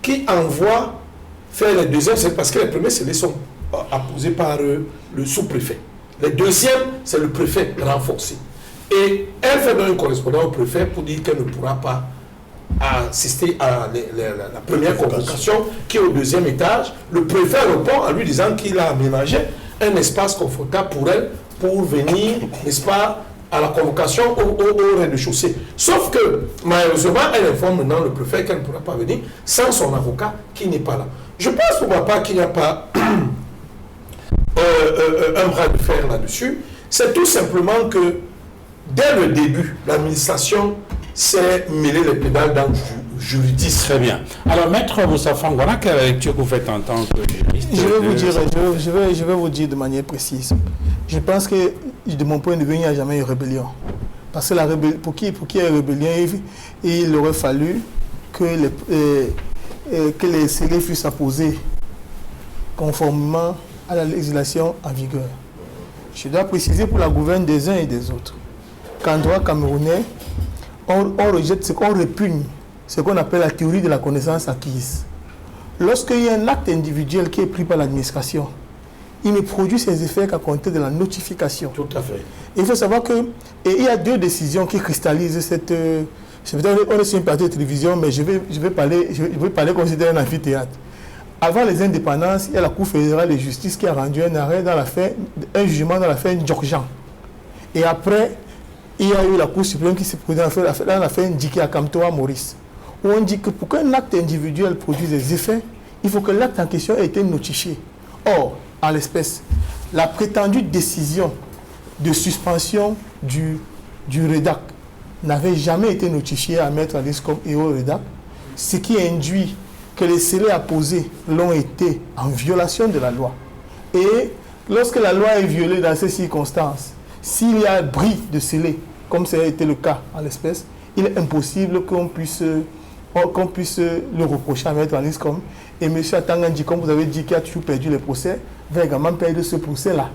qui envoie faire les deuxièmes, c'est parce que les premiers scellés sont apposés par le sous-préfet. Les deuxièmes, c'est le préfet renforcé. Et elle fait donc une correspondance au préfet pour dire qu'elle ne pourra pas assister à la première convocation qui est au deuxième étage. Le préfet répond en lui disant qu'il a aménagé un espace confortable pour elle pour venir, n'est-ce pas, à la convocation au rez-de-chaussée. Sauf que, malheureusement, elle informe maintenant le préfet qu'elle ne pourra pas venir sans son avocat qui n'est pas là. Je pense pour ma part qu'il n'y a pas un bras de fer là-dessus. C'est tout simplement que dès le début, l'administration s'est mêlée les pédales dans le juridisme. Très bien. Alors, maître Moussa Fangouara, quelle lecture vous faites en tant que juriste? Je vais vous dire de manière précise. Je pense que, de mon point de vue, il n'y a jamais eu rébellion. Parce que pour qu'il y ait rébellion, il aurait fallu que les scellés fussent apposés conformément à la législation en vigueur. Je dois préciser pour la gouverne des uns et des autres qu'en droit camerounais, on rejette ce qu'on répugne, ce qu'on appelle la théorie de la connaissance acquise. Lorsqu'il y a un acte individuel qui est pris par l'administration, il ne produit ses effets qu'à compter de la notification. Tout à fait. Il faut savoir qu'il y a deux décisions qui cristallisent cette... on est sur une partie de télévision, mais je vais parler comme si c'était un amphithéâtre. Avant les indépendances, il y a la Cour fédérale de justice qui a rendu un arrêt dans l'affaire, un jugement dans l'affaire Ndjokjan. Et après, il y a eu la Cour suprême qui s'est produite dans l'affaire Ndjiki Akamtoa Maurice, où on dit que pour qu'un acte individuel produise des effets, il faut que l'acte en question ait été notifié. Or, en l'espèce, la prétendue décision de suspension du rédac n'avait jamais été notifiée à Maître Alice Com et au rédac, ce qui induit que les scellés apposés l'ont été en violation de la loi. Et lorsque la loi est violée dans ces circonstances, s'il y a bris de scellés, comme ça a été le cas en l'espèce, il est impossible qu'on puisse le reprocher à Maître Alice Com. Et M. Atangandi, comme vous avez dit, qui a toujours perdu les procès, va également perdre ce procès-là.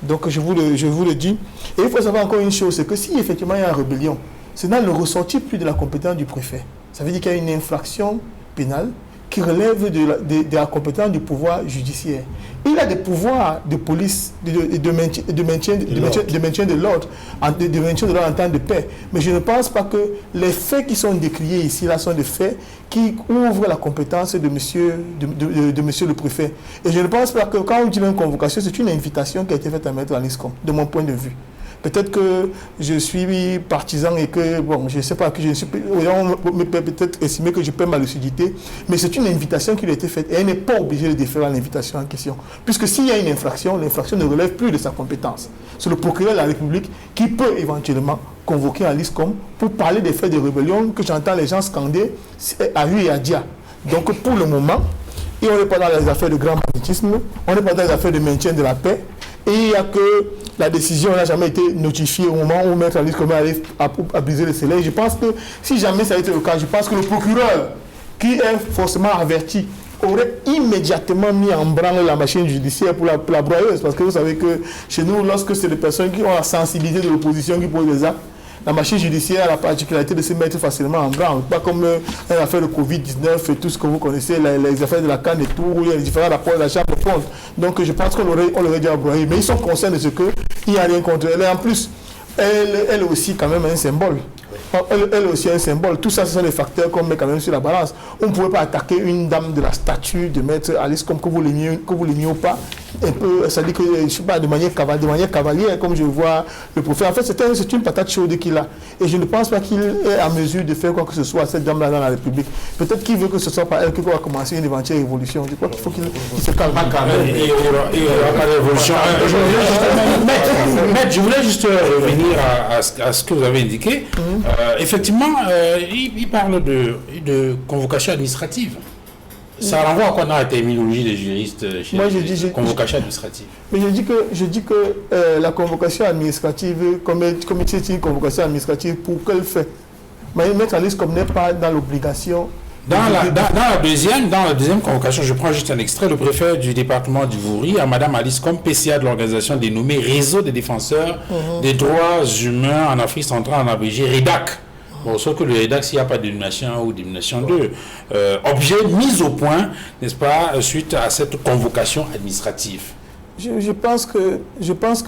Donc je vous le dis. Et il faut savoir encore une chose, c'est que si effectivement il y a une rébellion, c'est dans le ressortir plus de la compétence du préfet. Ça veut dire qu'il y a une infraction pénale qui relèvent de la compétence du pouvoir judiciaire. Il a des pouvoirs de police, de maintien de l'ordre, de maintien de l'ordre en temps de paix. Mais je ne pense pas que les faits qui sont décriés ici là sont des faits qui ouvrent la compétence de monsieur le préfet. Et je ne pense pas que quand on dit une convocation, c'est une invitation qui a été faite à Maître Aliscom, de mon point de vue. Peut-être que je suis partisan et que, bon, je ne sais pas, que je suis, on peut peut-être estimer que je perds ma lucidité, mais c'est une invitation qui lui a été faite et elle n'est pas obligée de défaire à l'invitation en question. Puisque s'il y a une infraction, l'infraction ne relève plus de sa compétence. C'est le procureur de la République qui peut éventuellement convoquer Aliscom pour parler des faits de rébellion que j'entends les gens scander à Hu et à Dia. Donc pour le moment, et on n'est pas dans les affaires de grand banditisme, on n'est pas dans les affaires de maintien de la paix, et il n'y a que la décision n'a jamais été notifiée au moment où Maître Aliscom arrive à briser le soleil. Je pense que si jamais ça a été le cas, je pense que le procureur, qui est forcément averti, aurait immédiatement mis en branle la machine judiciaire pour la broyeuse. Parce que vous savez que chez nous, lorsque c'est des personnes qui ont la sensibilité de l'opposition qui posent des actes, la machine judiciaire a la particularité de se mettre facilement en branle. Pas comme une affaire de Covid-19 et tout ce que vous connaissez, les affaires de la canne et tout, où il y a les différents rapports de la Chambre de compte. Donc je pense qu'on l'aurait déjà broyé. Mais ils sont conscients de ce qu'il n'y a rien contre elle. Et en plus, elle est aussi quand même un symbole. Elle est aussi un symbole. Tout ça, ce sont des facteurs qu'on met quand même sur la balance. On ne pouvait pas attaquer une dame de la statue de Maître Aliscom, que vous l'aimiez ou pas. Un peu, ça dit que, je ne sais pas, de manière cavalière, comme je vois le prophète. En fait, c'est une patate chaude qu'il a. Et je ne pense pas qu'il est en mesure de faire quoi que ce soit à cette dame-là dans la République. Peut-être qu'il veut que ce soit par elle qui va commencer une éventuelle révolution. Je crois qu'il faut qu'il se calme. Il y aura pas de révolution. Maître, je voulais juste revenir à ce que vous avez indiqué. Effectivement, il parle de convocation administrative. Ça renvoie à quoi dans la terminologie des juristes chez convocation administrative? Mais je dis que la convocation administrative, comme c'est une convocation administrative, pour quel fait? Mais Maître Aliscom n'est pas dans l'obligation. Dans la deuxième convocation, je prends juste un extrait, le préfet du département du Vouri à Madame Aliscom, PCA de l'organisation dénommée Réseau des défenseurs des droits humains en Afrique centrale, en abrégé REDAC. Bon, sauf que le REDAC, s'il n'y a pas de dénomination ou dénomination 2, objet mis au point, n'est-ce pas, suite à cette convocation administrative. Je pense que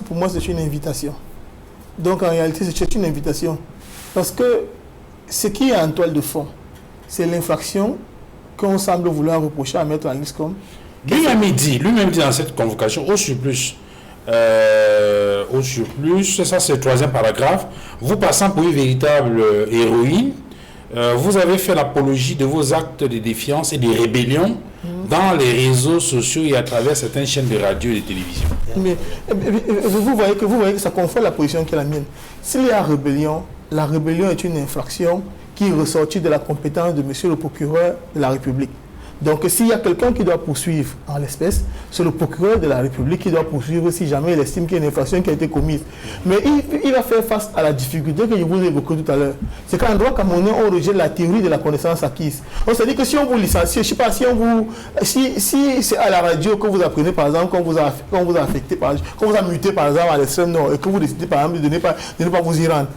pour moi, c'est une invitation. Donc, en réalité, c'est une invitation. Parce que ce qui est en toile de fond, c'est l'infraction qu'on semble vouloir reprocher à Maître Aliscom. Lui-même dit dans cette convocation, au surplus, ça c'est le troisième paragraphe, vous passant pour une véritable héroïne, vous avez fait l'apologie de vos actes de défiance et de rébellion dans les réseaux sociaux et à travers certaines chaînes de radio et de télévision. Mais vous voyez que ça confond la position qui est la mienne. S'il y a rébellion, la rébellion est une infraction qui est ressortie de la compétence de monsieur le procureur de la République. Donc, s'il y a quelqu'un qui doit poursuivre en l'espèce, c'est le procureur de la République qui doit poursuivre si jamais il estime qu'il y a une infraction qui a été commise. Mais il va faire face à la difficulté que je vous ai évoquée tout à l'heure. C'est qu'en droit camerounais, on rejette la théorie de la connaissance acquise. On se dit que si on vous licencie, je ne sais pas, si c'est à la radio que vous apprenez, par exemple, qu'on vous a affecté, qu'on vous a muté, par exemple, à l'extrême nord, et que vous décidez, par exemple, de ne pas vous y rendre,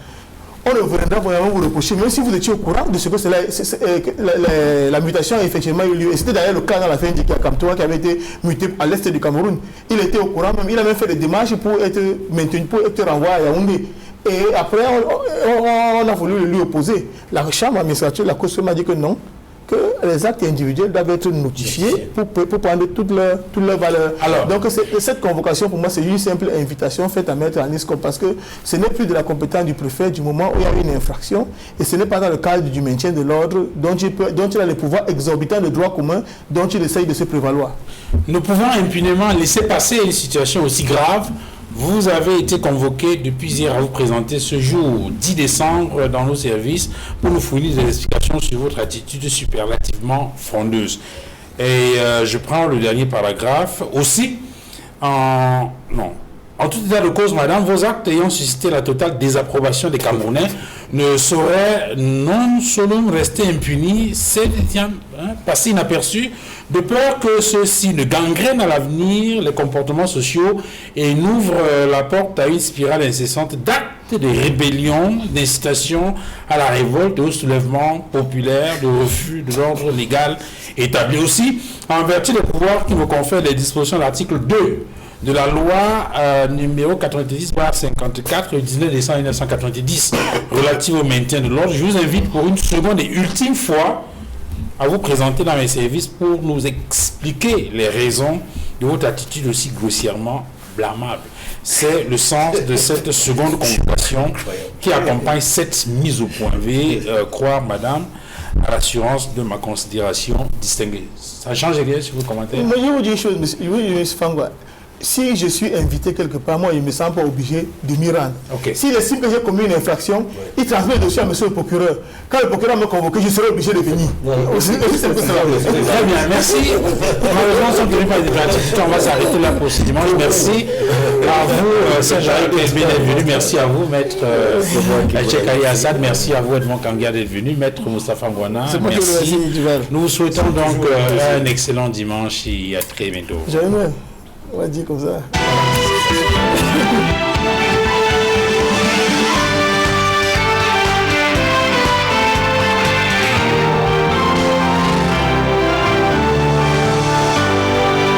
on ne viendra vraiment vous reprocher, même si vous étiez au courant de ce que la mutation a effectivement eu lieu. Et c'était d'ailleurs le cas dans l'affaire Ndiki Akamtoa qui avait été muté à l'est du Cameroun. Il était au courant, même, il a même fait des démarches pour être maintenu, pour être renvoyé à Yaoundé. Et après, on a voulu lui opposer. La chambre administrative, la Cour m'a dit que non, que les actes individuels doivent être notifiés pour prendre toute leur valeur. Alors, donc cette convocation, pour moi, c'est une simple invitation faite à Maître Aliscom parce que ce n'est plus de la compétence du préfet du moment où il y a une infraction et ce n'est pas dans le cadre du maintien de l'ordre dont il a le pouvoir exorbitant de droit commun dont il essaye de se prévaloir. Nous pouvons impunément laisser passer une situation aussi grave. Vous avez été convoqué depuis hier à vous présenter ce jour 10 décembre dans nos services pour nous fournir des explications sur votre attitude superlativement frondeuse. Et je prends le dernier paragraphe. Aussi, en tout état de cause, madame, vos actes ayant suscité la totale désapprobation des Camerounais ne sauraient non seulement rester impunis, c'est passer inaperçus, de peur que ceux-ci ne gangrènent à l'avenir les comportements sociaux et n'ouvrent la porte à une spirale incessante d'actes de rébellion, d'incitation à la révolte et au soulèvement populaire, de refus de l'ordre légal établi aussi en vertu des pouvoirs qui me confèrent les dispositions de l'article 2 de la loi numéro 90/54 du 19 décembre 1990 relative au maintien de l'ordre. Je vous invite pour une seconde et ultime fois à vous présenter dans mes services pour nous expliquer les raisons de votre attitude aussi grossièrement blâmable. C'est le sens de cette seconde convocation qui accompagne cette mise au point. Veuillez croire, madame, à l'assurance de ma considération distinguée. Ça change rien sur vos commentaires? Mais je vous dis une chose, monsieur Fangwa. Si je suis invité quelque part, moi, il ne me sens pas obligé de m'y rendre. Okay. S'il estime que j'ai commis une infraction, il transmet le dossier à monsieur le procureur. Quand le procureur me convoque, je serai obligé de venir. Très bien, merci. Malheureusement, sans tenir pas de gratuité, on va s'arrêter là pour ce dimanche. Merci à vous, Saint-Jean PSB d'être venu. Merci à vous, maître Tchekaï Assad. Merci à vous, Edmond Kangia, d'être venu. Maître Moustapha Ngouana, merci. Nous vous souhaitons donc un excellent dimanche et à très bientôt. J'aimerais. On va dire comme ça.